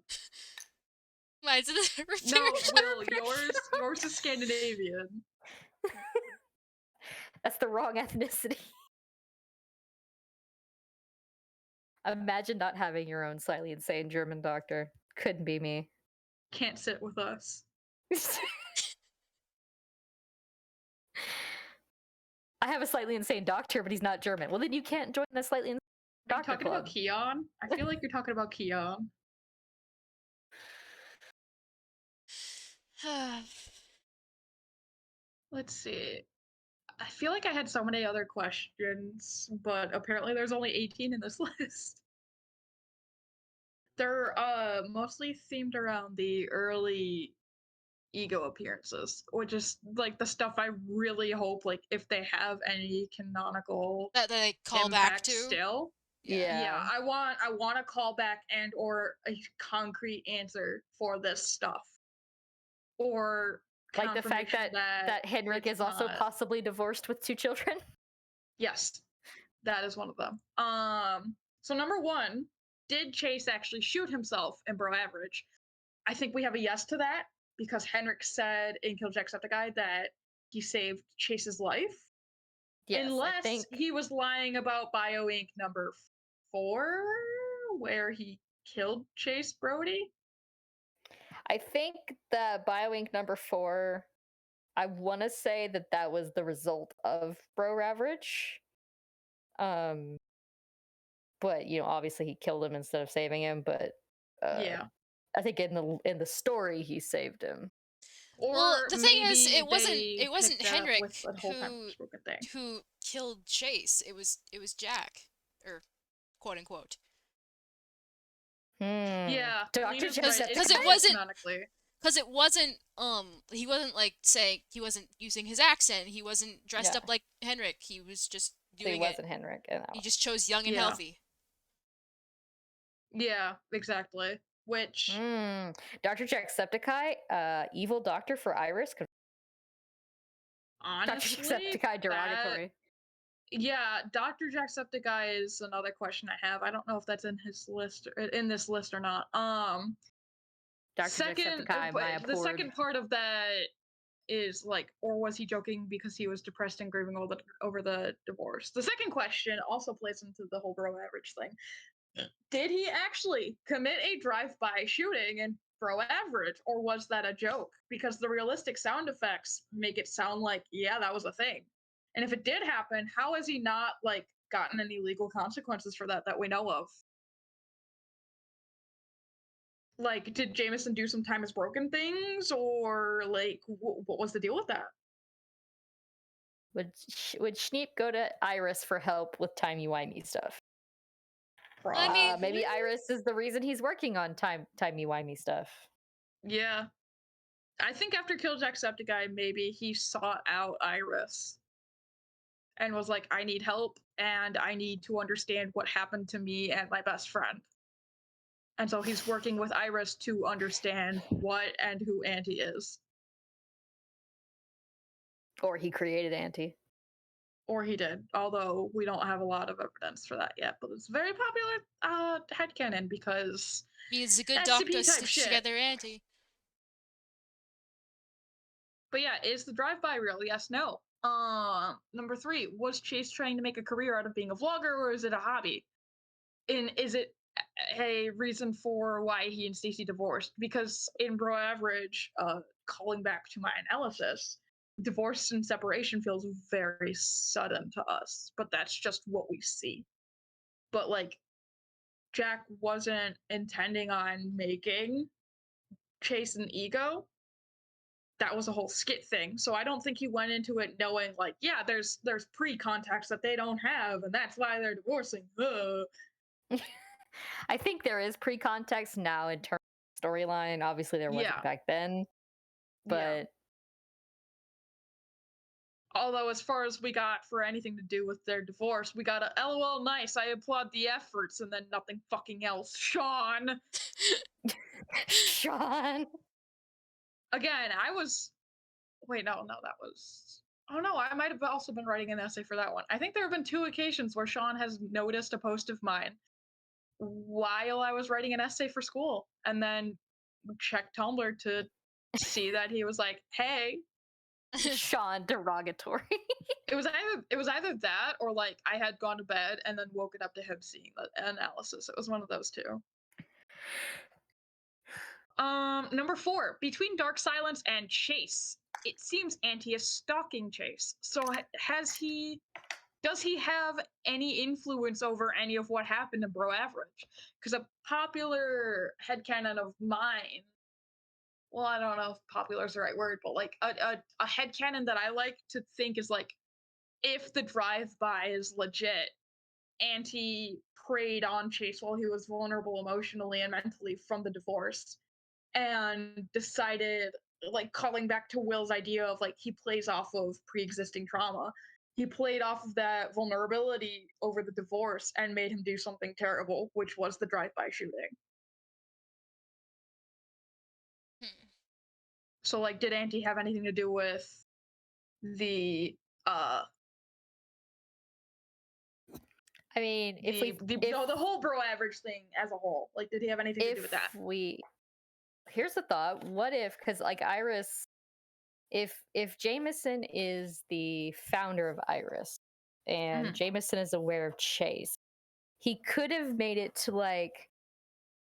Mine's in a repair No, shop. Will, yours is Scandinavian. That's the wrong ethnicity. Imagine not having your own slightly insane German doctor. Couldn't be me. Can't sit with us. have a slightly insane doctor, but he's not German. Well, then you can't join the slightly insane Are you doctor talking club. about Keon? I feel like you're talking about Keon. Let's see. I feel like I had so many other questions, but apparently there's only 18 in this list. They're mostly themed around the early ego appearances, which is like the stuff I really hope, like, if they have any canonical that they call back impact to. still. Yeah, I want a callback and or a concrete answer for this stuff. Or like the fact confirmation that Henrik it's is also not- possibly divorced with 2 children. Yes, that is one of them. So number 1, did Chase actually shoot himself in Bro Average? I think we have a yes to that because Henrik said in Kill Jacksepticeye that he saved Chase's life. Yes, Unless I think he was lying about Bio Inc. number 4, where he killed Chase Brody. the BioInc number 4, I want to say that was the result of Bro Average. But obviously he killed him instead of saving him. But Yeah. I think in the story he saved him. Or well, the thing is, maybe it wasn't they picked that up Henrik with the whole time spoken thing. who killed Chase. It was Jack, or quote unquote. Yeah, Dr. Lena's Jacksepticeye. right, Because it it's wasn't- canonically. Because it wasn't he wasn't like saying, he wasn't using his accent. He wasn't dressed Yeah. up like Henrik. He was just So doing he wasn't Henrik. He just chose young and Yeah. healthy. Yeah, exactly. Which Dr. Jacksepticeye, evil doctor for Iris. Dr. honestly, Jacksepticeye derogatory. Yeah, Dr. Jacksepticeye is another question I have. I don't know if that's in his list in this list or not. Dr. Second, Jacksepticeye, but my the abhorred. second part of that is like, or was he joking because he was depressed and grieving over the divorce? The second question also plays into the whole Bro Average thing. Did he actually commit a drive-by shooting in Bro Average, or was that a joke? Because the realistic sound effects make it sound like, yeah, that was a thing. And if it did happen, how has he not like gotten any legal consequences for that we know of? Like, did Jameson do some time as broken things, or like, what was the deal with that? Would Schneep go to Iris for help with timey-wimey stuff? I mean, Maybe Iris is the reason he's working on timey-wimey stuff. Yeah. I think after Kill Jacksepticeye, maybe he sought out Iris and was like, I need help and I need to understand what happened to me and my best friend. And so he's working with Iris to understand what and who Auntie is. Or he created Auntie. Or he did, although we don't have a lot of evidence for that yet. But it's very popular headcanon because he's a good SCP doctor type stitched shit. together Auntie. But yeah, is the drive-by real? Yes, no. Number 3, was Chase trying to make a career out of being a vlogger, or is it a hobby? And is it a reason for why he and Stacy divorced? Because in Bro Average, calling back to my analysis, divorce and separation feels very sudden to us, but that's just what we see. But like, Jack wasn't intending on making Chase an ego. That was a whole skit thing. So I don't think he went into it knowing like, yeah, there's pre-contacts that they don't have, and that's why they're divorcing. I think there is pre-context now in terms of storyline. Obviously, there wasn't back then. But yeah. Although, as far as we got for anything to do with their divorce, we got a LOL nice, I applaud the efforts, and then nothing fucking else. Sean! Sean! Again, I was... Wait, no, that was... Oh no, I might have also been writing an essay for that one. I think there have been 2 occasions where Sean has noticed a post of mine while I was writing an essay for school, and then checked Tumblr to see that he was like, hey... Sean derogatory. It was either that or like I had gone to bed and then woken up to him seeing the analysis. It was one of those 2. Number 4, between Dark Silence and Chase, it seems Auntie is stalking Chase. So does he have any influence over any of what happened to Bro Average? Because a popular headcanon of mine, well, I don't know if popular is the right word, but like a headcanon that I like to think is like, if the drive-by is legit, Auntie preyed on Chase while he was vulnerable emotionally and mentally from the divorce, and decided, like, calling back to Will's idea of like he plays off of pre-existing trauma. He played off of that vulnerability over the divorce and made him do something terrible, which was the drive-by shooting. Hmm. So, like, did Auntie have anything to do with the I mean, if the whole Bro Average thing as a whole? Like, did he have anything to do with that? Here's the thought: what if, because like Iris, if Jameson is the founder of Iris, and Jameson is aware of Chase, he could have made it to like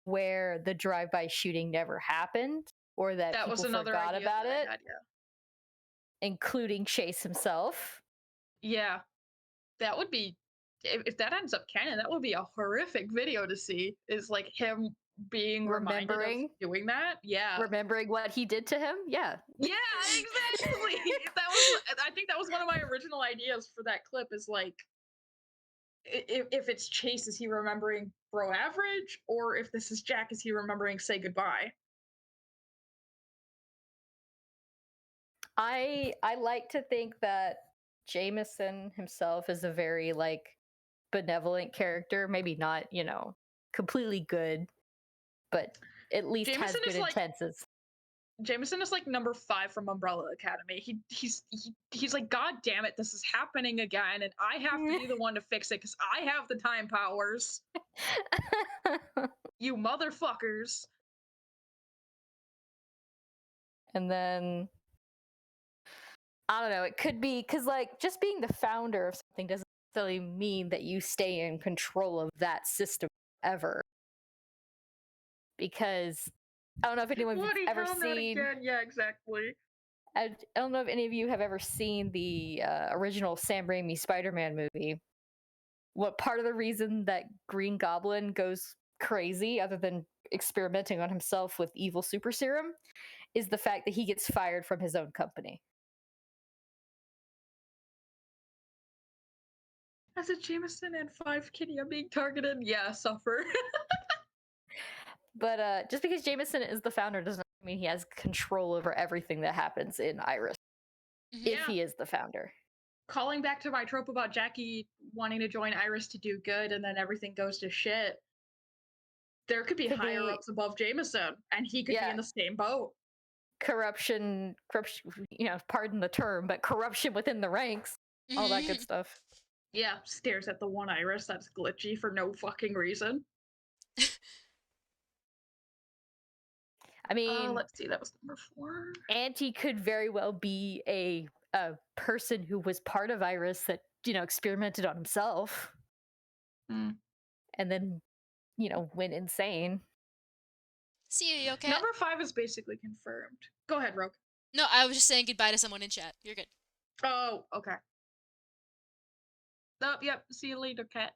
where the drive-by shooting never happened, or that That was people another forgot idea about that I it, had, including Chase himself. yeah. That would be, if that ends up canon, that would be a horrific video to see. Is like him being reminded of doing that. Yeah. Remembering what he did to him. Yeah. Yeah, exactly. I think that was one of my original ideas for that clip, is like, if it's Chase, is he remembering Bro Average? Or if this is Jack, is he remembering Say Goodbye? I like to think that Jameson himself is a very like benevolent character. Maybe not, completely good, but at least Jameson has good is like intentions. Jameson is like number 5 from Umbrella Academy. He's like, God damn it, this is happening again, and I have to be the one to fix it because I have the time powers. You motherfuckers. And then I don't know, it could be because like just being the founder of something doesn't necessarily mean that you stay in control of that system ever. Because I don't know if anyone has ever seen. Yeah, exactly. I don't know if any of you have ever seen the original Sam Raimi Spider-Man movie. What part of the reason that Green Goblin goes crazy, other than experimenting on himself with evil super serum, is the fact that he gets fired from his own company. As a Jameson and 5 Kitty, I'm being targeted. Yeah, suffer. But just because Jameson is the founder doesn't mean he has control over everything that happens in Iris. If he is the founder. Calling back to my trope about Jackie wanting to join Iris to do good and then everything goes to shit, there could be higher ups above Jameson, and he could be in the same boat. Corruption, pardon the term, but corruption within the ranks, all that good stuff. Yeah, stares at the one Iris that's glitchy for no fucking reason. I mean, let's see, that was number 4. Auntie could very well be a person who was part of Iris that, experimented on himself. And then, went insane. See you, okay? Number 5 is basically confirmed. Go ahead, Rogue. No, I was just saying goodbye to someone in chat. You're good. Oh, okay. Oh, yep. See you later, cat.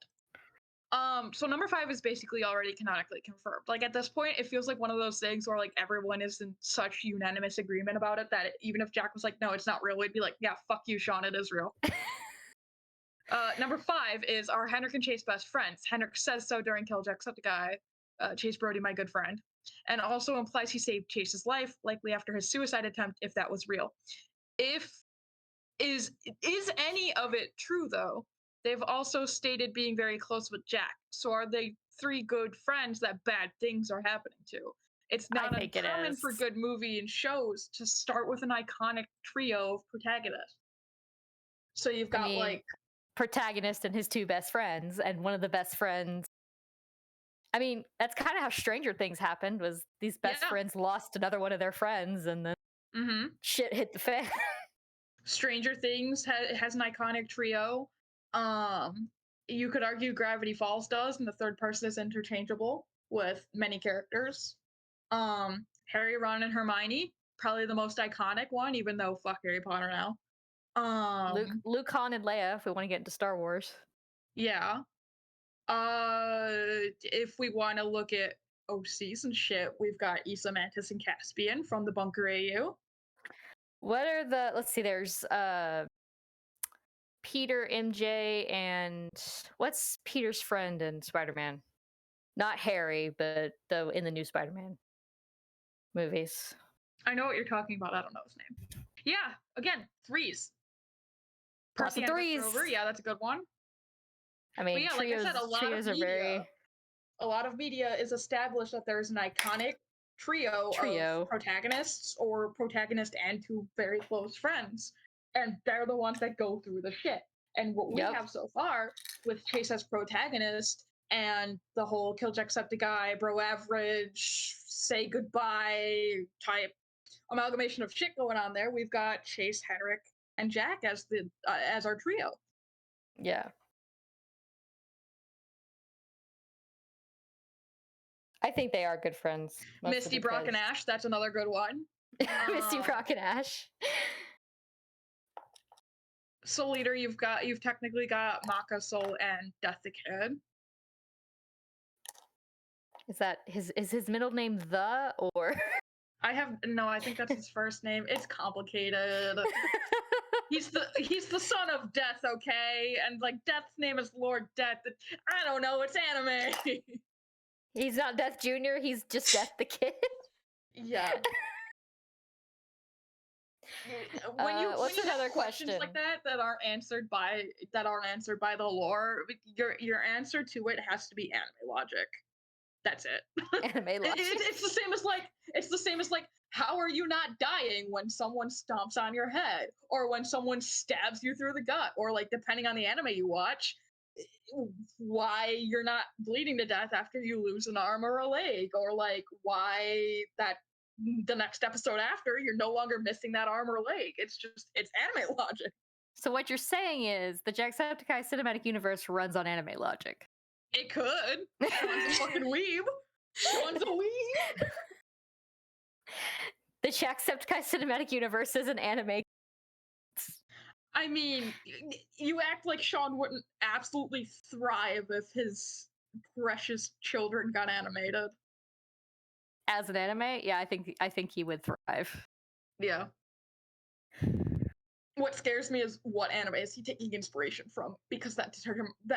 So number 5 is basically already canonically confirmed. Like, at this point, it feels like one of those things where like everyone is in such unanimous agreement about it that even if Jack was like, no, it's not real, we'd be like, yeah, fuck you, Sean, it is real. Number 5 is, are Henrik and Chase best friends? Henrik says so during Kill Jacksepticeye. Chase Brody, my good friend. And also implies he saved Chase's life, likely after his suicide attempt, if that was real. Is any of it true, though? They've also stated being very close with Jack. So are they 3 good friends that bad things are happening to? It's not uncommon for good movie and shows to start with an iconic trio of protagonists. So you've got like protagonist and his 2 best friends, and one of the best friends. I mean, that's kind of how Stranger Things happened. Was these best friends lost another one of their friends, and then shit hit the fan. Stranger Things has an iconic trio. You could argue Gravity Falls does, and the third person is interchangeable with many characters. Harry, Ron, and Hermione probably the most iconic one, even though fuck Harry Potter now. Luke, Han, and Leia. If we want to get into Star Wars, Yeah. If we want to look at OCs and shit, we've got Issa Mantis and Caspian from the Bunker AU. what are the? Let's see. There's Peter, MJ, and what's Peter's friend in Spider-Man? Not Harry, but in the new Spider-Man movies. I know what you're talking about. I don't know his name. Yeah, again, threes. Lots of Percy and threes. Rover, yeah, that's a good one. I mean, yeah, trios, like I said, trios are very. A lot of media is established that there's an iconic trio of protagonists or protagonist and two very close friends, and they're the ones that go through the shit. And what we have so far with Chase as protagonist and the whole kill Jacksepticeye, bro average, say goodbye type amalgamation of shit going on there, we've got Chase, Henrik, and Jack as the as our trio. Yeah. I think they are good friends. Misty, Brock, and Ash, that's another good one. Misty, Brock, and Ash. Soul Eater, you've technically got Maka, Soul, and Death the Kid. Is that his middle name the or? I think that's his first name. It's complicated. He's the son of Death, okay? And like Death's name is Lord Death. I don't know, it's anime. He's not Death Jr., he's just Death the Kid. Yeah. When you another have questions question like that aren't answered by the lore, your answer to it has to be anime logic. That's it. Anime logic. It's the same as like how are you not dying when someone stomps on your head or when someone stabs you through the gut, or like depending on the anime you watch, why you're not bleeding to death after you lose an arm or a leg, or like why that the next episode after you're no longer missing that arm or leg. It's anime logic. So what you're saying is the Jacksepticeye cinematic universe runs on anime logic. It could. Sean's a fucking weeb. Sean's a weeb. The Jacksepticeye cinematic universe is an anime. I mean, you act like Sean wouldn't absolutely thrive if his precious children got animated. As an anime, yeah, I think he would thrive. Yeah. What scares me is what anime is he taking inspiration from, because that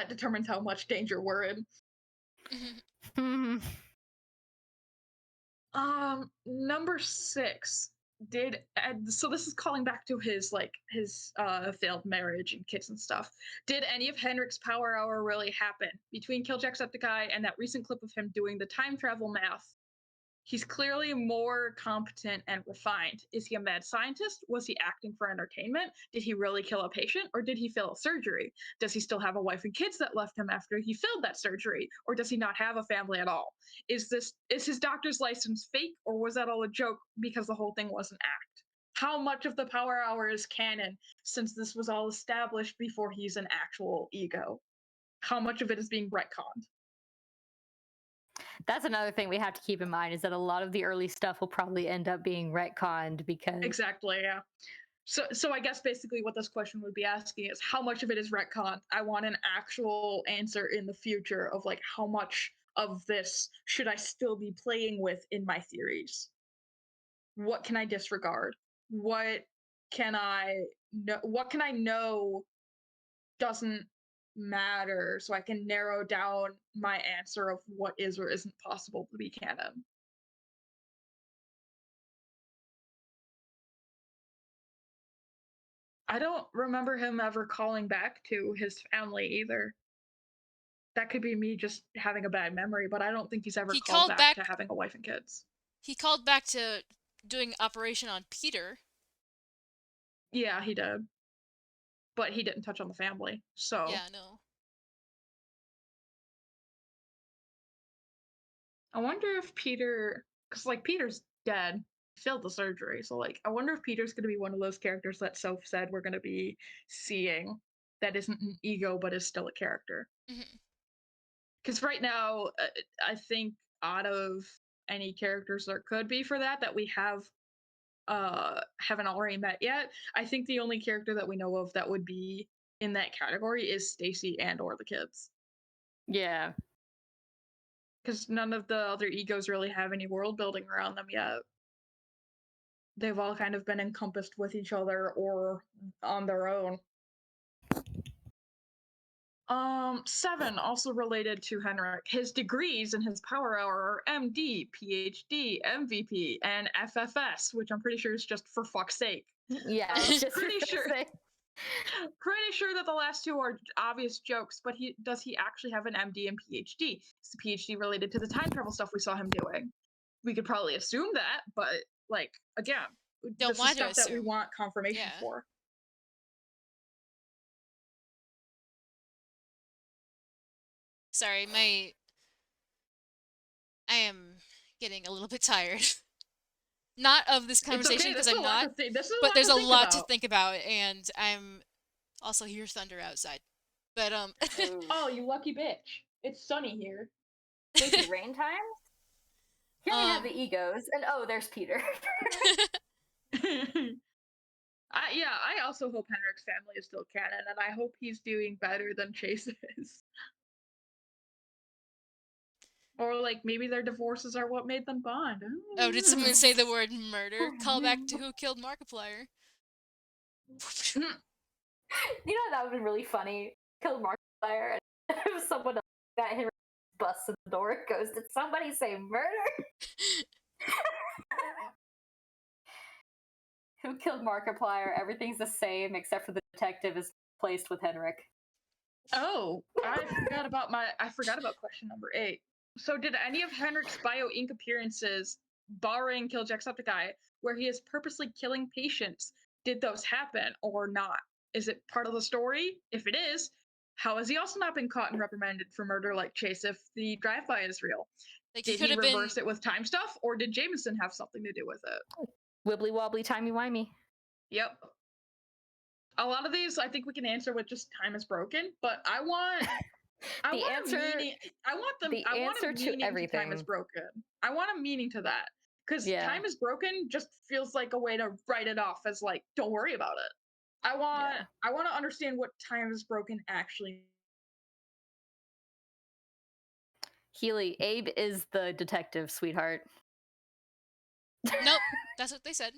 determines how much danger we're in. Number 6 so this is calling back to his failed marriage and kids and stuff. Did any of Henrik's power hour really happen between Kill Jacksepticeye and that recent clip of him doing the time travel math? He's clearly more competent and refined. Is he a mad scientist? Was he acting for entertainment? Did he really kill a patient, or did he fail a surgery? Does he still have a wife and kids that left him after he failed that surgery, or does he not have a family at all? Is his doctor's license fake, or was that all a joke because the whole thing was an act? How much of the power hour is canon, since this was all established before he's an actual ego? How much of it is being retconned? That's another thing we have to keep in mind, is that a lot of the early stuff will probably end up being retconned because... Exactly, yeah. So I guess basically what this question would be asking is how much of it is retconned? I want an actual answer in the future of like how much of this should I still be playing with in my theories? What can I disregard? What can I know doesn't matter, so I can narrow down my answer of what is or isn't possible to be canon. I don't remember him ever calling back to his family either. That could be me just having a bad memory, but I don't think he's ever called back to having a wife and kids. He called back to doing operation on Peter. Yeah, he did. But he didn't touch on the family, so... Yeah, no. I wonder if Peter... Because, like, Peter's dead. He failed the surgery, so, like, I wonder if Peter's going to be one of those characters that Soph said we're going to be seeing that isn't an ego, but is still a character. Because right now, I think out of any characters there could be for that we have haven't already met yet. I think the only character that we know of that would be in that category is Stacy and or the kids. Yeah. Because none of the other egos really have any world building around them yet. They've all kind of been encompassed with each other or on their own. 7, also related to Henrik. His degrees in his power hour are MD, PhD, MVP, and FFS, which I'm pretty sure is just for fuck's sake. Yeah, it's just Pretty for sure. say. Pretty sure that the last 2 are obvious jokes, but does he actually have an MD and PhD? Is the PhD related to the time travel stuff we saw him doing? We could probably assume that, but like again, Don't this is want to stuff that we assume. want confirmation Yeah. for. Sorry, I am getting a little bit tired. Not of this conversation because I'm not, but there's a lot to think about, and I'm also hear thunder outside. But Oh, you lucky bitch! It's sunny here. Sleepy rain time? Here we have the egos, and oh, there's Peter. I also hope Henrik's family is still canon, and I hope he's doing better than Chase is. Or like maybe their divorces are what made them bond. Oh, did someone say the word murder? Call back to Who Killed Markiplier. You know that would be really funny. Killed Markiplier, and it was someone else that Henry busts in the door. Goes, did somebody say murder? Who killed Markiplier? Everything's the same except for the detective is placed with Henrik. Oh, I forgot about question number 8. So did any of Henrik's Bio Inc. appearances, barring Kill Jacksepticeye, where he is purposely killing patients, did those happen or not? Is it part of the story? If it is, how has he also not been caught and reprimanded for murder like Chase if the drive-by is real? Like Did he reverse it with time stuff, or did Jameson have something to do with it? Wibbly wobbly, timey wimey. Yep. A lot of these I think we can answer with just time is broken, but I want a meaning to everything. Time is broken. I want a meaning to that. Because time is broken just feels like a way to write it off as like, don't worry about it. I want to understand what time is broken actually. Healy, Abe is the detective, sweetheart. Nope, that's what they said.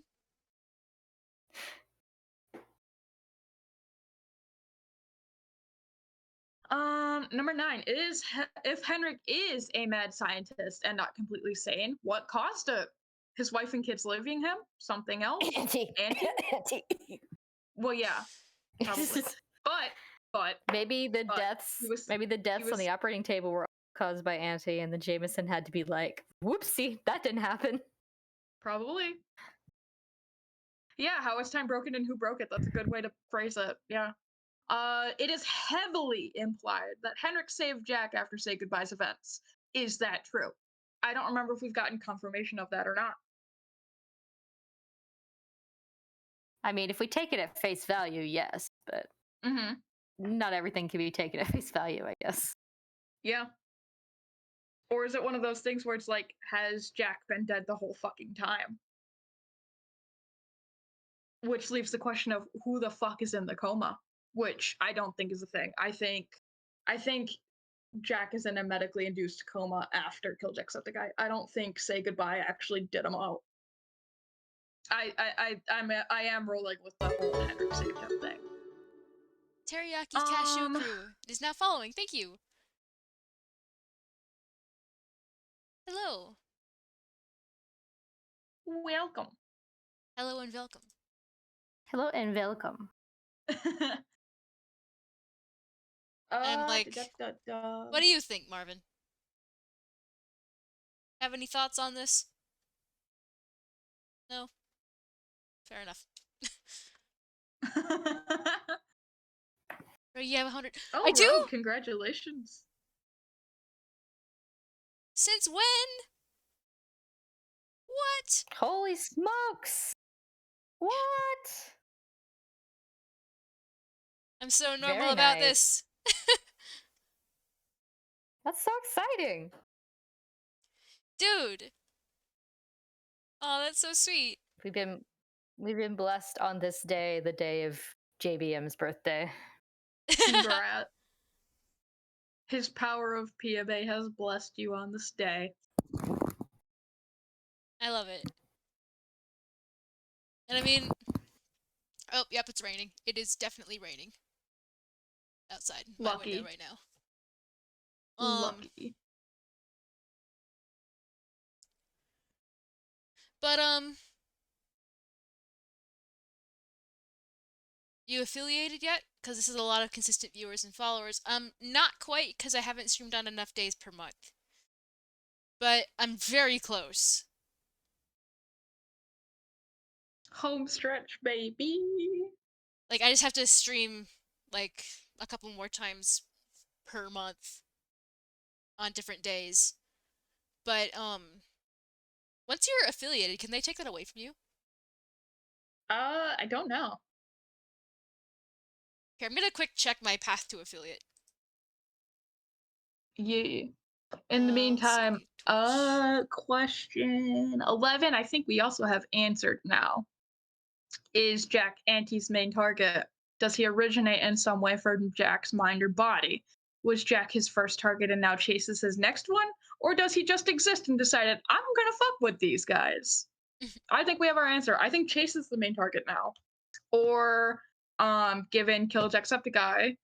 Number 9 is if Henrik is a mad scientist and not completely sane, what caused it? His wife and kids leaving him? Something else? Auntie. Well, yeah, probably. but maybe the deaths on the operating table were caused by Auntie, and the Jameson had to be like, whoopsie, that didn't happen. Probably. Yeah, how is time broken and who broke it? That's a good way to phrase it. Yeah. It is heavily implied that Henrik saved Jack after Say Goodbye's events. Is that true? I don't remember if we've gotten confirmation of that or not. I mean, if we take it at face value, yes, but not everything can be taken at face value, I guess. Yeah. Or is it one of those things where it's like, has Jack been dead the whole fucking time? Which leaves the question of who the fuck is in the coma, which I don't think is a thing. I think Jack is in a medically induced coma after Kill Jacksepticeye. I don't think Say Goodbye actually did him out. I am rolling with the whole Henrik saved him thing. Teriyaki Cashew Crew is now following. Thank you. Hello. Welcome. Hello and welcome. Hello and welcome. I'm like, what do you think, Marvin? Have any thoughts on this? No? Fair enough. You have 100. Oh, I do? Rogue, congratulations. Since when? What? Holy smokes! What? I'm so normal Very about nice. this. That's so exciting. Dude. Oh, that's so sweet. We've been We've been blessed on this day, the day of JBM's birthday. Congrats. His power of PMA has blessed you on this day. I love it. And I mean, oh, yep, it's raining. It is definitely raining outside my Lucky. window right now. Lucky. But you affiliated yet? Because this is a lot of consistent viewers and followers. Not quite, because I haven't streamed on enough days per month. But I'm very close. Home stretch, baby. Like, I just have to stream, like, a couple more times per month on different days. But, once you're affiliated, can they take that away from you? I don't know. Here, I'm gonna quick check my path to affiliate. Yeah. In the Let's meantime, see, Twitch. question 11, I think we also have answered now. Is Jack Anti's main target? Does he originate in some way from Jack's mind or body? Was Jack his first target and now chases his next one? Or does he just exist and decided, I'm gonna fuck with these guys? I think we have our answer. I think Chase is the main target now. Or, given kill Jacksepticeye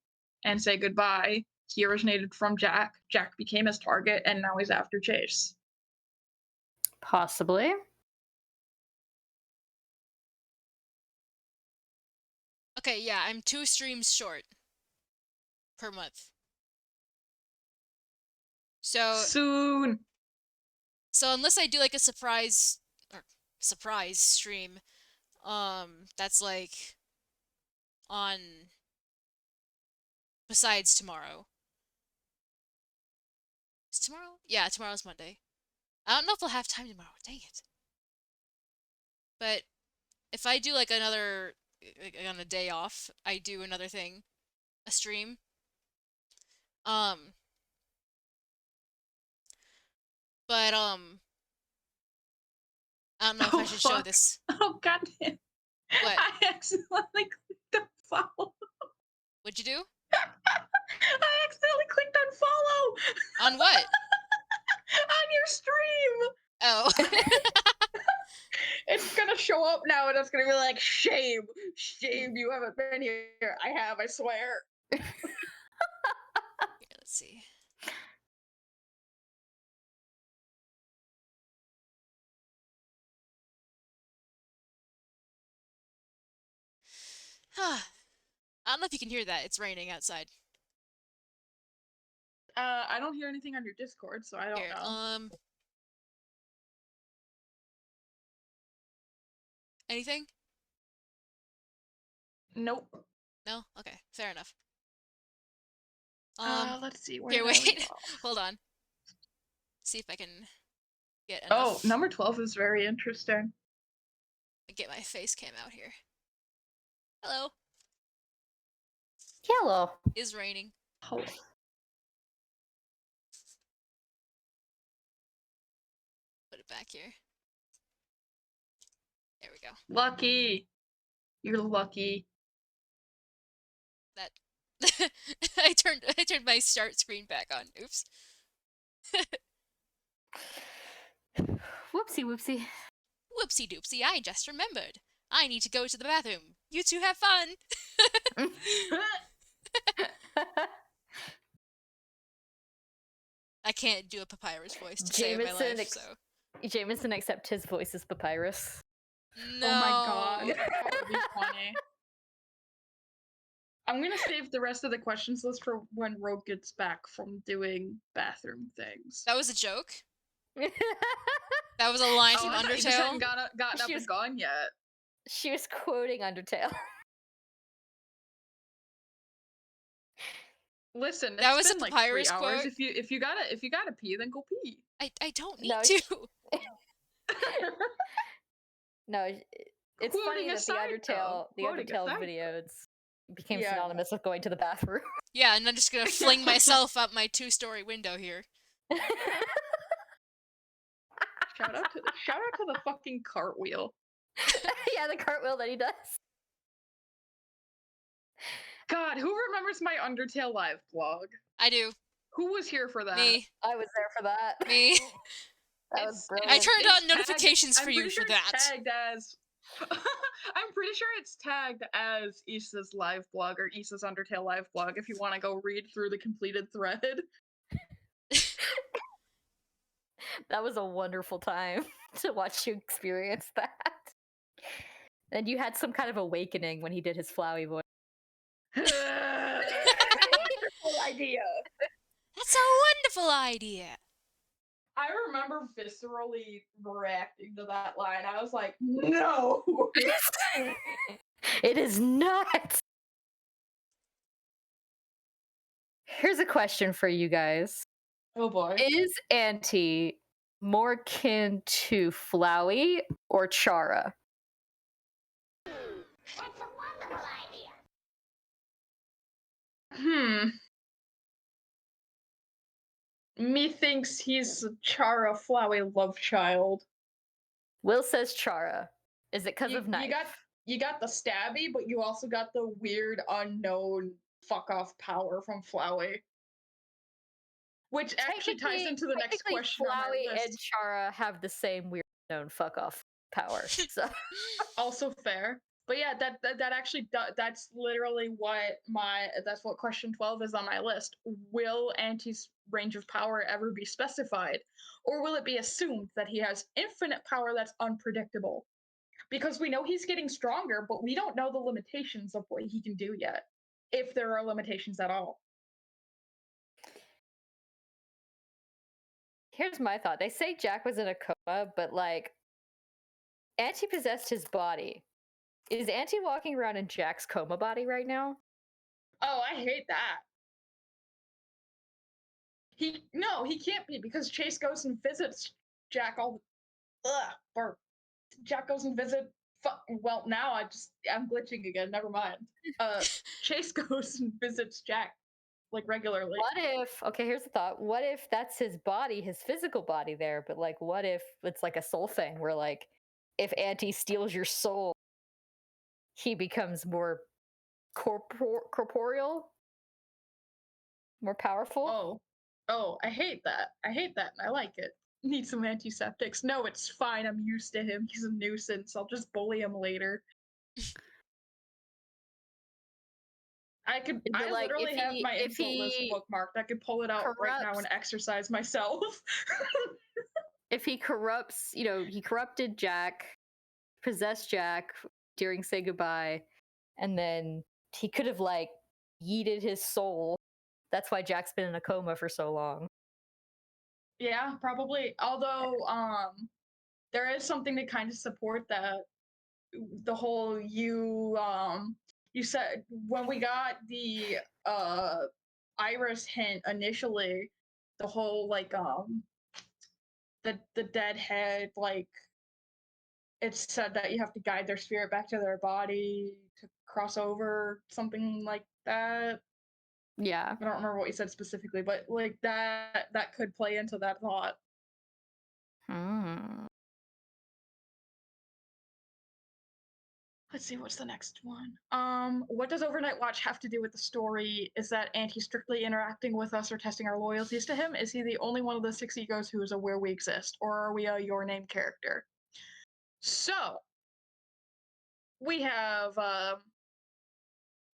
and say goodbye, he originated from Jack. Jack became his target, and now he's after Chase. Possibly. Okay, yeah, I'm 2 streams short per month. Soon. So unless I do like a surprise stream, that's like on besides tomorrow. Is tomorrow? Yeah, tomorrow's Monday. I don't know if I'll have time tomorrow. Dang it. But if I do like another on a day off, I do another thing, a stream. But I don't know if I should show this. Oh god damn. What? I accidentally clicked unfollow. What'd you do? I accidentally clicked unfollow. On what? On your stream. Oh. It's gonna show up now and it's gonna be like, shame, you haven't been here. I have, I swear. Here, let's see. I don't know if you can hear that. It's raining outside. I don't hear anything on your Discord, so I don't Here, know. Anything? Nope. No? Okay, fair enough. Let's see. Where Here, did I leave wait. off? Hold on. See if I can get Oh, enough. number 12 is very interesting. Get my face cam out here. Hello. Hello. Is raining. Oh. Put it back here. There we go. Lucky. You're lucky. That I turned my start screen back on. Oops. Whoopsie whoopsie. Whoopsie doopsie, I just remembered. I need to go to the bathroom. You two have fun. I can't do a papyrus voice to save my life, so. Jameson, except his voice is papyrus. No. Oh my god. That would be funny. I'm gonna save the rest of the questions list for when Rogue gets back from doing bathroom things. That was a joke? That was a line from I thought you just Undertale? hadn't gotten up and gone yet. She was quoting Undertale. Listen, That it's was a been like papyrus 3 hours. quote? If you gotta pee, then go pee. I don't need No, to. No, it's Quoting funny that aside, the Quoting Undertale aside. videos became Yeah. synonymous with going to the bathroom. Yeah, and I'm just gonna fling myself out my 2-story window here. Shout out to the fucking cartwheel. Yeah, the cartwheel that he does. God, who remembers my Undertale live blog? I do. Who was here for that? Me. I was there for that. Me. That was brilliant. I turned It's on notifications tagged, for I'm you pretty for sure that. It's tagged as. I'm pretty sure it's tagged as Issa's live blog or Issa's Undertale live blog if you want to go read through the completed thread. That was a wonderful time to watch you experience that. And you had some kind of awakening when he did his Flowey voice. Wonderful idea. That's a wonderful idea. I remember viscerally reacting to that line. I was like, no. It is not. Here's a question for you guys. Oh boy. Is Auntie more kin to Flowey or Chara? Methinks he's a Chara Flowey love child. Will says Chara. Is it because You- of knife? You got the stabby, but you also got the weird unknown fuck off power from Flowey. Which actually ties into the next Technically, question on my Flowey list. and Chara have the same weird known fuck off power. So Also fair. But yeah, that actually that's literally that's what question 12 is on my list. Will Auntie's range of power ever be specified, or will it be assumed that he has infinite power that's unpredictable? Because we know he's getting stronger, but we don't know the limitations of what he can do yet, if there are limitations at all. here's my thought. They say Jack was in a coma, but like Auntie possessed his body. Is Auntie walking around in Jack's coma body right now? Oh, I hate that. He can't be, because Chase goes and visits Jack all. Or Jack goes and visit. Well, now I'm glitching again. Never mind. Chase goes and visits Jack like regularly. What if, okay, here's the thought. What if that's his body, his physical body there, but like what if it's like a soul thing where like if Auntie steals your soul, he becomes more corporeal, more powerful? Oh, I hate that. I hate that, and I like it. Need some antiseptics. No, it's fine. I'm used to him. He's a nuisance. I'll just bully him later. I like, literally if have he- my if insult list he bookmarked. I could pull it out right now and exercise myself. If he corrupts, he corrupted Jack, possessed Jack during Say Goodbye, and then he could have like yeeted his soul. That's why Jack's been in a coma for so long. Yeah, probably. Although, there is something to kind of support that. The whole you said when we got the Iris hint initially, the whole like the dead head, like it's said that you have to guide their spirit back to their body to cross over, something like that. Yeah. I don't remember what you said specifically, but like that could play into that thought. Hmm. Let's see, what's the next one? What does Overnight Watch have to do with the story? Is that Auntie strictly interacting with us or testing our loyalties to him? Is he the only one of the 6 egos who is aware we exist? Or are we a Your Name character? So, we have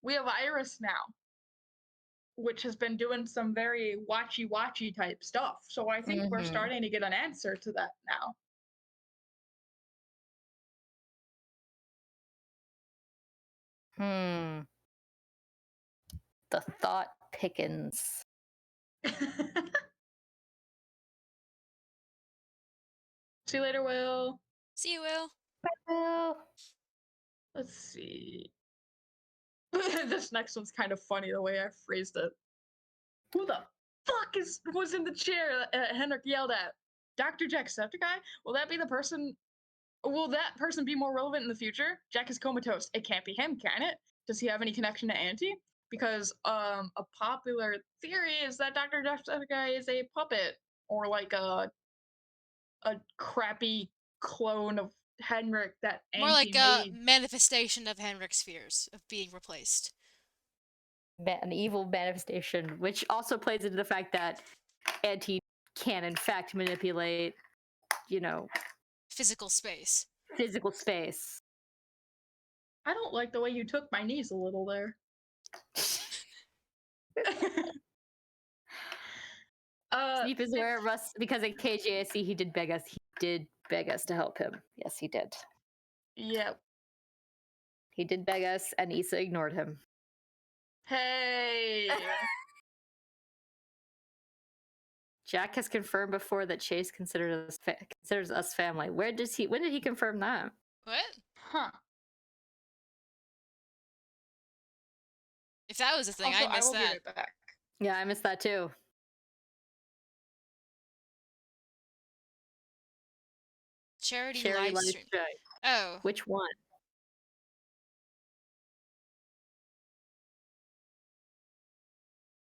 Iris now, which has been doing some very watchy type stuff. So I think we're starting to get an answer to that now. The thought pickens. See you later, Will. See you, Will. Well, Let's see. This next one's kind of funny the way I phrased it. Who the fuck was in the chair that Henrik yelled at? Dr. Jacksepticeye? Will that be the person? Will that person be more relevant in the future? Jack is comatose. It can't be him, can it? Does he have any connection to Auntie? Because a popular theory is that Dr. Jacksepticeye is a puppet or like a crappy clone of Henrik that More Auntie like a made. manifestation of Henrik's fears of being replaced. An evil manifestation, which also plays into the fact that Auntie can, in fact, manipulate, Physical space. physical space. I don't like the way you took my knees a little there. Sneep is aware of us because at KJSC he did beg us. He did beg us to help him. Yes, he did. Yep. He did beg us, and Issa ignored him. Hey. Jack has confirmed before that Chase considers us family. When did he confirm that? What? Huh. If that was a thing, Also, I I missed will be that. right back. Yeah, I missed that too. Charity live live stream. stream. Oh. Which one?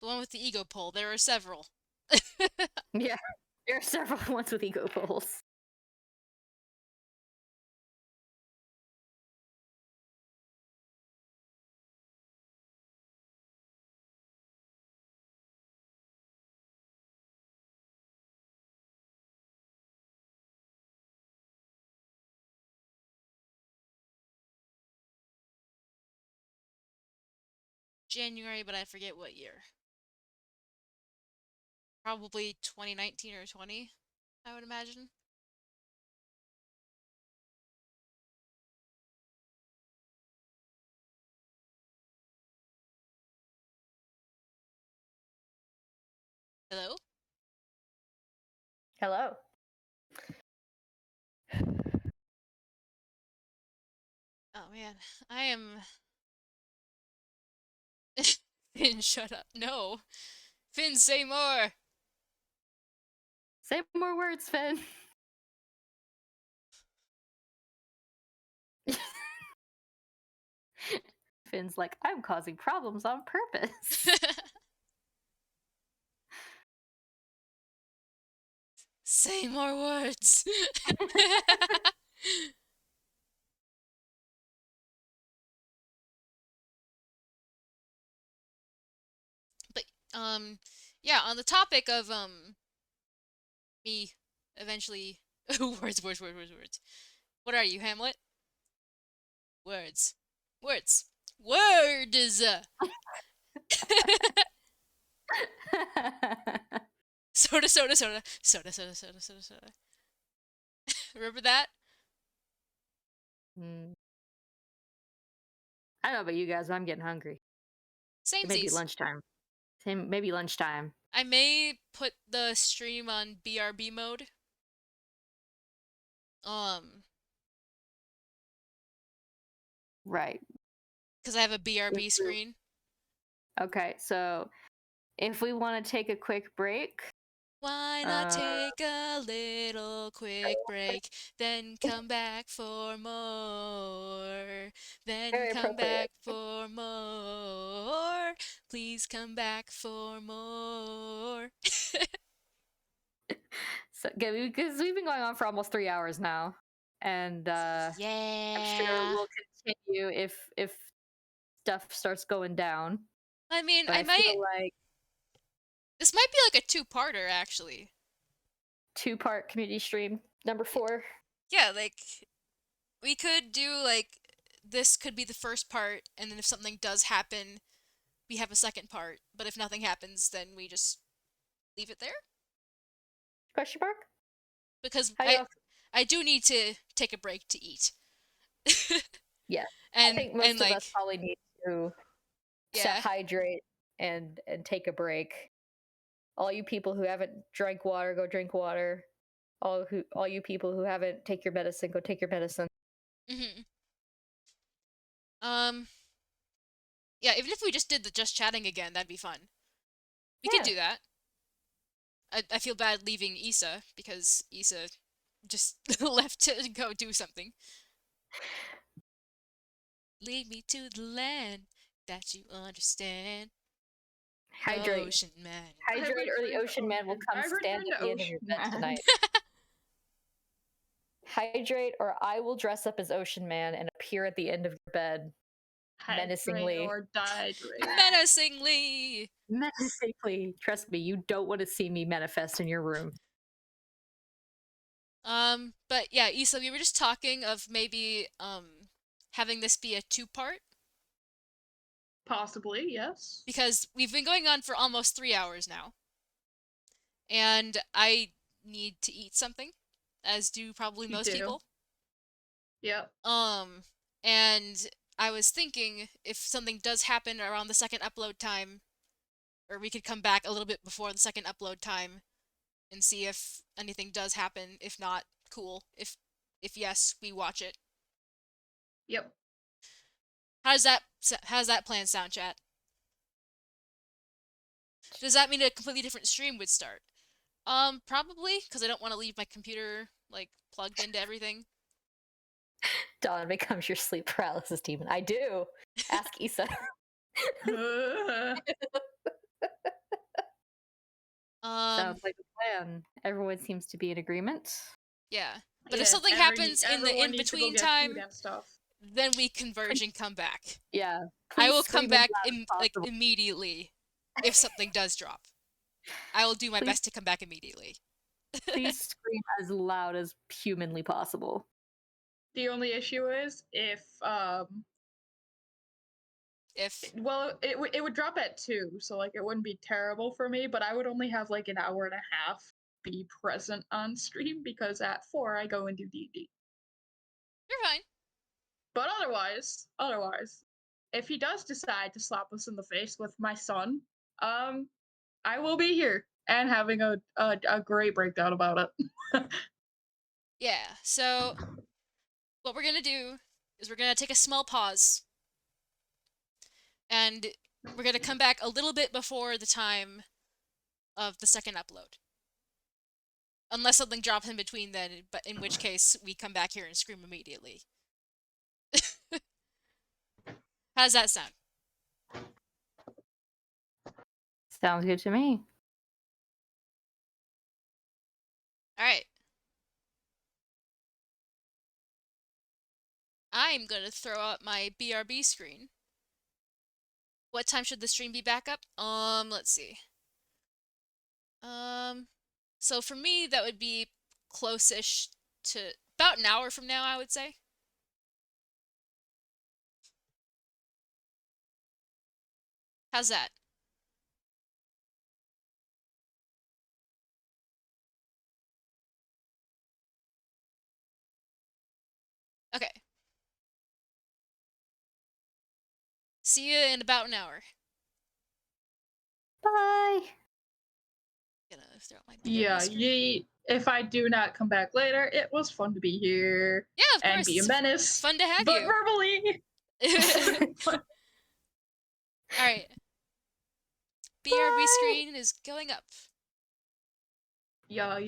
The one with the ego pole. There are several. Yeah, there are several ones with ego poles. January, but I forget what year. Probably 2019 or 20, I would imagine. Hello? Hello. Oh man, I am. Finn, shut up. No. Finn, say more. Say more words, Finn. Finn's like, I'm causing problems on purpose. Say more words. But yeah, on the topic of me eventually words. What are you, Hamlet? Words. Words. Words. Soda. Remember that? I don't know about you guys, but I'm getting hungry. Same Maybe lunchtime. Maybe lunchtime. I may put the stream on BRB mode. Right. Because I have a BRB screen. Okay, so if we want to take a quick break. Why not take a little quick break, then come back for more, then come back for more, please come back for more. So, because we've been going on for almost 3 hours now, and yeah, I'm sure we'll continue if stuff starts going down. I mean, but I might. feel like this might be like a two-parter, actually. 2-part community stream number 4. Yeah, like we could do like this could be the first part, and then if something does happen, we have a second part. But if nothing happens, then we just leave it there. Question mark? Because I do need to take a break to eat. Yeah, and I think most of like, us probably need to hydrate and take a break. All you people who haven't drank water, go drink water. All you people who haven't take your medicine, go take your medicine. Yeah, even if we just did the just chatting again, that'd be fun. We could do that. I feel bad leaving Issa because Issa just left to go do something. Lead me to the land that you understand. Hydrate. Ocean Man. Hydrate or the Ocean Man will come stand at the end of your bed tonight. Hydrate, or I will dress up as Ocean Man and appear at the end of your bed. Menacingly. Hydrate or dihydrate. Menacingly. Menacingly. Trust me, you don't want to see me manifest in your room. But yeah, Issa, we were just talking of maybe having this be a 2-part Possibly, yes. because we've been going on for almost 3 hours now. And I need to eat something, as do probably You most do. people. Yep. And I was thinking if something does happen around the second upload time, or we could come back a little bit before the second upload time and see if anything does happen. If not, cool. If yes, we watch it. Yep. How's that plan sound, chat? Does that mean a completely different stream would start? Probably, because I don't want to leave my computer like plugged into everything. Dawn becomes your sleep paralysis demon. I do. Ask Issa. Sounds like a plan. Everyone seems to be in agreement. Yeah. But Yeah, if something happens in the in-between time, then we converge and come back. Yeah. I will come scream as back loud as possible. immediately if something does drop. I will do my Please- best to come back immediately. Please scream as loud as humanly possible. The only issue is if well, it would drop at 2, so like it wouldn't be terrible for me, but I would only have like an hour and a half be present on stream because at 4 I go and do D&D. You're fine. But otherwise, if he does decide to slap us in the face with my son, I will be here and having a great breakdown about it. Yeah, so what we're gonna do is we're gonna take a small pause. And we're gonna come back a little bit before the time of the second upload. Unless something drops in between then, but in which case we come back here and scream immediately. How does that sound? Sounds good to me. Alright. I'm gonna throw up my BRB screen. What time should the stream be back up? Let's see. So for me, that would be close-ish to about an hour from now, I would say. How's that? Okay. See you in about an hour. Bye. Gonna throw out my BRB Yeah, screen. if I do not come back later, it was fun to be here. Yeah, of course. And be a menace. Fun to have but you. verbally. Alright. BRB screen is going up. Yeah,